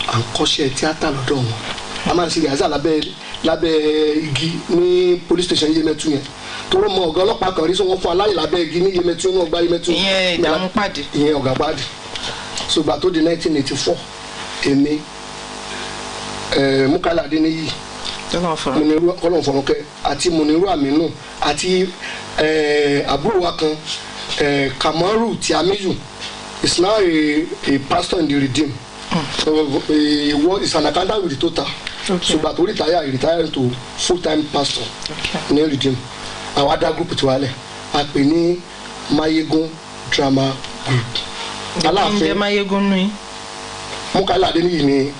[SPEAKER 1] à ń kọ́ṣẹ́ tíátà lọ́dọ̀ wọn a máa ń ṣe rìhásà lábẹ́ igi ní police station Yemẹtu yẹn tóró mọ ọ̀gá ọlọ́pàá kan rí sọ wọn fún aláyè lábẹ́ igi ní Yemẹtu náà gba Yemẹtu.
[SPEAKER 12] ìyẹn ìdààmú pàdé.
[SPEAKER 1] ìyẹn ọ̀gá pàdé ṣùgbọ́n tó di 1984 èmi Múkàílà Adéníyì Ọlọ́runfọ̀rúnkẹ́ àti Mùnírù Àmínú àti àbúrò wa kan Kamaru Tiamiyu is now a pastor in the Redeem. Is an accountant with the total. So but he retired to full-time pastor in the Redeem. Our other group to wale a pè ní Mayegun Drama Group.
[SPEAKER 12] Aláàfin Mayegun ni.
[SPEAKER 1] Múkàílà Adéníyì ni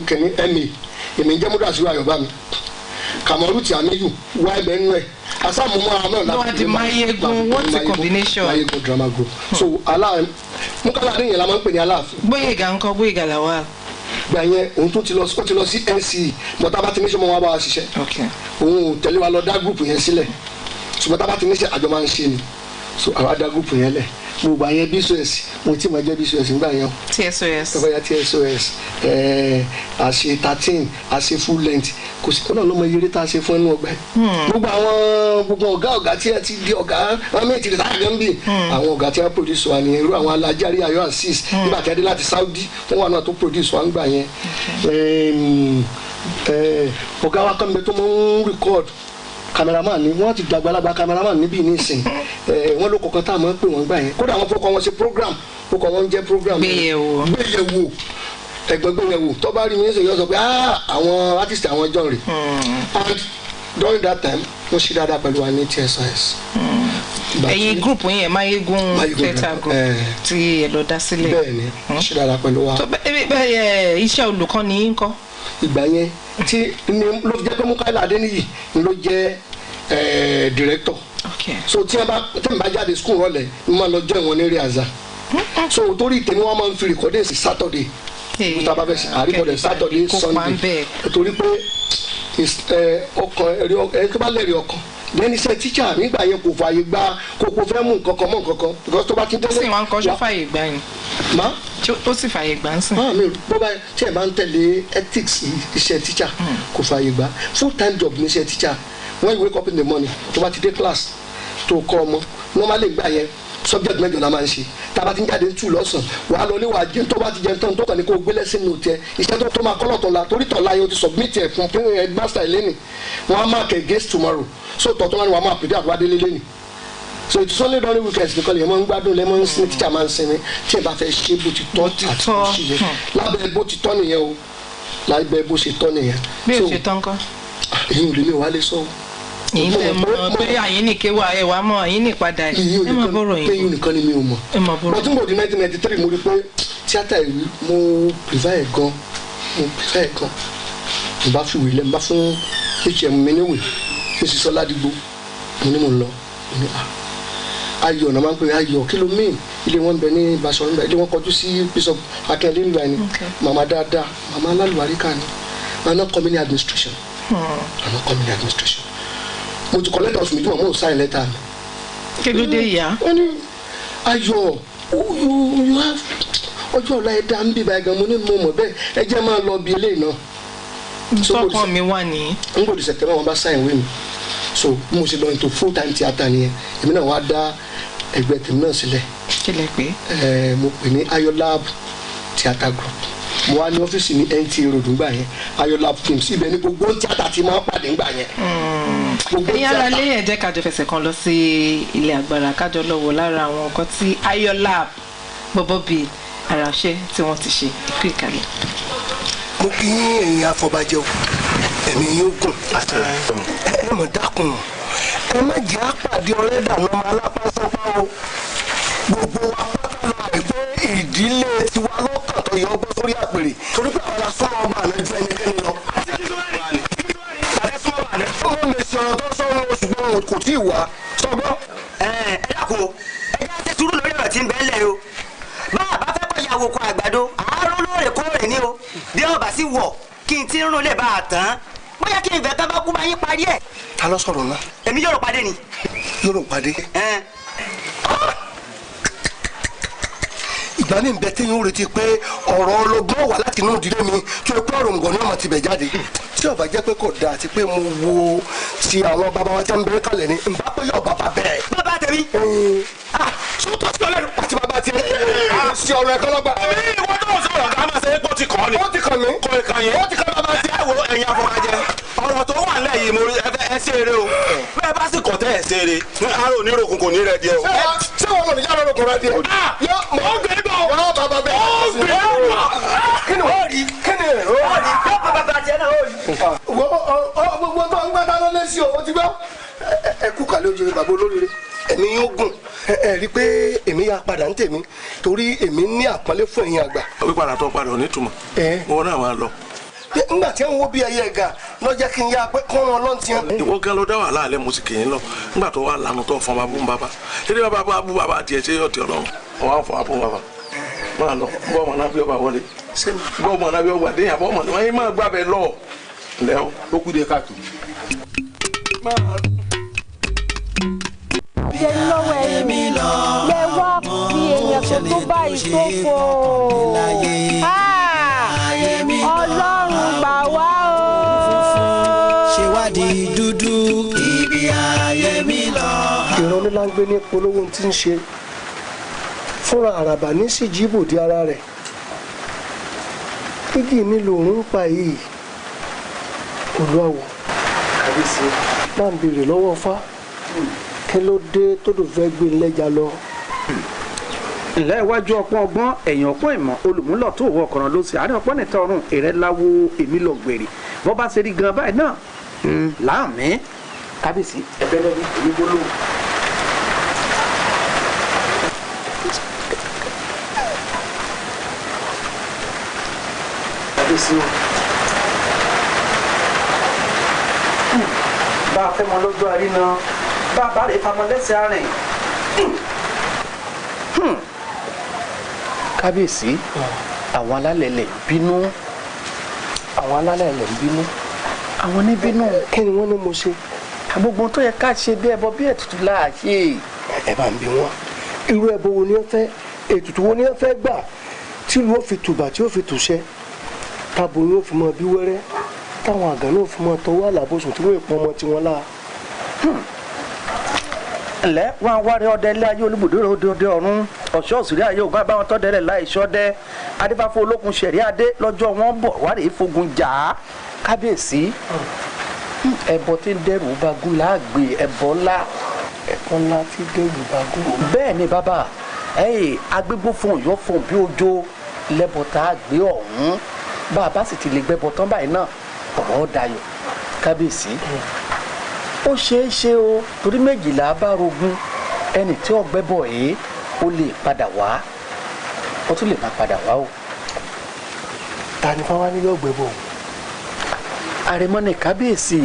[SPEAKER 1] kẹ́ni ẹ̀mí èmi jẹ́ múdà síwájú ọba mi Kamaru Tiamiyu wá ẹbẹ̀ nínú ẹ̀ asámúmọ́ àmọ́
[SPEAKER 12] no the Mayegun what's the combination.
[SPEAKER 1] Mayegun Drama Group. So Múkàílà Adéníyì la máa ń pè ní Aláàfin.
[SPEAKER 12] Gbóyèga ńkọ́ Gbóyè Gàlàwà.
[SPEAKER 1] gbà yẹn òun tó ti lọ sí NCE bọ́tà bá ti ní sọ́mọ́ wa bá wa ṣiṣẹ́ òun ò tẹ̀lé wa lọ dá gúrùpù yẹn sílẹ̀ ṣùgbọ́n tá bá ti ní sẹ́ àjọ máa ń ṣe ni so àwa dá gúrùpù yẹn lẹ̀ gbogbo àyẹn BCOS mo ti máa jẹ́ BCOS nígbà yẹn.
[SPEAKER 12] TSOS.
[SPEAKER 1] ọba ya TSOS àṣe 13 àṣe full length kò sí kọ́nà ló mọ iye tá a ṣe fún ẹnu ọgbà yìí. gbogbo ọ̀gá tí ẹ ti di ọ̀gá wọn mi ti rí táyà gan bí àwọn ọ̀gá tí wọ́n produce wa nìyẹn irú àwọn alájárí ayọ̀ assist nígbà tí a dé láti Saudi wọ́n wà náà tó produce wa ń gbà yẹn. ọ̀gá wa kan bẹ tó mọ̀ ń record cameraman ni wọ́n ti dàgbàlagbà cameraman níbí nísìn wọ́n ló kọ̀ọ̀kan tá a máa ń pè wọ́n gbà yẹn kódà wọ́n fọkàn wọn ṣe program fọkàn wọn jẹ́ program
[SPEAKER 12] gbéyẹ̀wò
[SPEAKER 1] ẹgbẹgbẹ̀yẹ̀wò tó bá rí mi nísìn yóò sọ pé àwọn artist àwọn jọ rè and during that time wọ́n ṣe dáadáa pẹ̀lú wa ní TSOS.
[SPEAKER 12] ẹ̀yin group yẹn Mayegun theatre group tí ẹ lọ dá sílẹ̀.
[SPEAKER 1] bẹ́ẹ̀ni ṣe dáadáa pẹ̀lú wa.
[SPEAKER 12] iṣẹ́ olùkọ́ni yín kọ́.
[SPEAKER 1] ìgbà yẹn tí ló jẹ́ pé Múkàílà Adéníyì ló jẹ́ director so tí n bá jáde school rọlẹ̀ n máa lọ jọ ìwọ̀n ní rìaza so torí tèmi wọn máa ń fi recording sí Saturday níta bá fẹ́ sí àríkọ̀dẹ̀ Saturday Sunday torí pé ọkàn ẹni tó bá lẹ́rìí ọkàn lẹ́ni iṣẹ́ tíṣà nígbà yẹn kò fààyè gba kókó fẹ́ mú nǹkan kan mọ́ nǹkan kan because tó bá ti délé.
[SPEAKER 12] ó sì máa ń kọ́ṣọ́ fààyè gbà yín.
[SPEAKER 1] má
[SPEAKER 12] ó sì fààyè gbà ń sìn.
[SPEAKER 1] mi bó bá tí ẹ bá ń tẹ̀lé ethics iṣẹ́ tíṣà kò fààyè gbà full time job ní iṣẹ́ tíṣà when you wake up in the morning tó bá ti dé class tó kọ́ ọmọ normally gbà yẹn subject mẹ́jọ la máa ń ṣe tá a bá ti ń jáde tù lọ́sàn wàá lọ níwà jẹun tó bá ti jẹun tán tó kàn ní kó gbélé sínú tẹ iṣẹ́ tó máa kọ́lọ̀ tọ̀la torí tọ̀la yẹn o ti submit ẹ̀ fún headmaster lẹ́nì wọ́n á mark against tomorrow so tọ̀tọ̀ wọn ni wọ́n á máa pèdé àdúrà délé lẹ́nì so it's only during weekends nìkan lè mọ́ ń gbádùn lẹ́mọ́ ń sinmi tíjà máa ń sinmi tí ẹ bá fẹ́ ṣe bó ti tọ́ àti bó ṣe yẹ lábẹ́ bó ti tọ́ nìyẹn o lábẹ́ bó ṣe tọ́ nìyẹn.
[SPEAKER 12] bí o ṣe tán kọ́.
[SPEAKER 1] èyí ò lè mi wá lè sọ
[SPEAKER 12] yìí tẹ mọ pé àyín ní kéwà ẹ wàá mọ àyín ní padà ẹ má bọ̀rọ̀ yìí.
[SPEAKER 1] péyìn nìkan ni mi ò mọ̀.
[SPEAKER 12] ẹ má bọ̀rọ̀.
[SPEAKER 1] bọ́tún bò di 1993 mo rí pé tíátà ìwé mo prefer ẹ̀ gan mo bá fi wèlé mo bá fún HM mi níwèé Mrs. Ọládìgbò mo ní mo lọ mo ní ayọ̀ náà máa ń pè é ayọ̀ kí ló mean ilé wọn bẹ ní Basọ̀run nígbà ilé wọn kọjú sí Bishop Akínyẹlé nígbà ni màmá dáadáa màmá alálùbáríkà ni màmá kọ́ mi ní administration mo ti kọ lẹ́tà oṣù méjì mọ̀ mo sign lẹ́tà mi.
[SPEAKER 12] kí ló dé ìyá.
[SPEAKER 1] wọ́n ní ayọ̀ you have ọjọ́ ọ̀la ẹ̀dá ń bí báyìí gan mo ní mo mọ̀ bẹ́ẹ̀ ẹ jẹ́ máa lọ bí eléyìí náà.
[SPEAKER 12] sọ́kàn mi wà ní.
[SPEAKER 1] n kò di September wọn bá sáyìn wé mi so mo ṣe lọ into full time theatre nìyẹn èmi náà wá dá ẹgbẹ́ tèmi náà sílẹ̀.
[SPEAKER 12] kí lẹ pé.
[SPEAKER 1] mo pè ní Ayolab theatre group mo wá ní ọ́fíìsì ní NTA road ńgbà yẹn Ayolab films ibẹ̀ ní gbogbo tíátà tí máa ń pàdé ńgbà yẹn.
[SPEAKER 12] ẹ̀yin ara lé ẹ jẹ́ kájọ fẹsẹ̀ kan lọ sí ilé agbára kájọ lọ wò lára àwọn nǹkan tí Ayolab bọ́bọ́ bíi àràṣẹ́ tí wọ́n ti ṣe ìkú ìkàlẹ̀.
[SPEAKER 1] mo kí ẹ̀yin afọbajẹ o ẹ̀mí yóò gùn ẹ mọ̀ dákun ẹ má jẹ́ àpàdé ọ̀rẹ́ dànù ọmọ alápásánpá o gbogbo wa pátá lọ rẹ̀ pé ìdílé tiwa lọ́kàn tó yọ ọgbọ́n sórí àpèrè torí pé àwọn asọ́nà ọba àná ju ẹnikẹ́ni lọ. ọmọ mi ṣe ọ̀rọ̀ tó sọ́run oṣù gbọ́n kò tí ì wá sọ́gbọ́n.
[SPEAKER 13] ẹ dákun o ẹ já ṣe sùúrù lórí ọ̀rọ̀ tí ń bẹ́ẹ̀ lẹ̀ o bá a bá fẹ́ kọ́ ìyàwó kan àgbàdo àárọ̀ lóòrèkóòrè ni o bí ọba sì wọ̀ kí n ti ń rún lè bá a tán bóyá kí n fẹ́ ká bá kú bá yín parí ẹ̀.
[SPEAKER 1] ta ló sọ̀rọ̀ náà.
[SPEAKER 13] èmi yóò pàdé ni.
[SPEAKER 1] yóò pàdé. ìgbà mi ń bẹ téèyàn ó retí pé ọ̀rọ̀ ọlọ́gbọ́n wà láti inú ìdílé mi tó pé ọ̀rọ̀ ǹgọ̀ ni ọmọ ti bẹ̀ jáde tí ó bá jẹ́ pé kò dáa àti pé mo wo ti àwọn bàbá wa tí wọ́n ń bẹ̀rẹ̀ kalẹ̀ ni n bá pé yóò bàbá bẹ́ẹ̀.
[SPEAKER 13] bàbá tèmi.
[SPEAKER 1] sọ́tọ̀ sí ọlẹ́nu àti bàbá tiẹ̀ sí ọ̀rọ̀ ẹ̀kọ́ lọ́gbà.
[SPEAKER 15] ìwọ náà sọ̀rọ̀ ká máa ṣe é kó ti kàn ni.
[SPEAKER 1] ó ti kàn mí.
[SPEAKER 15] kò kàn yín.
[SPEAKER 1] ó ti kàn bàbá tiẹ̀.
[SPEAKER 15] ẹ wo ẹ̀yin afọkàjẹ ọ̀rọ̀ tó wà nílẹ̀ yìí mo rí ẹ ṣe eré o bẹ́ẹ̀ bá sì kọ̀ tẹ́ ẹ̀ ṣe eré aró oníròkun kò ní rẹ díẹ̀ o.
[SPEAKER 1] ṣé wọn lọ ní yàrá olókun rẹ díẹ̀.
[SPEAKER 15] ó gbé bọ̀
[SPEAKER 1] yọ bàbá bẹ́ẹ̀.
[SPEAKER 15] ó gbé bọ̀.
[SPEAKER 1] kí ni wọ́n rí kí ni
[SPEAKER 13] ó rí yọ bàbá tiẹ̀ náà ó rí.
[SPEAKER 1] gbogbo tó ń gbá dáná lẹ́sí o ti gbọ́. ẹ kú kàlẹ́ ojú bàbá olóríire ẹ̀mí yóò gùn ẹ rí i pé èmi yà padà ń tèmi torí èmi ní àpọ́nlé fún ẹ̀yin àgbà.
[SPEAKER 15] wípadà tó padà ò ní túmọ̀ wọn náà máa lọ.
[SPEAKER 1] nígbà tí ń wo bí ẹyẹ ẹ̀gà lọ́jọ́ kí n yá pé kọ́ wọn lọ́n tiẹ̀.
[SPEAKER 15] ìwọ gan ló dá wàhálà alẹ́ mo sì kì í lọ nígbà tó wà lánàá tó fọn bàbá bàbá eré bàbá bá bú bàbá tiẹ̀ ṣe ọ̀tí ọlọ́run ọ̀wá fọn bàbá bàbá máa lọ bọ́ ọmọ náà bí ọba wọlé bọ́ ọmọ náà bí ọba dé yàbọ̀ ọmọ náà yín máa gbàbẹ lọ lẹ́wọ̀ ó kú dé káàtó.
[SPEAKER 3] jẹ lọ́wọ́ ẹ̀yìn lẹ wá fi èèyàn tó báyìí tó fò ọlọ́run gbà wá o.
[SPEAKER 26] ṣèwádìí dúdú ibi ayé mi lọ.
[SPEAKER 1] ìran onílágbé ní polówó tí ń ṣe fúnra àràbà ní sì jíbòdì ara rẹ̀ igi mi lòún ń pa yìí olúwawo kàbíyèsí máa ń béèrè lọ́wọ́ fá kí ló dé tó dùn fẹ́ gbé lẹ́jà lọ.
[SPEAKER 16] ǹlẹ́ iwájú ọpọ́n ọgbọ́n ẹ̀yìn ọpọ́n ìmọ̀ olùmúlọ̀ tó wọ ọkọ̀ràn ló sì àárẹ̀ ọpọ́n nìta ọ̀run èrè láwo èmi lọ gbèrè bọ́ bá ṣe rí gan báyìí náà láàmì kábíyèsí ẹ̀bẹ̀ lẹ́bi èmi gbólóhùn. kábíyèsí o bá a fẹ́ mọ lójú àríná bá a bá lè famọ lẹ́sẹ̀ àárín. kábíyèsí àwọn alálẹ̀lẹ̀ bínú àwọn alálẹ̀lẹ̀ ń bínú àwọn ní bínú.
[SPEAKER 1] kí ni wọ́n ní mo ṣe.
[SPEAKER 16] gbogbo tó yẹ ká ṣe bí ẹbọ bí ètùtù láà ṣe.
[SPEAKER 1] ẹ bá ń bí wọn irú ẹbọ wo ni ẹ fẹ́ ètùtù wo ni ẹ fẹ́ gbà tí ìlú ó fi tùbà tí ó fi tùṣẹ́ tábò yóò fi mọ bí wẹ́rẹ́ táwọn àgàn náà fi mọ tọwọ́ àlàbòsùn tí wọ́n ìpọn ọmọ tiwọn láà.
[SPEAKER 16] ǹlẹ́ wọn wárí ọdẹ ilé ayé olúbùdó òde ọ̀run ọ̀ṣọ́ òsìrí ayé ògùn àbáwọn tọ́ dẹ́rẹ̀ láì ṣọ́dẹ́ adébáfọ́ olókun ṣẹ̀rí adé lọ́jọ́ wọn bọ̀ wárìí fogun jà á kábíyèsí ẹbọ tí ń dẹ́rù bá gún láàgbé ẹbọ ńlá
[SPEAKER 1] ẹbọ ńlá tí ń dẹ́rù bá gún.
[SPEAKER 16] bẹ́ẹ̀ ni bàbá agbégbó fún òyọ́ fún bí ojó lẹ́bọ̀ tá a gbé ọ̀hún bàbá sì ti lè gbẹ́bọ tán báyìí náà ọ̀rọ̀ dayọ̀ kábíyèsí ó ṣeé ṣe o torí méjìlá bá rogún ẹni tí ọgbẹ́ bọ̀ ẹ́ ó lè padà wá ó tún lè má padà wá o.
[SPEAKER 1] ta ni fáwọn nílò ọgbẹ́ bọ̀.
[SPEAKER 16] àrẹ̀mọ ní kábíyèsí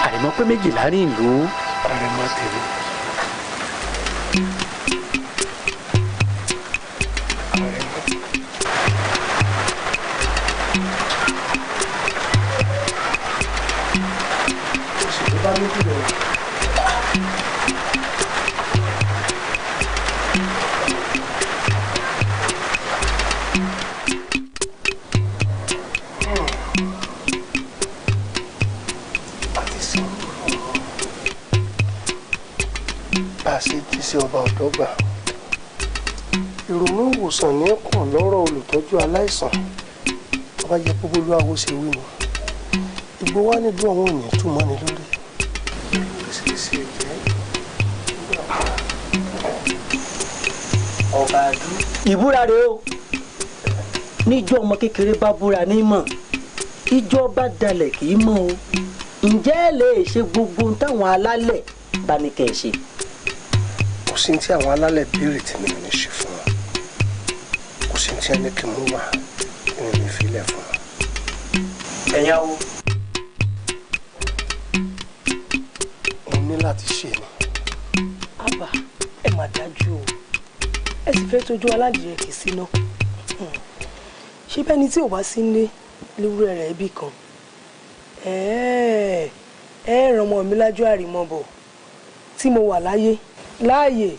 [SPEAKER 16] àrẹ̀mọ pé méjìlá rìn ìlú.
[SPEAKER 1] àrẹ̀mọ tèmi. kábíyèsí ọba ọ̀dọ́gba ìrònú ìwòsàn ní ẹ̀kọ́ lọ́rọ̀ olùtọ́jú aláìsàn ọba jẹ́ gbogbo olúwawo ṣe wí ni ìgbó wá nílùú àwọn ènìyàn tún mọ́ni lórí.
[SPEAKER 4] ọba àdú. ìbúra rèé o níjọ́ ọmọ kékeré bá búra ní mọ̀ ìjọ bá dalẹ̀ kì í mọ̀ o ǹjẹ́ ẹ lè ṣe gbogbo ohun táwọn alálẹ̀ bá ní kẹ́ ẹ ṣe.
[SPEAKER 1] kò sí tí àwọn alálẹ̀ béèrè tí mi ò ní ṣe fún wọn kò sí tí ẹni kí n mú wá kí n lè filẹ̀ fún wọn.
[SPEAKER 4] ẹ̀yàwó.
[SPEAKER 1] mo ní láti ṣe ni.
[SPEAKER 5] àbá ẹ mà dájú o ẹ sì fẹ́ tójú aládìyẹ kì í síná ṣé bẹ́ni tí ò bá sí nílé lówùrọ̀ rẹ̀ ibì kan ẹ ràn ọmọ mi lájú àrìmọ́bọ̀ tí mo wà láàyè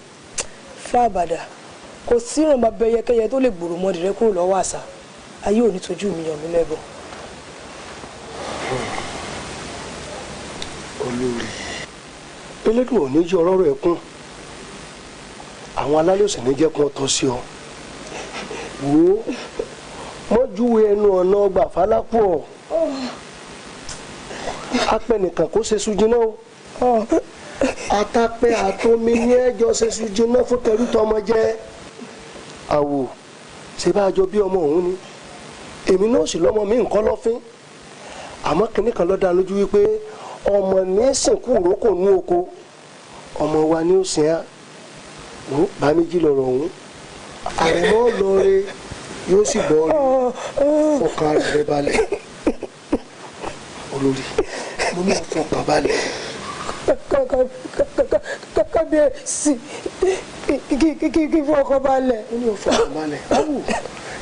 [SPEAKER 5] fún àbàdà kò sí ìràn bàbá ẹyẹkẹyẹ tó lè gbòòrò mọ́dì rẹ kúrò lọ́wọ́ àṣà ayé ò ní tójú mi yàn mí lẹ́bọ̀.
[SPEAKER 1] olórí elédùn ò ní jẹ́ ọlọ́rọ̀ ẹkún àwọn alálẹ̀ òsì ní jẹ́ kí wọ́n tọ́ sí ọ wò ó mọ́júwe ẹnu ọ̀nà ọgbà fálápọ̀ apẹnìkan kó ṣe sùjìnà o àtàpẹ àtomi ní ẹjọ́ ṣe sùjìnà fún tẹrú tọmọ jẹ àwò ṣe bá a jọ bí ọmọ òun ni èmi náà sì lọ́mọ mi nǹkan lọ́fín àmọ́ kínní kan ló dá lójú wípé ọmọ ní sìnkú ìrókò ní oko ọmọ wa ní òsìn á bá méjì lọ́rọ̀ ọ̀hún àrẹ̀mọ́ lọ́ọ́rẹ́ yóò sì bọ́ ọ́ fọkàn rẹ̀ balẹ̀ olórí mo ní fọkàn balẹ̀.
[SPEAKER 5] kábíyèsí kí fọkàn balẹ̀.
[SPEAKER 1] mo ní fọkàn balẹ̀ báwo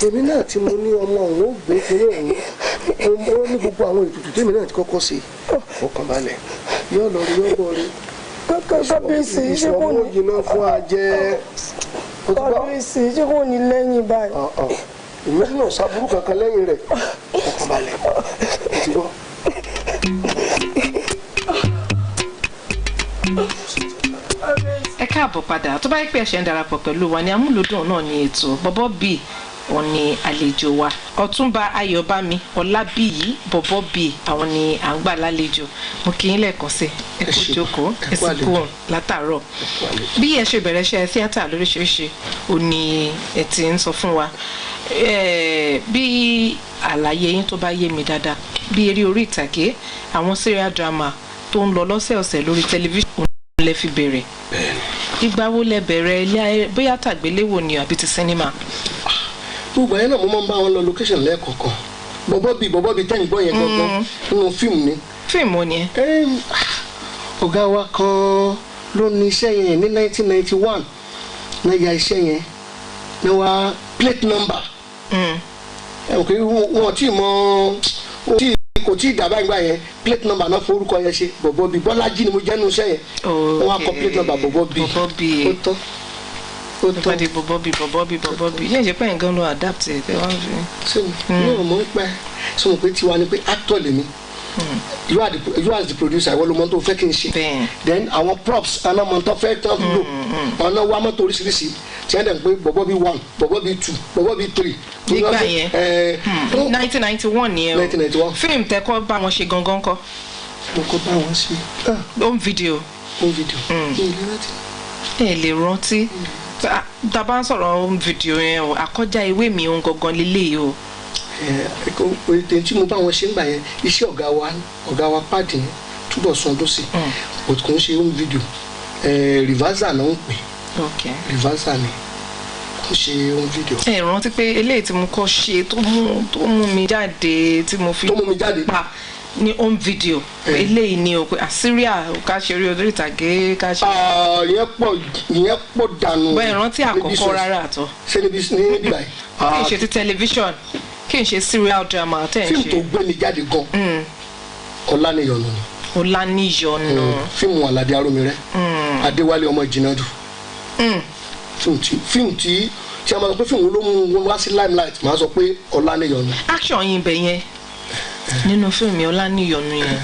[SPEAKER 1] èmi náà tí mo ní ọmọ òun ó gbé kéré òun ó ní gbogbo àwọn ètùtù tèmi náà ti kọ́kọ́ ṣe fọkàn balẹ̀ yóò lọ rí yóò bọ̀ rí.
[SPEAKER 5] kábíyèsí ṣé kò ní.
[SPEAKER 1] ìṣòwò jìnnà fún ajẹ́.
[SPEAKER 5] kábíyèsí ṣé kò ní lẹ́yìn báyìí.
[SPEAKER 1] ìwé náà sábúrú kankan lẹ́yìn rẹ̀ fọkàn balẹ̀ ó ti gbọ́.
[SPEAKER 12] ẹ káàbọ̀ padà tó bá yẹ pé ẹ ṣe ń darapọ̀ pẹ̀lú wa ní amúlòdùn náà ní ètò bọ́bọ́ bíi òun ni àlejò wa ọ̀túnba ayọ̀bámi ọlábíyí bọ́bọ́ bíi àwọn ni à ń gbà lálejò mo kì í lẹ́ẹ̀kan sí ẹ kú jókòó ẹ sì kú òun látàárọ̀ bí ẹ ṣe bẹ̀rẹ̀ iṣẹ́ tíátà lóríṣiríṣi ò ní ẹ ti ń sọ fún wa bí àlàyé yín tó bá yé mi dáadáa bí eré orí ìtàgé àwọn serial drama tó ń lọ lọ́sẹ̀ọ̀sẹ̀ lórí tẹlifíṣàn lẹ fi bẹ̀rẹ̀ ìgbà wo lẹ bẹ̀rẹ̀ ilé bóyá tàgbéléwò ni àbí ti sinimá.
[SPEAKER 1] gbogbo ayé náà mo máa ń bá wọn lọ location lẹ́ẹ̀kọ̀ọ̀kan bọ́bọ́ bíi tẹ́yìn gbọ́ yẹn gangan nínú fíìmù ni.
[SPEAKER 12] fíìmù ni
[SPEAKER 1] ẹ. ọ̀gá wa kan ló ní iṣẹ́ yẹn ní 1991 náà ya iṣẹ́ yẹn ní wa plate number. ẹ kò wọ́n tí mọ kò tí ì dàbá ìgbà yẹn plate number náà forúkọ yẹn ṣe bọ̀bọ̀ bíi bọ́lájí ni mo jẹ́ nu iṣẹ́ yẹn wọ́n á kọ plate number bọ̀bọ̀ bíi ó tọ́ ó tọ́
[SPEAKER 12] nípa di bọ̀bọ̀ bíi ilé ìṣẹ́pẹ́ yẹn gan ló adapt ẹ̀ tẹ́ wọ́n fi.
[SPEAKER 1] ṣé mo mọ̀ ń pẹ́ ṣé mo pé tiwa ni pé actor lèmi you are the producer ìwọ ló mọ tó fẹ́ kí n ṣe then àwọn props àná mọ tó fẹ́ tán lò ọ̀nà wa mọ́tò oríṣiríṣi tí wọ́n dẹ̀ ń pé bọ̀bọ̀ bíi 1 bọ̀bọ̀ bíi 2 bọ̀bọ̀ bíi 3.
[SPEAKER 12] nígbà yẹn 1991 ni ẹ o
[SPEAKER 1] 1991
[SPEAKER 12] fíìmù tẹ́kọ̀ bá wọn ṣe gangan kọ́.
[SPEAKER 1] mo kọ́ bá wọn ṣe.
[SPEAKER 12] home video. ẹ lè rántí tá a bá ń sọ̀rọ̀ home video yẹn o àkọjá ìwé mi ohun gangan lélẹ́yìí o.
[SPEAKER 1] ètò tí mo bá wọn ṣe ń gbà yẹn iṣẹ́ ọ̀gá wa pàdé túbọ̀ sàn tó sì kò ń ṣe home video reverser náà ń pè reverser ni kò ṣe home video.
[SPEAKER 12] ẹ rántí pé eléyìí tí mo kọ́ ṣe tó mú mi jáde tí mo fi pa ní home video eléyìí ni o pé Syria ká ṣe orí orí ìtàgé ká ṣe.
[SPEAKER 1] ìyẹn pọ̀ dànù.
[SPEAKER 12] bẹ́ẹ̀ rántí àkọ́kọ́ rárá àtọ́.
[SPEAKER 1] ṣé níbi báyìí.
[SPEAKER 12] kí n ṣe ti tẹlifíṣọ̀n kí n ṣe serial drama tẹ̀ ń ṣe.
[SPEAKER 1] fíìmù tó gbé mi jáde gan Ọláníyọ̀nù ni.
[SPEAKER 12] Ọláníyọ̀nù.
[SPEAKER 1] fíìmù Àlàdé Arómiré Adéwálé ọmọ Ìjìnàdù. fíìmù tí a máa sọ pé fíìmù ló mú wá sí limelight máa sọ pé Ọláníyọ̀nù.
[SPEAKER 12] action yín bẹ̀ yẹn nínú fíìmù Ọláníyọ̀nù yẹn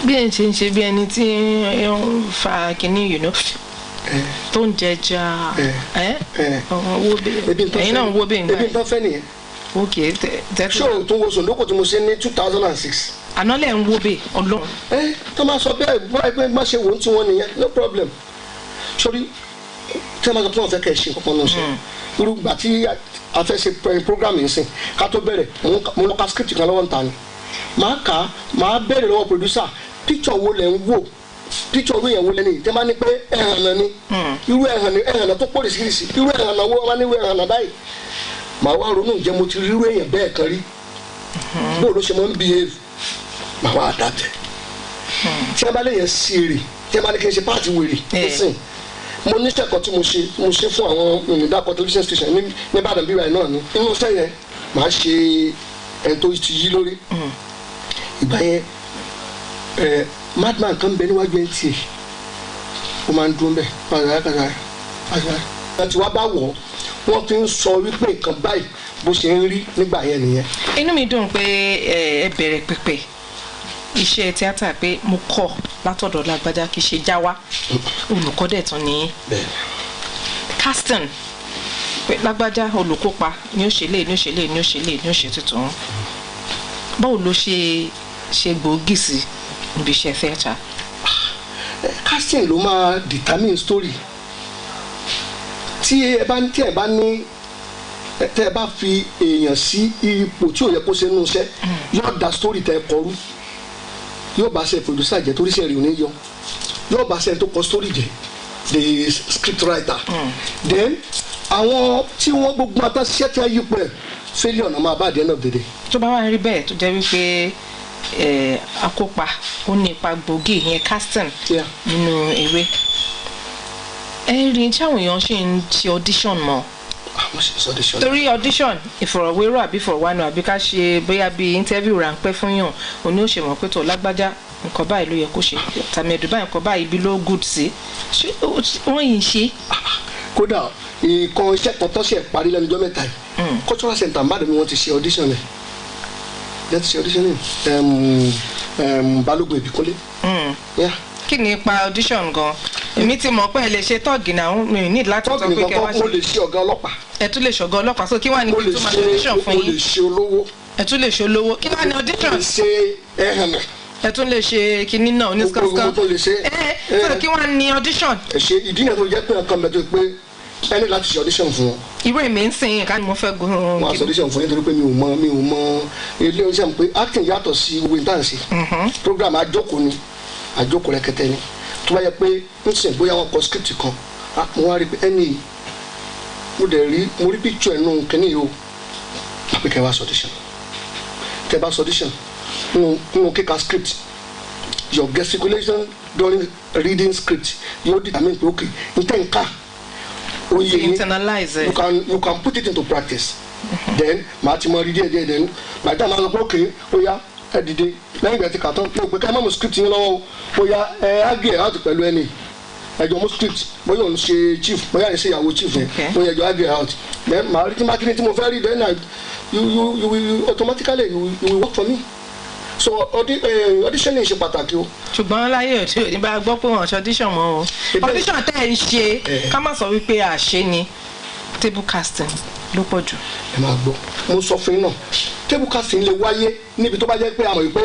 [SPEAKER 12] bí ẹ ṣe ń ṣe bí ẹni tí ń fa kínní tó ń jẹja wo bẹ́ẹ̀ ẹ̀yin náà ń wo bẹ́ẹ̀
[SPEAKER 1] ebi tó fẹ́ nìyẹn.
[SPEAKER 12] ok
[SPEAKER 1] ṣé o tún wo sòndókò tí mo ṣe ní 2006.
[SPEAKER 12] àná lẹ̀ ń wo bẹ́ẹ̀ ọlọ́run.
[SPEAKER 1] tó máa sọ bẹ́ẹ̀ báyìí pé má ṣe wò ó tí wọ́n nìyẹn no problem. sórí tí wọ́n máa sọ pé wọ́n fẹ́ kẹ́ ẹ̀ ṣe kọ́kọ́ náà ṣe irú gbà tí a fẹ́ ṣe program yìí sìn ká tó bẹ̀rẹ̀ mo lọ ka script kan lọ́wọ́ ń ta ni màá kà á màá bẹ̀rẹ̀ lọ́wọ́ producer picture wo lẹ̀ ń wò picture wo yẹn wo lẹ́ni tẹ́ máa ní pé ẹ̀hàn náà ni irú ẹ̀hàn náà tó pọ̀ lẹ́sìrìsì irú ẹ̀hàn náà wọ́n máa ní irú ẹ̀hàn náà báyìí màá wá ronú ǹjẹ́ mo ti rí irú èèyàn bẹ́ẹ̀ kan rí bó ló ṣe máa ń behave màá wá àdàtẹ̀ tí wọ́n bá lè yẹn sí èrè tí wọ́n bá ní kí n ṣe páàtì wèrè nísìn mo ní sẹ́kọ̀ọ́ tí mo ṣe fún àwọn ìdàkọ̀ television station ní Ìbàdàn bíbáyìí náà ni inú iṣẹ́ yẹn màá ṣe ẹni tó ti yí lórí ìgbà yẹn madman kan bẹ níwájú ẹni tiẹ̀ ó máa ń dún bẹ́ẹ̀ pàṣẹ àti wá bá wọ̀ wọ́n ti ń sọ wípé nǹkan báyìí bó ṣe ń rí nígbà yẹn nìyẹn.
[SPEAKER 12] inú mi dùn pé ẹ bẹ̀rẹ̀ pẹ̀pẹ̀ iṣẹ́ tíátà pé mo kọ́ látọ̀dọ̀ Lágbájá kì í ṣe já wá olùkọ́ dẹ̀ tún ní casting pé Lágbájá olùkópa ni ó ṣe lé ní ó ṣe lé ní ó ṣe lé ní ó ṣe tuntun báwo ló ṣe gbòógì sí níbi iṣẹ́ theatre.
[SPEAKER 1] casting ló máa determine story tí ẹ bá fi èèyàn sí ipò tí ò yẹ kó ṣe nínú iṣẹ́ yóò da story tẹ kọrú yóò bá ṣe producer jẹ torí ṣe rí òní yọ yóò bá ṣe tó kọ story jẹ the script writer then àwọn tí wọ́n gbogbo àtàṣiṣẹ́ tí wọ́n yí pẹ́ failure náà máa bá the end of the day.
[SPEAKER 12] tó bá wà rí bẹ́ẹ̀ tó jẹ́ wípé akópa ó ní ipa gbòógì yẹn casting nínú eré ẹ rí tí àwọn èèyàn ṣe ń ṣe audition mọ́ torí audition ìfọ̀rọ̀wérò àbí ìfọ̀rọ̀wánú àbí ká ṣe bóyá bíi interview ráńpẹ́ fún yàn òní ò ṣe mọ̀ pé tó Lágbájá nǹkan báyìí ló yẹ kó ṣe tàmẹ̀dù báyìí nǹkan báyìí ibi ló good sí wọ́n yìí ṣe.
[SPEAKER 1] kódà nǹkan iṣẹ́ kan tó ṣe parí lẹ́nu ọjọ́ mẹ́ta yìí cultural center Ìbàdàn ni wọ́n ti ṣe audition rẹ̀ jẹ́ ti ṣe audition rẹ̀ Balógun Ìbíkúnlé.
[SPEAKER 12] kí ni ipa audition gan èmi ti mọ̀ pé ẹ lè ṣe tọ́ọ̀gì náà mi ní láti sọ pé kẹ́ wá ṣe.
[SPEAKER 1] mo lè ṣe ọ̀gá ọlọ́pàá.
[SPEAKER 12] ẹ tún lè ṣe ọ̀gá ọlọ́pàá so kí wàá ní kí tó máa ṣe audition fún yín.
[SPEAKER 1] mo lè ṣe olówó.
[SPEAKER 12] ẹ tún lè ṣe olówó kí wàá ní audition.
[SPEAKER 1] mo lè ṣe ẹ̀hànà.
[SPEAKER 12] ẹ tún lè ṣe kinní náà oníṣkàṣkà.
[SPEAKER 1] mo tó lè ṣe.
[SPEAKER 12] so kí wàá ní audition.
[SPEAKER 1] ẹ ṣe ìdí yẹn tó jẹ́ pé nǹkan bẹ̀ tó pé ẹni láti ṣe audition fún wọn.
[SPEAKER 12] irú èmi ń sìn ká ni mo fẹ́ gun.
[SPEAKER 1] mo aṣọ audition fún yín torí pé mi ò mọ ilé oníṣẹ́ mi pé acting yàtọ̀ sí owó intanṣe program àjókòó ni àjókòó rẹ̀kẹ̀tẹ̀ ni tó bá yẹ pé ń sìn bóyá wọn kọ script kan mo wá rí pé ẹni mo rí picture ẹnu kẹ́ni yìí o àpè kẹ́ wá sọ audition tẹ́ bá sọ audition nínú kíka script your gesticulation during reading script yóò determine pé okay nǹkan oye
[SPEAKER 12] internalize it.
[SPEAKER 1] You can put it into practice. Then màá ti mọ rí díẹ̀ then by the time I sọ pé okay oya ẹ dìde lẹ́yìn ìgbà tí kà tán pé ká má mú script yín lọ́wọ́ oya ẹ ágé ẹ̀ out pẹ̀lú ẹni ẹjọ́ mú script bóyá òun ṣe chief bóyá ẹ̀ ṣe ìyàwó chief yẹn bóyá ẹjọ́ ágé ẹ̀ out then màá rí tí mákìní tí mo fẹ́ rí then you will automatically you will work for me. So audition ṣe pàtàkì o.
[SPEAKER 12] ṣùgbọ́n láyé òtí òní bá gbọ́ pé wọ́n ṣe audition mọ́ o audition tẹ́ ẹ̀ ń ṣe ká má sọ wípé àṣẹ ni table casting ló pọ̀ jù.
[SPEAKER 1] ẹ máa gbọ́ mo sọ fún yín náà table casting lè wáyé níbi tó bá jẹ́ pé a mọ̀ wípé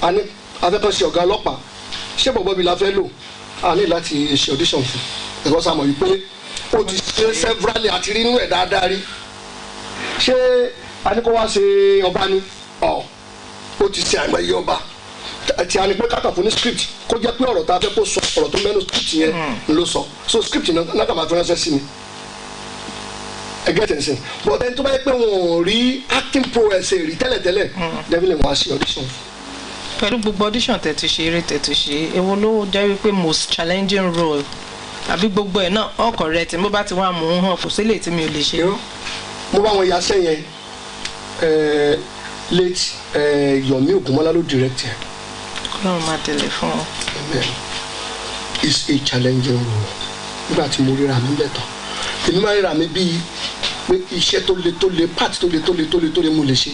[SPEAKER 1] a ní afẹ́fẹ́ ṣe ọ̀gá ọlọ́pàá ṣé bọ̀bọ̀ mi la fẹ́ lò a ní láti ṣe audition fún because a mọ̀ wípé ó ti ṣe several àti rí inú ẹ̀ dáadáa rí ṣé a ní kó wá ṣe ọba ni ọ̀ ó ti ṣe àìmọye ọba tí a ní pé kákà fún ní script kó jẹ́ pé ọ̀rọ̀ tá a fẹ́ kó sọ ọ̀rọ̀ tó mẹ́nu script yẹn ló sọ so script náà kà máa fi ránṣẹ́ sí mi ẹgẹ́ tẹ̀sí but ẹni tó bá yẹ pé wọn ò rí acting prowess rí tẹ́lẹ̀tẹ́lẹ̀ definitely wọn á ṣe audition.
[SPEAKER 12] pẹ̀lú gbogbo audition tẹ̀tù ṣe eré tẹ̀tù ṣe èwo ló jẹ́ wípé most challenging role àbí gbogbo ẹ̀ náà ọkọ̀ rẹ̀ tí mo bá ti wá mú un hàn kò sílẹ̀ tí mi ò lè ṣe.
[SPEAKER 1] mo bá wọn yaṣẹ́ yẹn late Yomi Ogunmọ́lá ló direct yẹn.
[SPEAKER 12] Ọlọ́run máa tẹ̀lé fún ọ.
[SPEAKER 1] It's a challenging role nígbà tí mo ríra mi bẹ̀ tán èmi máa ríra mi bíi pé iṣẹ́ tó le part tó le mo lè ṣe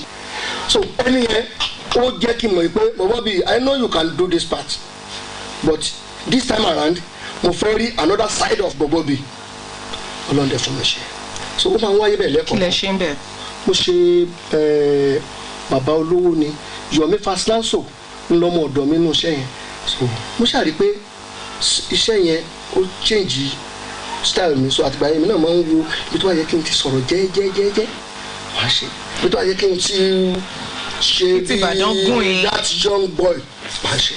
[SPEAKER 1] so ẹni yẹn ó jẹ́ kí n mọ̀ pé bọ̀bọ̀ bíi I know you can do this part but this time around mo fẹ́ rí another side of Bobobi ọlọ́dẹ fún mi ṣe so ó máa ń wáyé bẹ́ẹ̀ lẹ́kọ̀ọ́.
[SPEAKER 12] kí lẹ ṣe ń bẹ̀.
[SPEAKER 1] mo ṣe bàbá olówó ni Yomi Faslanso ńlọmọ ọ̀dọ̀ mi nínú iṣẹ́ yẹn so mo ṣàrí pé iṣẹ́ yẹn ó change style mi so àtìgbà yẹn mi náà máa ń wo ibi tó wà yẹ kí n ti sọ̀rọ̀ jẹ́jẹ́jẹ́jẹ́ máa ṣe ibi tó wà yẹ kí n ti ṣe bí that young boy máa ṣe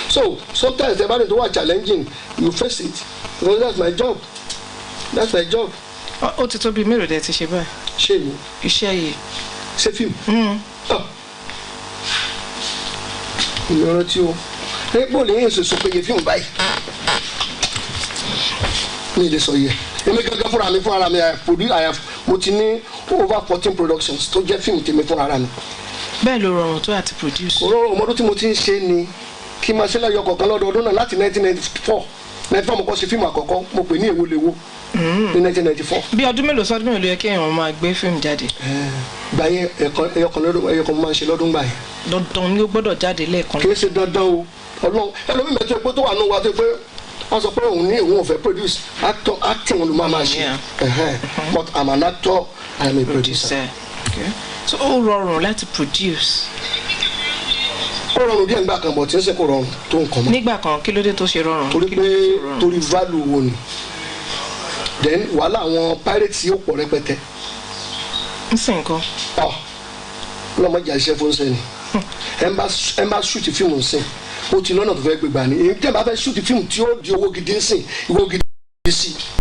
[SPEAKER 1] so sometimes the body tó wà challenging you face it because that's my job.
[SPEAKER 12] ó ti tó bíi mélòó dẹ ti ṣe báyìí.
[SPEAKER 1] ṣé mi.
[SPEAKER 12] iṣẹ́ yìí.
[SPEAKER 1] ṣé fíìmù. ìyọ̀rọ̀ tí o bó lè yín ṣoṣo péye fíìmù báyìí mi lè sọ yẹ èmi gángan fúnra mi mo ti ní over 14 productions tó jẹ́ fíìmù tèmi fúnra mi.
[SPEAKER 12] bẹ́ẹ̀ ló rọrùn tó àti produce.
[SPEAKER 1] kò rọrùn ọmọdún tí mo ti ń ṣe ni kí n máa ṣe láyọ̀ kọ̀ọ̀kan lọ́dọọdún náà láti 1994 mo kọ́ ṣe fíìmù àkọ́kọ́ mo pè ní èwo lewo ní 1994.
[SPEAKER 12] bí ọdún mélòó sọdún mélòó yẹ kí èèyàn máa gbé fíìmù jáde.
[SPEAKER 1] gbà yẹn ẹyọkan máa ń ṣe lọ́dún gbà yẹn.
[SPEAKER 12] dandan ni ó gbọ́dọ̀ jáde lẹ́ẹ̀kan.
[SPEAKER 1] kì í ṣe dandan o Ọlọ́run ẹlòmíì mẹ́tò epo tó wà nù wá tó pé wọ́n sọ pé òun ní òun ò fẹ́ produce acting ló máa ṣe but I'm an actor I am a producer.
[SPEAKER 12] Okay. So ó rọrùn láti produce.
[SPEAKER 1] ó rọrùn díẹ̀ nígbà kan bọ̀ tí ń ṣe kó rọrùn tó nǹkan mọ́.
[SPEAKER 12] nígbà kan kí ló dé tó ṣe rọrùn.
[SPEAKER 1] torí pé torí value wo ni then wàhálà àwọn pirates yóò pọ̀ rẹpẹtẹ.
[SPEAKER 12] ń sìn kan.
[SPEAKER 1] ọlọ́mọdé àṣẹ fún sẹ́ni ẹ bá shoot fíìmù sìn ó ti lọ́nà tó fẹ́ gbégbá ni èyí tẹ́ bá fẹ́ shoot fíìmù tí ó di owó gidi ń sìn ìwọ gidi sí.